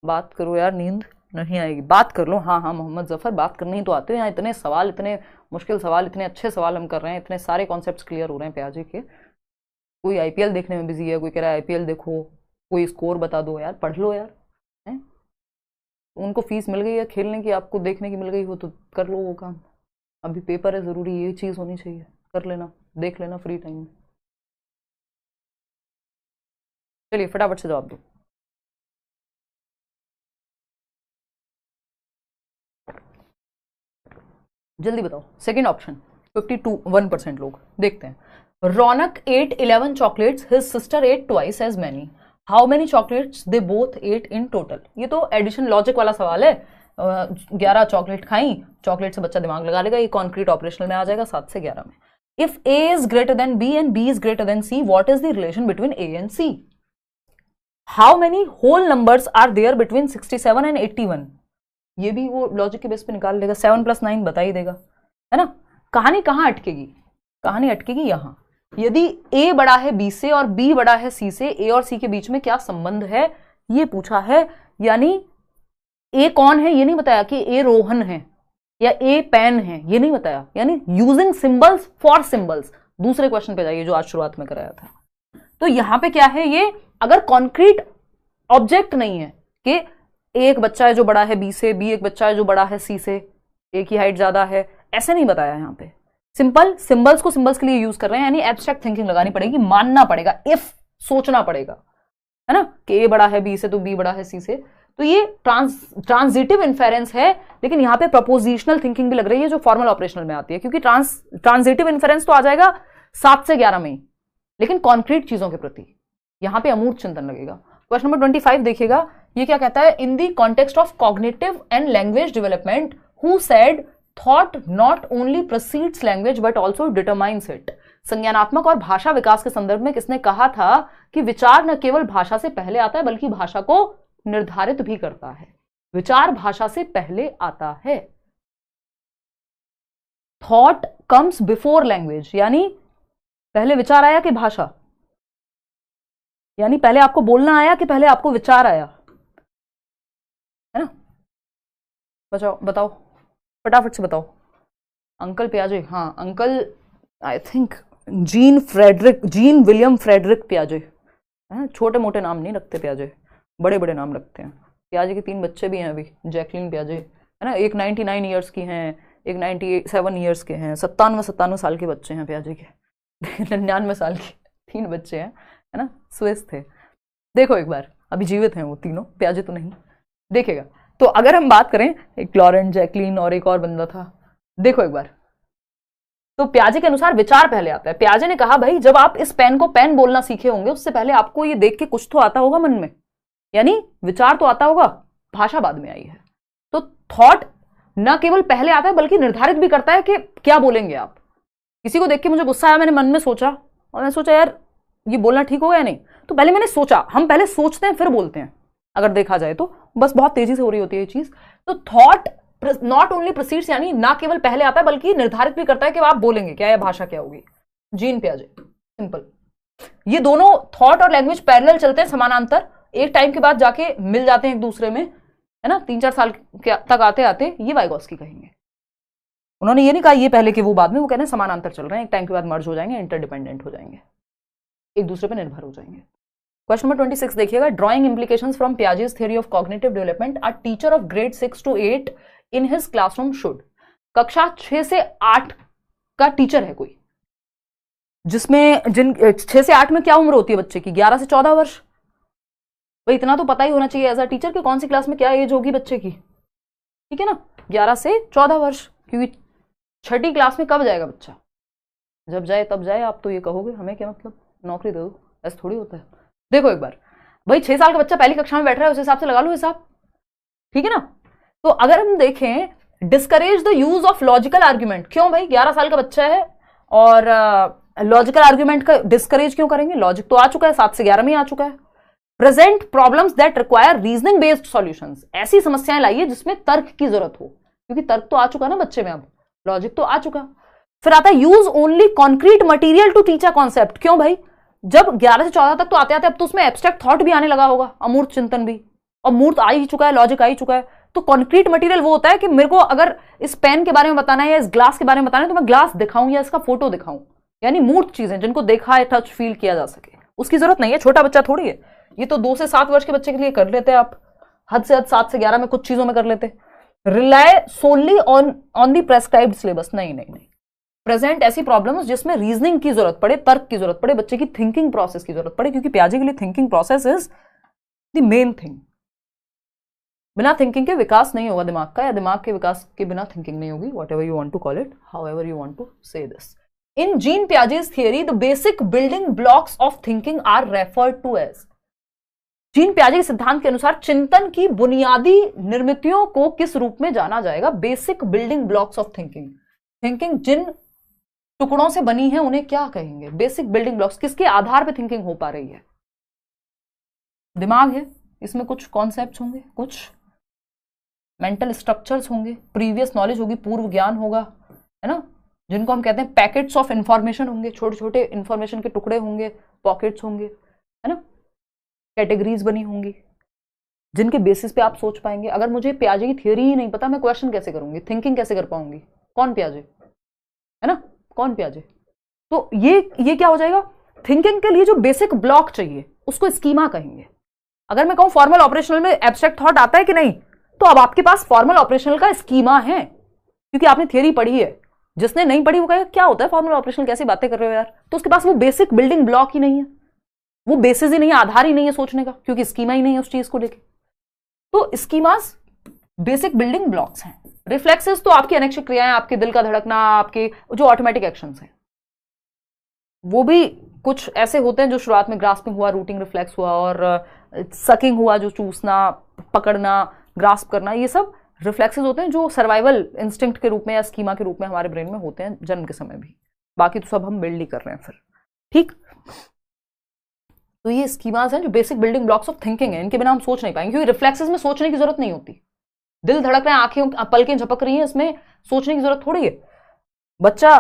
बात करो यार, नींद नहीं आएगी, बात कर लो। हाँ हाँ मोहम्मद जफर, बात करनी ही तो आते हो, यहाँ इतने सवाल, इतने मुश्किल सवाल, इतने अच्छे सवाल हम कर रहे हैं, इतने सारे कॉन्सेप्ट्स क्लियर हो रहे हैं पियाजे के। कोई IPL देखने में बिजी है, कोई कह रहा है IPL देखो, कोई स्कोर बता दो, यार पढ़ लो यार, है? उनको फीस मिल गई है खेलने की, आपको देखने की मिल गई हो तो कर लो वो काम। अभी पेपर है, जरूरी ये चीज होनी चाहिए, कर लेना, देख लेना फ्री टाइम में। चलिए फटाफट से जवाब दो। जल्दी बताओ। सेकंड ऑप्शन 51% लोग। देखते हैं। Raunak ate 11 chocolates, his sister ate twice as many, how many chocolates they both ate in total. ये तो एडिशन लॉजिक वाला सवाल है। 11 चॉकलेट खाई, चॉकलेट से बच्चा दिमाग लगा लेगा, ये कॉन्क्रीट ऑपरेशनल में आ जाएगा 7 से 11 में। If A is greater than B and B is greater than C, what is the relation between A and C? How many whole numbers are there between 67 and 81? ये भी वो लॉजिक के base पे निकाल लेगा, 7 + 9 बता ही देगा, है ना। कहानी कहाँ अटकेगी? कहानी अटकेगी यहां। यदि ए बड़ा है बी से और बी बड़ा है सी से, ए और सी के बीच में क्या संबंध है ये पूछा है। यानी ए कौन है ये नहीं बताया कि ए रोहन है या ए पेन है, ये नहीं बताया। यानी यूजिंग सिंबल्स फॉर सिंबल्स। दूसरे क्वेश्चन पे जाइए जो आज शुरुआत में कराया था। तो यहां पे क्या है, ये अगर कॉन्क्रीट ऑब्जेक्ट नहीं है कि एक बच्चा है जो बड़ा है बी से, बी एक बच्चा है जो बड़ा है सी से, एक ही हाइट ज्यादा है, ऐसे नहीं बताया यहां पे। सिंपल सिंबल्स को सिंबल्स के लिए यूज कर रहे हैं, यानी एब्स्ट्रैक्ट थिंकिंग लगानी पड़ेगी, मानना पड़ेगा, इफ सोचना पड़ेगा, है ना, कि ए बड़ा है बी से तो बी बड़ा है सी से। तो ये ट्रांजिटिव इन्फेरेंस है, लेकिन यहां पे प्रपोजिशनल थिंकिंग भी लग रही है जो फॉर्मल ऑपरेशनल में आती है, क्योंकि ट्रांजिटिव इन्फेरेंस तो आ जाएगा 7 से 11 में ही, लेकिन कॉन्क्रीट चीजों के प्रति यहां पे अमूर्त चिंतन लगेगा। क्वेश्चन नंबर 25 देखिएगा, ये क्या कहता है। In the context of cognitive and language development, who said thought not only proceeds language but also determines it. संज्ञानात्मक और भाषा विकास के संदर्भ में किसने कहा था कि विचार न केवल भाषा से पहले आता है बल्कि भाषा को निर्धारित भी करता है। विचार भाषा से पहले आता है। थॉट कम्स बिफोर लैंग्वेज, यानी पहले विचार आया कि भाषा, यानी पहले आपको बोलना आया कि पहले आपको विचार आया, है ना। बताओ फटाफट से बताओ। अंकल पियाजे, हाँ uncle, I think Jean William Frederick पियाजे, है। छोटे मोटे नाम नहीं रखते पियाजे, बड़े बड़े नाम रखते हैं। पियाजे के 3 बच्चे भी हैं अभी, जैकलिन पियाजे, है ना। एक 99 ईयर्स की हैं, एक 97 ईयर्स के हैं, 57 साल के बच्चे हैं पियाजे के, 99 साल के 3 बच्चे हैं, है ना। स्विस थे। देखो एक बार, अभी जीवित हैं वो तीनों, पियाजे तो नहीं। देखेगा तो अगर हम बात करें, एक लॉरेंट, जैकलिन और एक और बंदा था, देखो एक बार, तो पियाजे के अनुसार विचार पहले आता है। पियाजे ने कहा भाई जब आप इस पेन को पेन बोलना सीखे होंगे उससे पहले आपको ये देख के कुछ तो आता होगा मन में, यानी विचार तो आता होगा, भाषा बाद में आई है। तो थॉट न केवल पहले आता है बल्कि निर्धारित भी करता है कि क्या बोलेंगे आप। किसी को देख के मुझे गुस्सा आया, मैंने मन में सोचा और मैंने सोचा यार ये बोलना ठीक होगा या नहीं, तो पहले मैंने सोचा। हम पहले सोचते हैं फिर बोलते हैं, अगर देखा जाए तो बस बहुत तेजी से हो रही होती है ये चीज। तो थॉट नॉट ओनली प्रोसीड्स, यानी ना केवल पहले आता है बल्कि निर्धारित भी करता है कि आप बोलेंगे क्या या भाषा क्या होगी। जीन पियाजे, सिंपल। ये दोनों थॉट और लैंग्वेज पैरेलल चलते हैं, समानांतर, एक टाइम के बाद जाके मिल जाते हैं एक दूसरे में, है ना। 3-4 साल तक आते आते ये वाइगोस्की कहेंगे। उन्होंने ये नहीं कहा ये पहले कि वो बाद में, वो कह रहे हैं समानांतर चल रहे हैं, एक टाइम के बाद मर्ज हो जाएंगे, इंटरडिपेंडेंट हो जाएंगे, एक दूसरे पर निर्भर हो जाएंगे। क्वेश्चन नंबर 26 देखिएगा। Drawing implications from Piaget's theory of cognitive development, a teacher of grade 6 to 8 in his classroom should. कक्षा 6 से 8 का टीचर है कोई, जिसमें 6 से 8 में क्या उम्र होती है बच्चे की? 11 से 14 वर्ष। भाई इतना तो पता ही होना चाहिए एज अ टीचर कि कौन सी क्लास में क्या एज होगी बच्चे की, ठीक है ना। 11 से 14 वर्ष, क्योंकि 6ठी क्लास में कब जाएगा बच्चा? जब जाए तब जाए। आप तो ये कहोगे हमें क्या मतलब, नौकरी दे दो, ऐसा थोड़ी होता है। देखो एक बार, भाई 6 साल का बच्चा पहली कक्षा में बैठ रहा है, उस हिसाब से लगा लो हिसाब, ठीक है ना। तो अगर हम देखें, discourage the use of logical argument, क्यों भाई 11 साल का बच्चा है और लॉजिकल आर्ग्यूमेंट का डिस्करेज क्यों करेंगे? लॉजिक तो आ चुका है, 7 से 11 में आ चुका है। Present problems that require reasoning based solutions, ऐसी समस्याएं लाइए जिसमें तर्क की जरूरत हो, क्योंकि तर्क तो आ चुका ना बच्चे में, अब लॉजिक तो आ चुका। फिर आता है use only concrete material to teach a concept, क्यों भाई जब 11 से 14 तक तो आते आते अब तो उसमें एब्स्ट्रैक्ट थॉट भी आने लगा होगा, अमूर्त चिंतन भी, और मूर्त आ ही चुका है, लॉजिक आ ही चुका है। तो कॉन्क्रीट मटेरियल वो होता है कि मेरे को अगर इस पेन के बारे में बताना है या इस ग्लास के बारे में बताना है तो मैं ग्लास दिखाऊं या इसका फोटो दिखाऊं, यानी मूर्त चीजें जिनको देखा है, टच फील किया जा सके। उसकी जरूरत नहीं है, छोटा बच्चा थोड़ी है, ये तो 2 से 7 वर्ष के बच्चे के लिए कर लेते हैं आप, हद से हद 7 से 11 में कुछ चीजों में कर लेते। Rely solely on the prescribed syllabus, नहीं नहीं नहीं, प्रेजेंट ऐसी प्रॉब्लम्स जिसमें रीजनिंग की जरूरत पड़े, तर्क की जरूरत पड़े, बच्चे की थिंकिंग प्रोसेस की जरूरत पड़े, क्योंकि पियाजे के लिए thinking process is the main thing. बिना थिंकिंग के विकास नहीं होगा दिमाग का, या दिमाग के विकास के बिना थिंकिंग नहीं होगी, whatever you want to call it, however you want to say this. In Jean Piaget's theory the basic building blocks of thinking are referred to as. Jean पियाजे के सिद्धांत के अनुसार चिंतन की बुनियादी निर्मितियों को किस रूप में जाना जाएगा? Basic building blocks of thinking. Thinking जिन टुकड़ों से बनी है उन्हें क्या कहेंगे? Basic building blocks. किसके आधार पर थिंकिंग हो पा रही है? दिमाग है, इसमें कुछ कॉन्सेप्ट्स होंगे, कुछ मेंटल स्ट्रक्चर्स होंगे, प्रीवियस नॉलेज होगी, पूर्व ज्ञान होगा, है ना, जिनको हम कहते हैं पैकेट्स ऑफ इंफॉर्मेशन होंगे, छोटे छोटे इंफॉर्मेशन के टुकड़े होंगे, पॉकेट्स होंगे, है ना, कैटेगरीज बनी होंगी जिनके बेसिस पे आप सोच पाएंगे। अगर मुझे पियाजे की थियरी ही नहीं पता, मैं क्वेश्चन कैसे करूंगी, थिंकिंग कैसे कर पाऊंगी? कौन पियाजे, है ना, कौन पियाजे? तो ये क्या हो जाएगा? थिंकिंग के लिए जो बेसिक ब्लॉक चाहिए उसको स्कीमा कहेंगे। अगर मैं कहूं फॉर्मल ऑपरेशनल में एब्स्ट्रैक्ट थॉट आता है कि नहीं, तो अब आपके पास फॉर्मल ऑपरेशनल का स्कीमा है, क्योंकि आपने थियरी पढ़ी है। जिसने नहीं पढ़ी वो कहेगा क्या होता है फॉर्मल ऑपरेशनल, कैसी बातें कर रहे हो यार? तो उसके पास वो बेसिक बिल्डिंग ब्लॉक ही नहीं है, वो बेसिस ही नहीं है, आधार ही नहीं है सोचने का, क्योंकि स्कीमा ही नहीं है उस चीज को लेके। तो स्कीमास बेसिक बिल्डिंग ब्लॉक्स हैं। रिफ्लेक्सेस तो आपकी अनैच्छिक क्रियाएं, आपके दिल का धड़कना, आपके जो ऑटोमेटिक एक्शंस हैं, वो भी कुछ ऐसे होते हैं जो शुरुआत में ग्रास्पिंग हुआ, रूटिंग रिफ्लेक्स हुआ, और सकिंग हुआ, जो चूसना, पकड़ना, ग्रास्प करना, ये सब रिफ्लेक्सेस होते हैं जो सर्वाइवल इंस्टिंक्ट के रूप में या स्कीमा के रूप में हमारे ब्रेन में होते हैं जन्म के समय भी। बाकी तो सब हम बिल्ड ही कर रहे हैं फिर, ठीक। तो ये स्कीमास हैं जो basic building blocks of thinking है, इनके बिना हम सोच नहीं पाएंगे, क्योंकि रिफ्लेक्सेस में सोचने की जरूरत नहीं होती। दिल धड़क रहे हैं, आंखें पलकें झपक रही हैं, इसमें सोचने की जरूरत थोड़ी है। बच्चा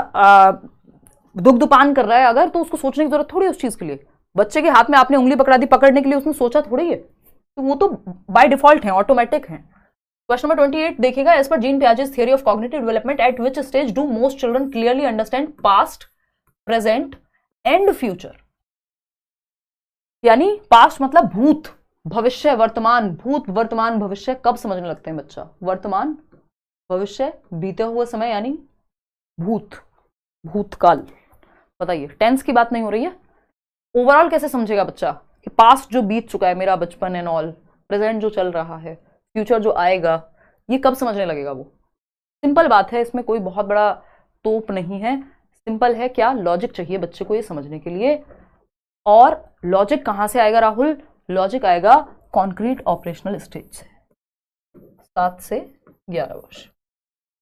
दुग्धपान कर रहा है अगर, तो उसको सोचने की जरूरत थोड़ी है उस चीज के लिए। बच्चे के हाथ में आपने उंगली पकड़ा दी पकड़ने के लिए, उसने सोचा थोड़ी है, तो वो तो बाय डिफॉल्ट है, ऑटोमेटिक है। क्वेश्चन नंबर 28 देखिएगा, as per Jean Piaget's theory of cognitive development at which stage do most children clearly understand past, present and future. यानी पास्ट मतलब भूत, भविष्य, वर्तमान। भूत, वर्तमान, भविष्य कब समझने लगते हैं बच्चा? वर्तमान, भविष्य, बीते हुए समय यानी भूत, भूतकाल। बताइए, टेंस की बात नहीं हो रही है। ओवरऑल कैसे समझेगा बच्चा कि पास्ट जो बीत चुका है, मेरा बचपन एंड ऑल, प्रेजेंट जो चल रहा है, फ्यूचर जो आएगा, ये कब समझने लगेगा वो? सिंपल बात है, इसमें कोई बहुत बड़ा तोप नहीं है। सिंपल है, क्या लॉजिक चाहिए बच्चे को ये समझने के लिए। और लॉजिक कहां से आएगा राहुल? लॉजिक आएगा कॉन्क्रीट ऑपरेशनल स्टेज से, 7 से 11 वर्ष,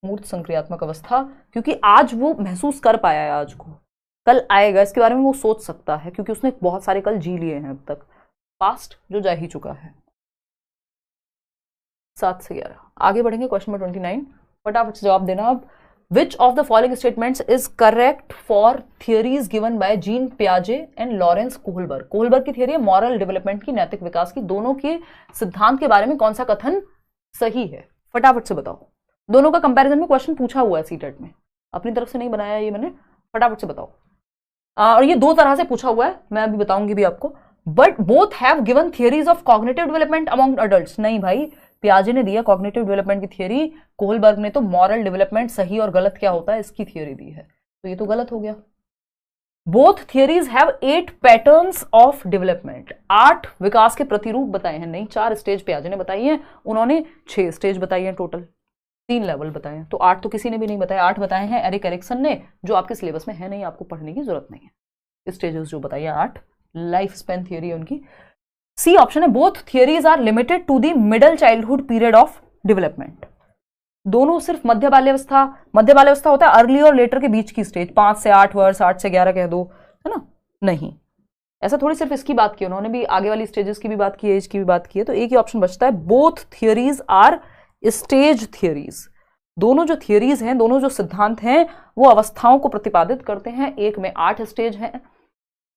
मूर्त संक्रियात्मक अवस्था। क्योंकि आज वो महसूस कर पाया है आज को, कल आएगा इसके बारे में वो सोच सकता है, क्योंकि उसने बहुत सारे कल जी लिए हैं अब तक, पास्ट जो जा ही चुका है। 7 से 11। आगे बढ़ेंगे, क्वेश्चन नंबर 29, फटाफट से जवाब देना अब। Which of the following statements is correct for theories given by Jean पियाजे एंड लॉरेंस कोहलबर्ग। कोहलबर्ग की थियरी है मॉरल डेवलपमेंट की, नैतिक विकास की। दोनों के सिद्धांत के बारे में कौन सा कथन सही है? फटाफट से बताओ। दोनों का कंपैरिजन में क्वेश्चन पूछा हुआ है सीटेट में, अपनी तरफ से नहीं बनाया ये मैंने, फटाफट से बताओ। और ये 2 तरह से पूछा हुआ है, मैं अभी बताऊंगी भी आपको। But both have given theories of cognitive development among adults. नहीं भाई, पियाजे ने दिया कॉग्निटिव डेवलपमेंट की थियरी, कोहलबर्ग ने तो मॉरल डेवलपमेंट, सही और गलत क्या होता है इसकी थियरी दी है, तो ये तो गलत हो गया। Both theories have 8 patterns of development. 8 विकास के प्रतिरूप बताए हैं, नहीं 4 स्टेज पियाजे ने बताई है, उन्होंने 6 स्टेज बताई है टोटल, 3 लेवल बताए हैं। तो 8 तो किसी ने भी नहीं बताया, 8 बताए हैं एरिक एरिक्सन ने, जो आपके सिलेबस में है नहीं, आपको पढ़ने की जरूरत नहीं है। स्टेजेस जो बताइए 8, लाइफ स्पेन थियरी है उनकी। सी ऑप्शन है, both theories are limited to the middle childhood period of development. दोनों सिर्फ मध्य बाल्यावस्था होता है अर्ली और लेटर के बीच की स्टेज, 5 से 8 वर्ष, 8 से 11 कह दो, है ना। नहीं, ऐसा थोड़ी सिर्फ इसकी बात की, उन्होंने भी आगे वाली स्टेजेस की भी बात की, एज की भी बात की है। तो एक ही ऑप्शन बचता है, both theories are stage theories. दोनों जो थियरीज हैं, दोनों जो सिद्धांत हैं, वो अवस्थाओं को प्रतिपादित करते हैं। एक में 8 स्टेज हैं,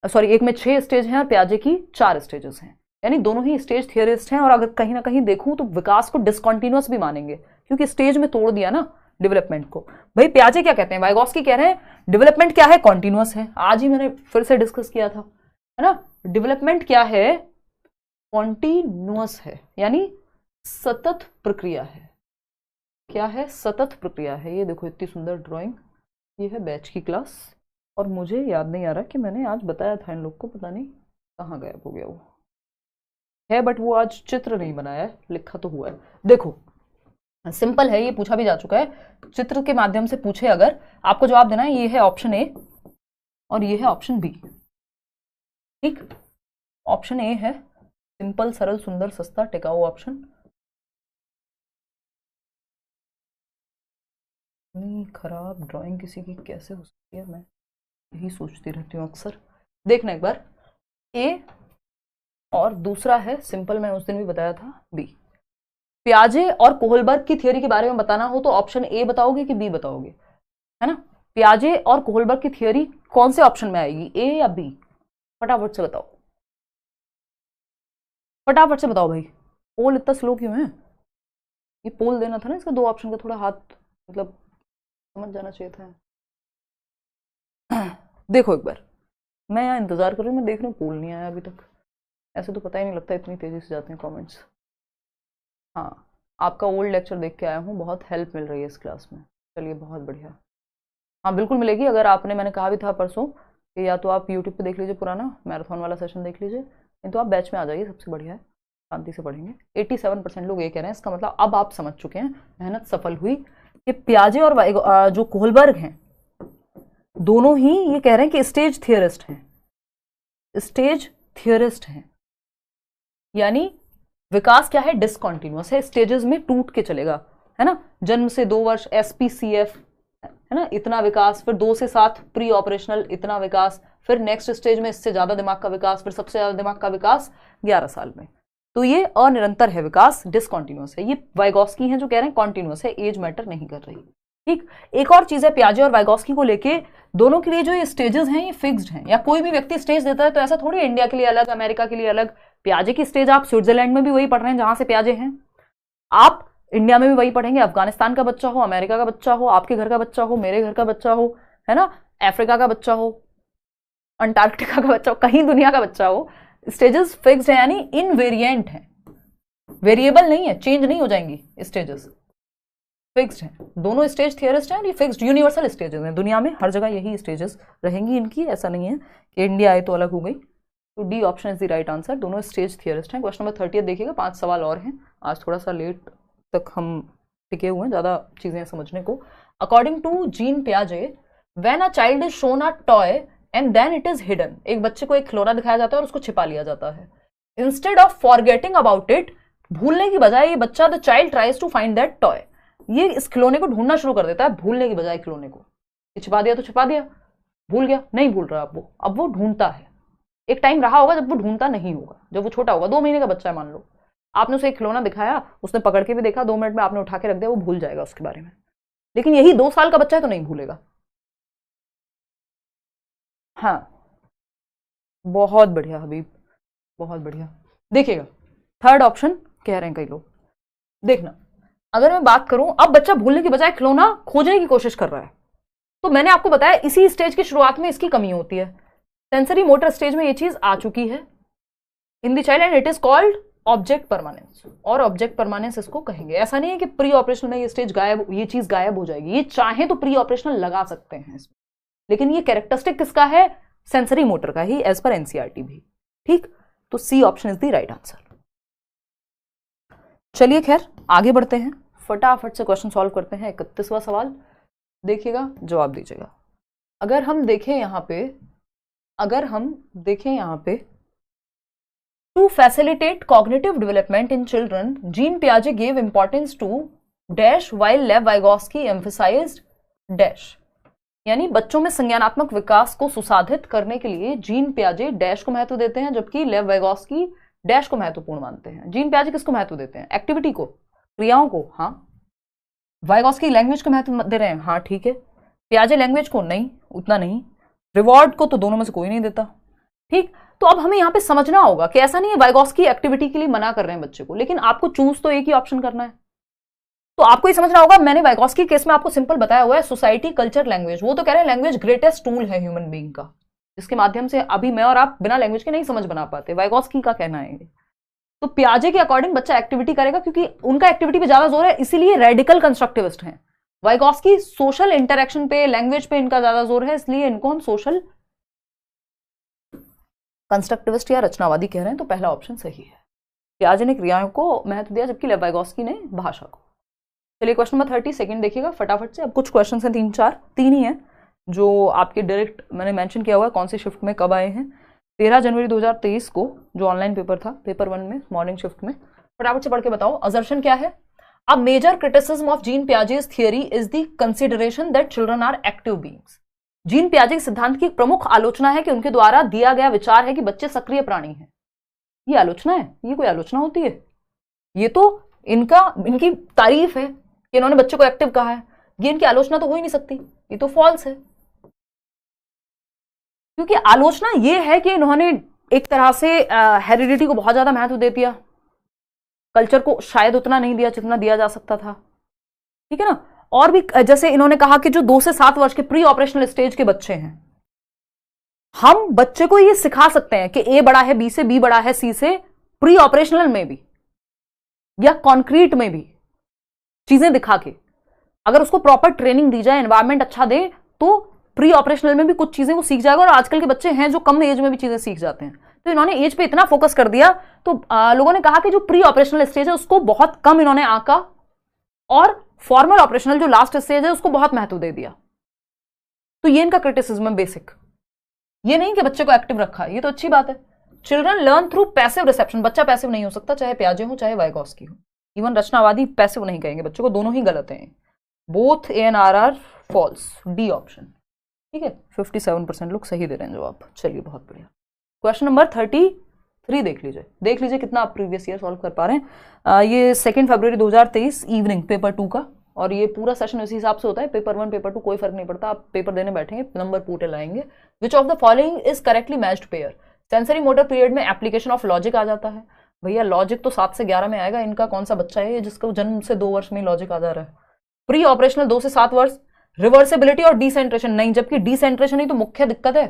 सॉरी एक में 6 स्टेज हैं और पियाजे की 4 स्टेजेस हैं, यानी दोनों ही स्टेज थियरिस्ट हैं। और अगर कहीं ना कहीं देखूं तो विकास को डिसकंटिन्यूअस भी मानेंगे, क्योंकि स्टेज में तोड़ दिया ना डेवलपमेंट को। भाई पियाजे क्या कहते हैं, वाइगोस्की कह रहे हैं डेवलपमेंट क्या है, कॉन्टिन्यूअस है। आज ही मैंने फिर से डिस्कस किया था, है ना। डेवलपमेंट क्या है, कॉन्टिन्यूअस है, यानी सतत प्रक्रिया है। क्या है, सतत प्रक्रिया है। ये देखो इतनी सुंदर ड्राइंग, ये है बैच की क्लास, और मुझे याद नहीं आ रहा कि मैंने आज बताया था इन लोग को, पता नहीं कहाँ गायब हो गया वो है, बट वो आज चित्र नहीं बनाया है, लिखा तो हुआ है। देखो सिंपल है, ये पूछा भी जा चुका है, चित्र के माध्यम से पूछे अगर आपको जवाब देना है, ये है ऑप्शन ए और ये है ऑप्शन बी। ठीक, ऑप्शन ए है सिंपल, सरल, सुंदर, सस्ता, टिकाऊ ऑप्शन। इतनी खराब ड्राइंग किसी की कैसे हो सकती है, मैं यही सोचती रहती हूँ अक्सर। देखना एक बार, ए और दूसरा है सिंपल, मैं उस दिन भी बताया था, बी। पियाजे और कोहलबर्ग की थियरी के बारे में बताना हो तो ऑप्शन ए बताओगे कि बी बताओगे, है ना? पियाजे और कोहलबर्ग की थियरी कौन से ऑप्शन में आएगी, ए या बी? फटाफट से बताओ, फटाफट से बताओ भाई। पोल इतना स्लो क्यों है? ये पोल देना था ना इसका, 2 ऑप्शन का, थोड़ा हाथ मतलब समझ जाना चाहिए था। देखो एक बार, मैं यहाँ इंतजार कर रही हूँ, मैं देख रही हूँ पोल नहीं आया अभी तक। ऐसे तो पता ही नहीं लगता, इतनी तेजी से जाते हैं कमेंट्स। हाँ, आपका ओल्ड लेक्चर देख के आया हूँ, बहुत हेल्प मिल रही है इस क्लास में, चलिए बहुत बढ़िया। हाँ बिल्कुल मिलेगी, अगर आपने, मैंने कहा भी था परसों कि या तो आप यूट्यूब पे देख लीजिए पुराना मैराथन वाला सेशन देख लीजिए, नहीं तो आप बैच में आ जाइए, सबसे बढ़िया है, शांति से पढ़ेंगे। 87% लोग ये कह रहे हैं, इसका मतलब अब आप समझ चुके हैं, मेहनत सफल हुई। कि पियाजे और जो कोहलबर्ग हैं, दोनों ही ये कह रहे हैं कि स्टेज थियरिस्ट हैं, स्टेज थियरिस्ट हैं, यानी विकास क्या है, डिसकॉन्टिन्यूअस है, स्टेजेस में टूट के चलेगा, है ना? जन्म से 2 वर्ष SPCF, है ना, इतना विकास, फिर 2 से 7 प्री ऑपरेशनल, इतना विकास, फिर नेक्स्ट स्टेज में इससे ज्यादा दिमाग का विकास, फिर सबसे ज्यादा दिमाग का विकास 11 साल में। तो ये अनिरंतर है विकास, डिसकॉन्टिन्यूअस है। ये वाइगोस्की हैं जो कह रहे हैं कॉन्टिन्यूअस है, एज मैटर नहीं कर रही। ठीक, एक और चीज है पियाजे और वाइगोस्की को लेके, दोनों के लिए जो ये स्टेजेस हैं ये फिक्स्ड हैं, या कोई भी व्यक्ति स्टेज देता है तो ऐसा थोड़ी इंडिया के लिए अलग, अमेरिका के लिए अलग। पियाजे की स्टेज आप स्विट्जरलैंड में भी वही पढ़ रहे हैं जहां से पियाजे हैं, आप इंडिया में भी वही पढ़ेंगे, अफगानिस्तान का बच्चा हो, अमेरिका का बच्चा हो, आपके घर का बच्चा हो, मेरे घर का बच्चा हो, है ना, अफ्रीका का बच्चा हो, अंटार्कटिका का बच्चा हो, कहीं दुनिया का बच्चा हो, स्टेजेस फिक्स्ड है, यानी इनवेरिएंट है, वेरिएबल नहीं है, चेंज नहीं हो जाएंगी, स्टेजेस फिक्स्ड है। दोनों स्टेज थियरिस्ट हैं और ये फिक्स्ड यूनिवर्सल स्टेजेस हैं, दुनिया में हर जगह यही स्टेजेस रहेंगी इनकी, ऐसा नहीं है कि इंडिया आए तो अलग हो गई। तो D option is the right answer, दोनों स्टेज थियरिस्ट हैं। क्वेश्चन नंबर 30 देखिएगा, 5 सवाल और हैं, आज थोड़ा सा लेट तक हम टिके हुए हैं, ज्यादा चीजें समझने को। अकॉर्डिंग टू जीन पियाजे, when a child is shown a toy and then it is hidden, एक बच्चे को एक खिलौना दिखाया जाता है और उसको छिपा लिया जाता है, instead of forgetting about it, भूलने की बजाय ये बच्चा, the child tries to find that toy, ये इस खिलौने को ढूंढना शुरू कर देता है, भूलने की बजाय खिलौने को। छिपा दिया तो छिपा दिया, भूल गया, नहीं भूल रहा अब वो ढूंढता है। एक टाइम रहा होगा जब वो ढूंढता नहीं होगा, जब वो छोटा होगा, 2 महीने का बच्चा है मान लो, आपने उसे एक खिलौना दिखाया, उसने पकड़ के भी देखा, 2 मिनट में आपने उठा के रख दिया, वो भूल जाएगा उसके बारे में। लेकिन यही 2 साल का बच्चा है तो नहीं भूलेगा। हाँ बहुत बढ़िया हबीब, बहुत बढ़िया। देखिएगा, थर्ड ऑप्शन कह रहे हैं कई लोग, देखना, अगर मैं बात करूं, अब बच्चा भूलने की बजाय खिलौना खोजने की कोशिश कर रहा है, तो मैंने आपको बताया इसी स्टेज की शुरुआत में इसकी कमी होती है, सेंसरी मोटर स्टेज में ये चीज आ चुकी है in the child, and it is called object permanence, और ऑब्जेक्ट परमानेंस इसको कहेंगे। ऐसा नहीं है कि प्री ऑपरेशनल में ये स्टेज गायब, ये चीज गायब हो जाएगी, ये चाहे तो प्री ऑपरेशनल लगा सकते हैं इसमें, लेकिन ये कैरेक्टरिस्टिक किसका है, सेंसरी मोटर का ही, एज पर एनसीईआरटी भी। ठीक, तो C option is the right answer. चलिए खैर आगे बढ़ते हैं, फटाफट से क्वेश्चन सॉल्व करते हैं। 31वां सवाल देखिएगा, जवाब दीजिएगा। अगर हम देखें यहां पे, to facilitate cognitive development in children, Jean पियाजे gave importance to dash while Lev Vygotsky emphasized dash, यानी बच्चों में संज्ञानात्मक विकास को सुसाधित करने के लिए जीन पियाजे डैश को महत्व देते हैं, जबकि लेव वाइगोस्की डैश को महत्वपूर्ण मानते हैं। जीन पियाजे किसको महत्व देते हैं, एक्टिविटी को, क्रियाओं को, हाँ। वाइगोस्की लैंग्वेज को महत्व दे रहे हैं, हाँ ठीक है। पियाजे लैंग्वेज को नहीं, उतना नहीं। रिवॉर्ड को तो दोनों में से कोई नहीं देता। ठीक, तो अब हमें यहाँ पे समझना होगा कि ऐसा नहीं है वाइगोस्की एक्टिविटी के लिए मना कर रहे हैं बच्चे को, लेकिन आपको चूज तो एक ही ऑप्शन करना है, तो आपको ये समझना होगा। मैंने वाइगोस्की केस में आपको सिंपल बताया हुआ है, सोसाइटी, कल्चर, लैंग्वेज। वो तो कह रहे हैं लैंग्वेज ग्रेटेस्ट टूल है ह्यूमन बीइंग का, जिसके माध्यम से अभी मैं और आप बिना लैंग्वेज के नहीं समझ बना पाते। वाइगोस्की का कहना है। तो पियाजे के अकॉर्डिंग बच्चा एक्टिविटी करेगा, क्योंकि उनका एक्टिविटी पे ज्यादा जोर है, इसीलिए रेडिकल कंस्ट्रक्टिविस्ट हैं। वाइगॉस्की सोशल इंटरेक्शन पे, लैंग्वेज पे इनका ज्यादा जोर है, इसलिए इनको हम सोशल कंस्ट्रक्टिविस्ट या रचनावादी कह रहे हैं, तो पहला ऑप्शन सही है। पियाजे ने क्रियाओं को महत्व दिया जबकि वाइगॉस्की ने भाषा को। चलिए क्वेश्चन नंबर 32 देखिएगा फटाफट से। अब कुछ क्वेश्चन हैं, तीन ही हैं जो आपके डायरेक्ट मैंने मेंशन किया हुआ है कौन सी शिफ्ट में कब आए हैं। 13 जनवरी 2023 को जो ऑनलाइन पेपर था, पेपर 1 में मॉर्निंग शिफ्ट में। फटाफट से पढ़ के बताओ। असर्शन क्या है? A major criticism of Jean Piaget's theory is the consideration that children are active beings. Jean पियाजे के सिद्धांत की प्रमुख आलोचना है कि उनके द्वारा दिया गया विचार है कि बच्चे सक्रिय प्राणी हैं। ये आलोचना है? ये कोई आलोचना होती है? ये तो इनकी तारीफ है कि इन्होंने बच्चे को एक्टिव कहा है। ये इनकी आलोचना तो हो ही नहीं सकती, ये तो फॉल्स है। क्योंकि आलोचना ये है कि इन्होंने एक तरह से हेरिडिटी को बहुत ज्यादा महत्व दे दिया, कल्चर को शायद उतना नहीं दिया जितना दिया जा सकता था, ठीक है ना। और भी जैसे इन्होंने कहा कि जो 2 से 7 वर्ष के प्री ऑपरेशनल स्टेज के बच्चे हैं, हम बच्चे को ये सिखा सकते हैं कि ए बड़ा है बी से, बी बड़ा है सी से, प्री ऑपरेशनल में भी या कॉन्क्रीट में भी चीजें दिखा के, अगर उसको प्रॉपर ट्रेनिंग दी जाए, एनवायरमेंट अच्छा दे, तो प्री ऑपरेशनल में भी कुछ चीजें वो सीख जाएगा। और आजकल के बच्चे हैं जो कम एज में भी चीजें सीख जाते हैं, तो इन्होंने एज पे इतना फोकस कर दिया, तो लोगों ने कहा कि जो प्री ऑपरेशनल स्टेज है उसको बहुत कम इन्होंने आंका, और फॉर्मल ऑपरेशनल जो लास्ट स्टेज है उसको बहुत महत्व दे दिया। तो ये इनका क्रिटिसिज्म है बेसिक। ये नहीं कि बच्चे को एक्टिव रखा, ये तो अच्छी बात है। Children learn through passive reception. बच्चा पैसिव नहीं हो सकता, चाहे पियाजे हो चाहे वाइगॉस्की हो। इवन रचनावादी पैसिव नहीं कहेंगे बच्चों को, दोनों ही गलत हैं। Both A and R false, D option, ठीक है। 57% लोग सही दे रहे हैं जवाब। चलिए बहुत बढ़िया। क्वेश्चन नंबर 33 देख लीजिए कितना आप प्रीवियस ईयर सॉल्व कर पा रहे हैं। ये 2 फरवरी 2023 इवनिंग पेपर 2 का, और ये पूरा सेशन इसी हिसाब से होता है। पेपर 1 पेपर 2 कोई फर्क नहीं पड़ता, आप पेपर देने बैठेंगे नंबर पूरे लाएंगे। विच of the following is correctly matched pair? Sensory motor period में एप्लीकेशन ऑफ लॉजिक आ जाता है। भैया लॉजिक तो 7 से 11 में आएगा। इनका कौन सा बच्चा है जिसका जन्म से 2 वर्ष में लॉजिक आ जा रहा है? प्री ऑपरेशनल 2 से 7 वर्ष। रिवर्सिबिलिटी और डिसेंट्रेशन नहीं, जबकि डिसेंट्रेशन ही तो मुख्य दिक्कत है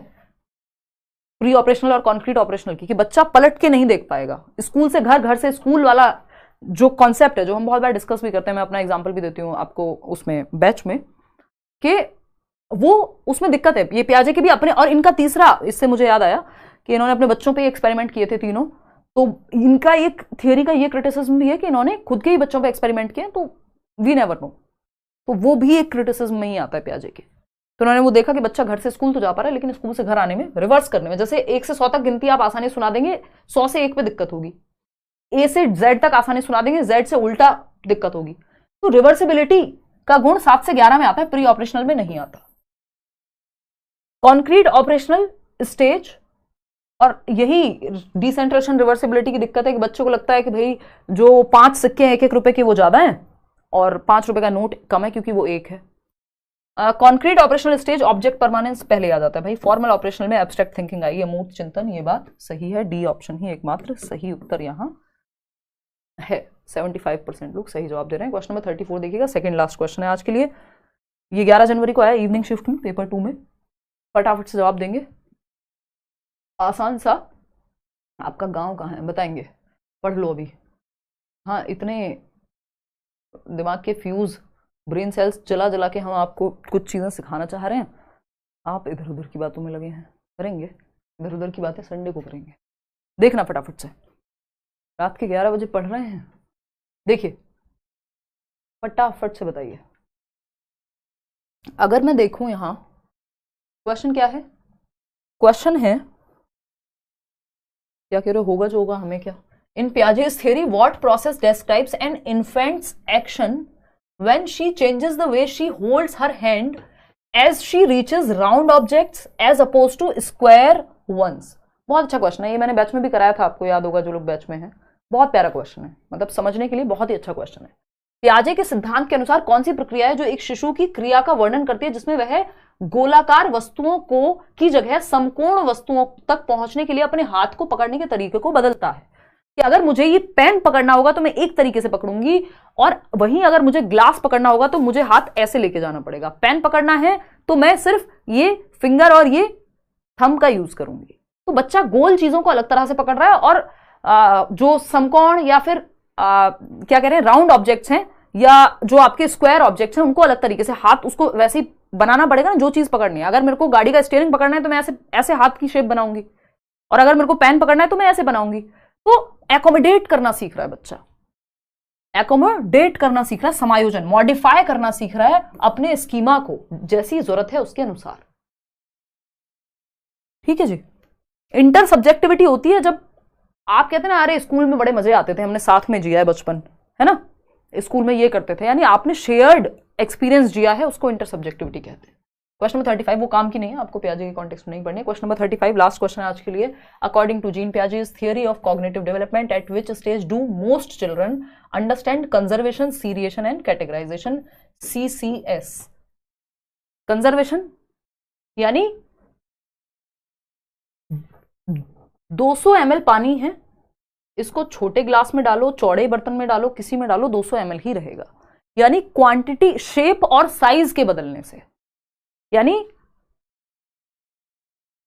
प्री ऑपरेशनल और कॉन्क्रीट ऑपरेशनल की, कि बच्चा पलट के नहीं देख पाएगा। स्कूल से घर, घर से स्कूल वाला जो कॉन्सेप्ट है, जो हम बहुत बार डिस्कस भी करते हैं, मैं अपना एग्जांपल भी देती हूँ आपको उसमें बैच में, कि वो उसमें दिक्कत है। ये पियाजे के भी अपने, और इनका तीसरा, इससे मुझे याद आया कि इन्होंने अपने बच्चों पे एक्सपेरिमेंट किए थे तीनों, तो इनका एक थियरी का ये क्रिटिसिज्म भी है कि इन्होंने खुद के ही बच्चों पे एक्सपेरिमेंट किए, तो वी नेवर नो, तो वो भी एक क्रिटिसिज्म में ही आता है पियाजे के। तो उन्होंने वो देखा कि बच्चा घर से स्कूल तो जा पा रहा है, लेकिन स्कूल से घर आने में, रिवर्स करने में, जैसे 1 से 100 तक गिनती आप आसानी सुना देंगे, 100 से 1 पे दिक्कत होगी। ए से जेड तक आसानी सुना देंगे, जेड से उल्टा दिक्कत होगी। तो रिवर्सिबिलिटी का गुण 7 से 11 में आता है, प्री ऑपरेशनल में नहीं आता। कॉन्क्रीट ऑपरेशनल स्टेज, और यही डिसेंट्रेशन रिवर्सिबिलिटी की दिक्कत है कि बच्चों को लगता है कि भाई जो 5 सिक्के हैं 1-1 रुपए के वो ज्यादा हैं, और 5 रुपए का नोट कम है क्योंकि वो 1 है। Concrete operational stage object permanence पहले आ जाता है भाई। फॉर्मल ऑपरेशनल में एब्स्ट्रैक्ट थिंकिंग आई है, मूर्त चिंतन, ये बात सही है। डी ऑप्शन ही एकमात्र सही उत्तर यहां है। 75% लोग सही जवाब दे रहे हैं। क्वेश्चन नंबर 34 देखिएगा, सेकंड लास्ट क्वेश्चन है आज के लिए। ये 11 जनवरी को आया इवनिंग शिफ्ट में, पेपर 2 में। फटाफट से जवाब देंगे, आसान सा। आपका गांव कहाँ है बताएंगे, पढ़ लो अभी। हाँ, इतने दिमाग के फ्यूज, ब्रेन सेल्स जला जला के हम आपको कुछ चीज़ें सिखाना चाह रहे हैं, आप इधर उधर की बातों में लगे हैं। करेंगे इधर उधर की बातें, संडे को करेंगे। देखना फटाफट से, रात के 11 बजे पढ़ रहे हैं, देखिए फटाफट से बताइए। अगर मैं देखूं यहां क्वेश्चन क्या है, क्वेश्चन है क्या कह रहे हो, होगा जो होगा हमें क्या। इन पियाजे's theory, what process describes an infant's action when she changes the way she holds her hand as she reaches round objects as opposed to square ones? बहुत अच्छा क्वेश्चन है, ये मैंने बैच में भी कराया था, आपको याद होगा जो लोग बैच में हैं। बहुत प्यारा क्वेश्चन है, मतलब समझने के लिए बहुत ही अच्छा क्वेश्चन है। पियाजे के सिद्धांत के अनुसार कौन सी प्रक्रिया है जो एक शिशु की क्रिया का वर्णन करती है जिसमें वह गोलाकार वस्तुओं को की जगह समकोण वस्तुओं तक पहुंचने के लिए अपने हाथ को पकड़ने के तरीके को बदलता है? कि अगर मुझे ये पेन पकड़ना होगा तो मैं एक तरीके से पकड़ूंगी, और वहीं अगर मुझे ग्लास पकड़ना होगा तो मुझे हाथ ऐसे लेके जाना पड़ेगा। पेन पकड़ना है तो मैं सिर्फ ये फिंगर और ये थंब का यूज करूंगी। तो बच्चा गोल चीजों को अलग तरह से पकड़ रहा है, और जो समकोण या फिर क्या कह रहे हैं राउंड ऑब्जेक्ट्स हैं या जो आपके स्क्वायर ऑब्जेक्ट्स हैं उनको अलग तरीके से, हाथ उसको वैसे ही बनाना पड़ेगा ना जो चीज पकड़नी है। अगर मेरे को गाड़ी का स्टीयरिंग पकड़ना है तो मैं ऐसे ऐसे हाथ की शेप बनाऊंगी, और अगर मेरे को पेन पकड़ना है तो मैं ऐसे बनाऊंगी। तो एकोमोडेट करना सीख रहा है बच्चा, एकोमोडेट करना सीख रहा है, समायोजन, मॉडिफाई करना सीख रहा है अपने स्कीमा को जैसी जरूरत है उसके अनुसार। ठीक है जी। इंटर सब्जेक्टिविटी होती है जब आप कहते हैं ना, अरे स्कूल में बड़े मजे आते थे, हमने साथ में जिया है बचपन, है ना, स्कूल में ये करते थे, यानी आपने शेयर्ड एक्सपीरियंस जिया है, उसको इंटर सब्जेक्टिविटी कहते हैं। क्वेश्चन नंबर 35 वो काम की नहीं है, आपको पियाजे के कॉन्टेक्स्ट में नहीं पढ़नी है। क्वेश्चन नंबर 35 लास्ट क्वेश्चन है आज के लिए। According to Jean Piaget's theory of cognitive development, at which stage do most children understand conservation, seriation and categorization, CCS। Conservation यानी 200 ml पानी है, इसको छोटे ग्लास में डालो, चौड़े बर्तन में डालो, किसी में डालो, 200 ml ही रहेगा। यानी क्वांटिटी, शेप और साइज के बदलने से, यानी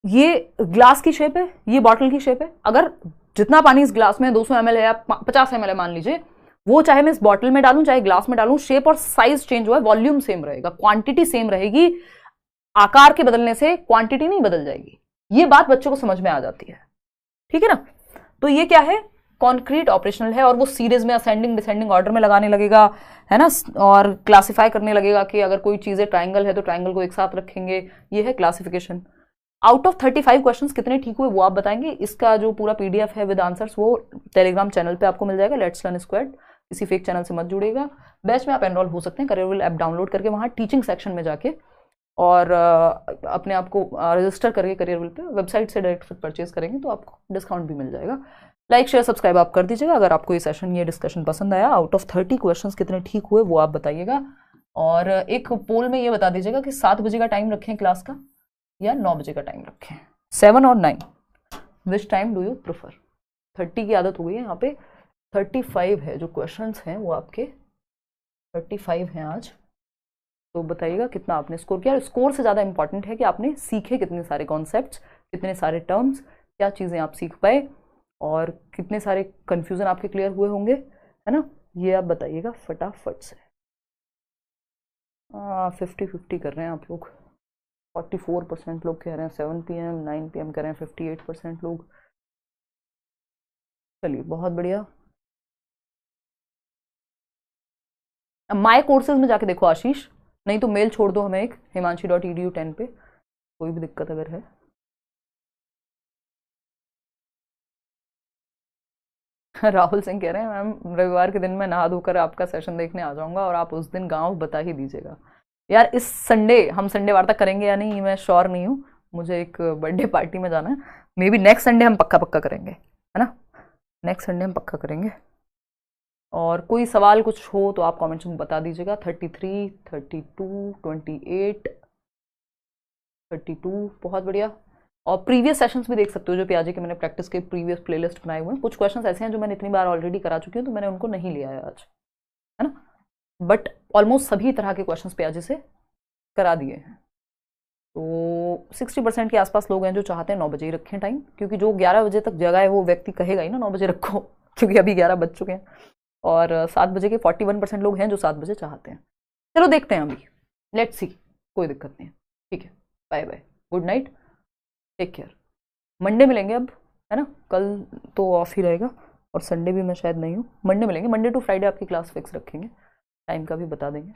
ये ग्लास की शेप है, ये बॉटल की शेप है, अगर जितना पानी इस ग्लास में 200 ml है या 50 ml है मान लीजिए, वो चाहे मैं इस बॉटल में डालूं चाहे ग्लास में डालूं, शेप और साइज चेंज हुआ है, वॉल्यूम सेम रहेगा, क्वांटिटी सेम रहेगी, आकार के बदलने से क्वांटिटी नहीं बदल जाएगी। ये बात बच्चों को समझ में आ जाती है, ठीक है ना। तो ये क्या है, कॉन्क्रीट ऑपरेशनल है, और वो सीरीज में असेंडिंग डिसेंडिंग ऑर्डर में लगाने लगेगा, है ना, और क्लासिफाई करने लगेगा कि अगर कोई चीजें ट्राइंगल है तो ट्राइंगल को एक साथ रखेंगे, ये है क्लासिफिकेशन। आउट ऑफ 35 क्वेश्चंस कितने ठीक हुए वो आप बताएंगे। इसका जो पूरा PDF है विद आंसर्स वो टेलीग्राम चैनल पे आपको मिल जाएगा, लेट्स लर्न स्क्वाड। किसी फेक चैनल से मत जुड़ेगा। बैच में आप एनरोल हो सकते हैं करियरविल ऐप डाउनलोड करके, वहाँ टीचिंग सेक्शन में जाके और अपने आप को रजिस्टर करके करियरविल पे, वेबसाइट से डायरेक्ट परचेज करेंगे तो आपको डिस्काउंट भी मिल जाएगा। लाइक शेयर सब्सक्राइब आप कर दीजिएगा। अगर आपको ये सेशन, ये डिस्कशन पसंद आया, आउट ऑफ 30 क्वेश्चंस कितने ठीक हुए वो आप बताइएगा, और एक पोल में ये बता दीजिएगा कि 7 बजे का टाइम रखें क्लास का या 9 बजे का टाइम रखें, 7 और 9, which time do you prefer. 30 की आदत हो गई है, यहाँ पे 35 है जो क्वेश्चंस हैं वो आपके 35 हैं आज। तो बताइएगा कितना आपने स्कोर किया। स्कोर से ज़्यादा इंपॉर्टेंट है कि आपने सीखे कितने सारे कॉन्सेप्ट्स, कितने सारे टर्म्स, क्या चीज़ें आप सीख पाए, और कितने सारे कंफ्यूजन आपके क्लियर हुए होंगे, है ना, ये आप बताइएगा फटाफट से। 50-50 कर रहे हैं आप लोग, 44% लोग कह रहे हैं 7 PM, 9 PM कह रहे हैं 58% लोग। चलिए बहुत बढ़िया। माय कोर्सेज में जाके देखो आशीष, नहीं तो मेल छोड़ दो हमें एक himanshi.edu10 पे, कोई भी दिक्कत अगर है। राहुल सिंह कह रहे हैं मैम रविवार के दिन मैं नहा धोकर आपका सेशन देखने आ जाऊंगा और आप उस दिन गांव बता ही दीजिएगा। यार इस संडे हम संडे वार्ता करेंगे या नहीं मैं श्योर नहीं हूँ, मुझे एक बर्थडे पार्टी में जाना है, मे बी नेक्स्ट संडे हम पक्का करेंगे, है ना, नेक्स्ट संडे हम पक्का करेंगे। और कोई सवाल कुछ हो तो आप कमेंट्स में बता दीजिएगा। 33, 32, 28, 32, बहुत बढ़िया। और प्रीवियस सेशंस भी देख सकते हो जो पियाजे के मैंने प्रैक्टिस के प्रीवियस प्लेलिस्ट बनाए हुए हैं। कुछ क्वेश्चंस ऐसे हैं जो मैंने इतनी बार ऑलरेडी करा चुकी हूँ तो मैंने उनको नहीं लिया है आज, है ना, बट ऑलमोस्ट सभी तरह के क्वेश्चंस पियाजे से करा दिए हैं। तो 60% के आसपास लोग हैं जो चाहते हैं 9 बजे ही रखें टाइम, क्योंकि जो 11 बजे तक जगह है वो व्यक्ति कहेगा ही ना 9 बजे रखो, क्योंकि अभी 11 बज चुके हैं। और 7 बजे के 41% लोग हैं जो 7 बजे चाहते हैं। चलो देखते हैं अभी, लेट्स सी, कोई दिक्कत नहीं है, ठीक है, bye bye, good night, take care. Monday मिलेंगे अब, है ना, कल तो ऑफ ही रहेगा और संडे भी मैं शायद नहीं हूँ। मंडे मिलेंगे, मंडे टू फ्राइडे आपकी क्लास फिक्स रखेंगे, टाइम का भी बता देंगे।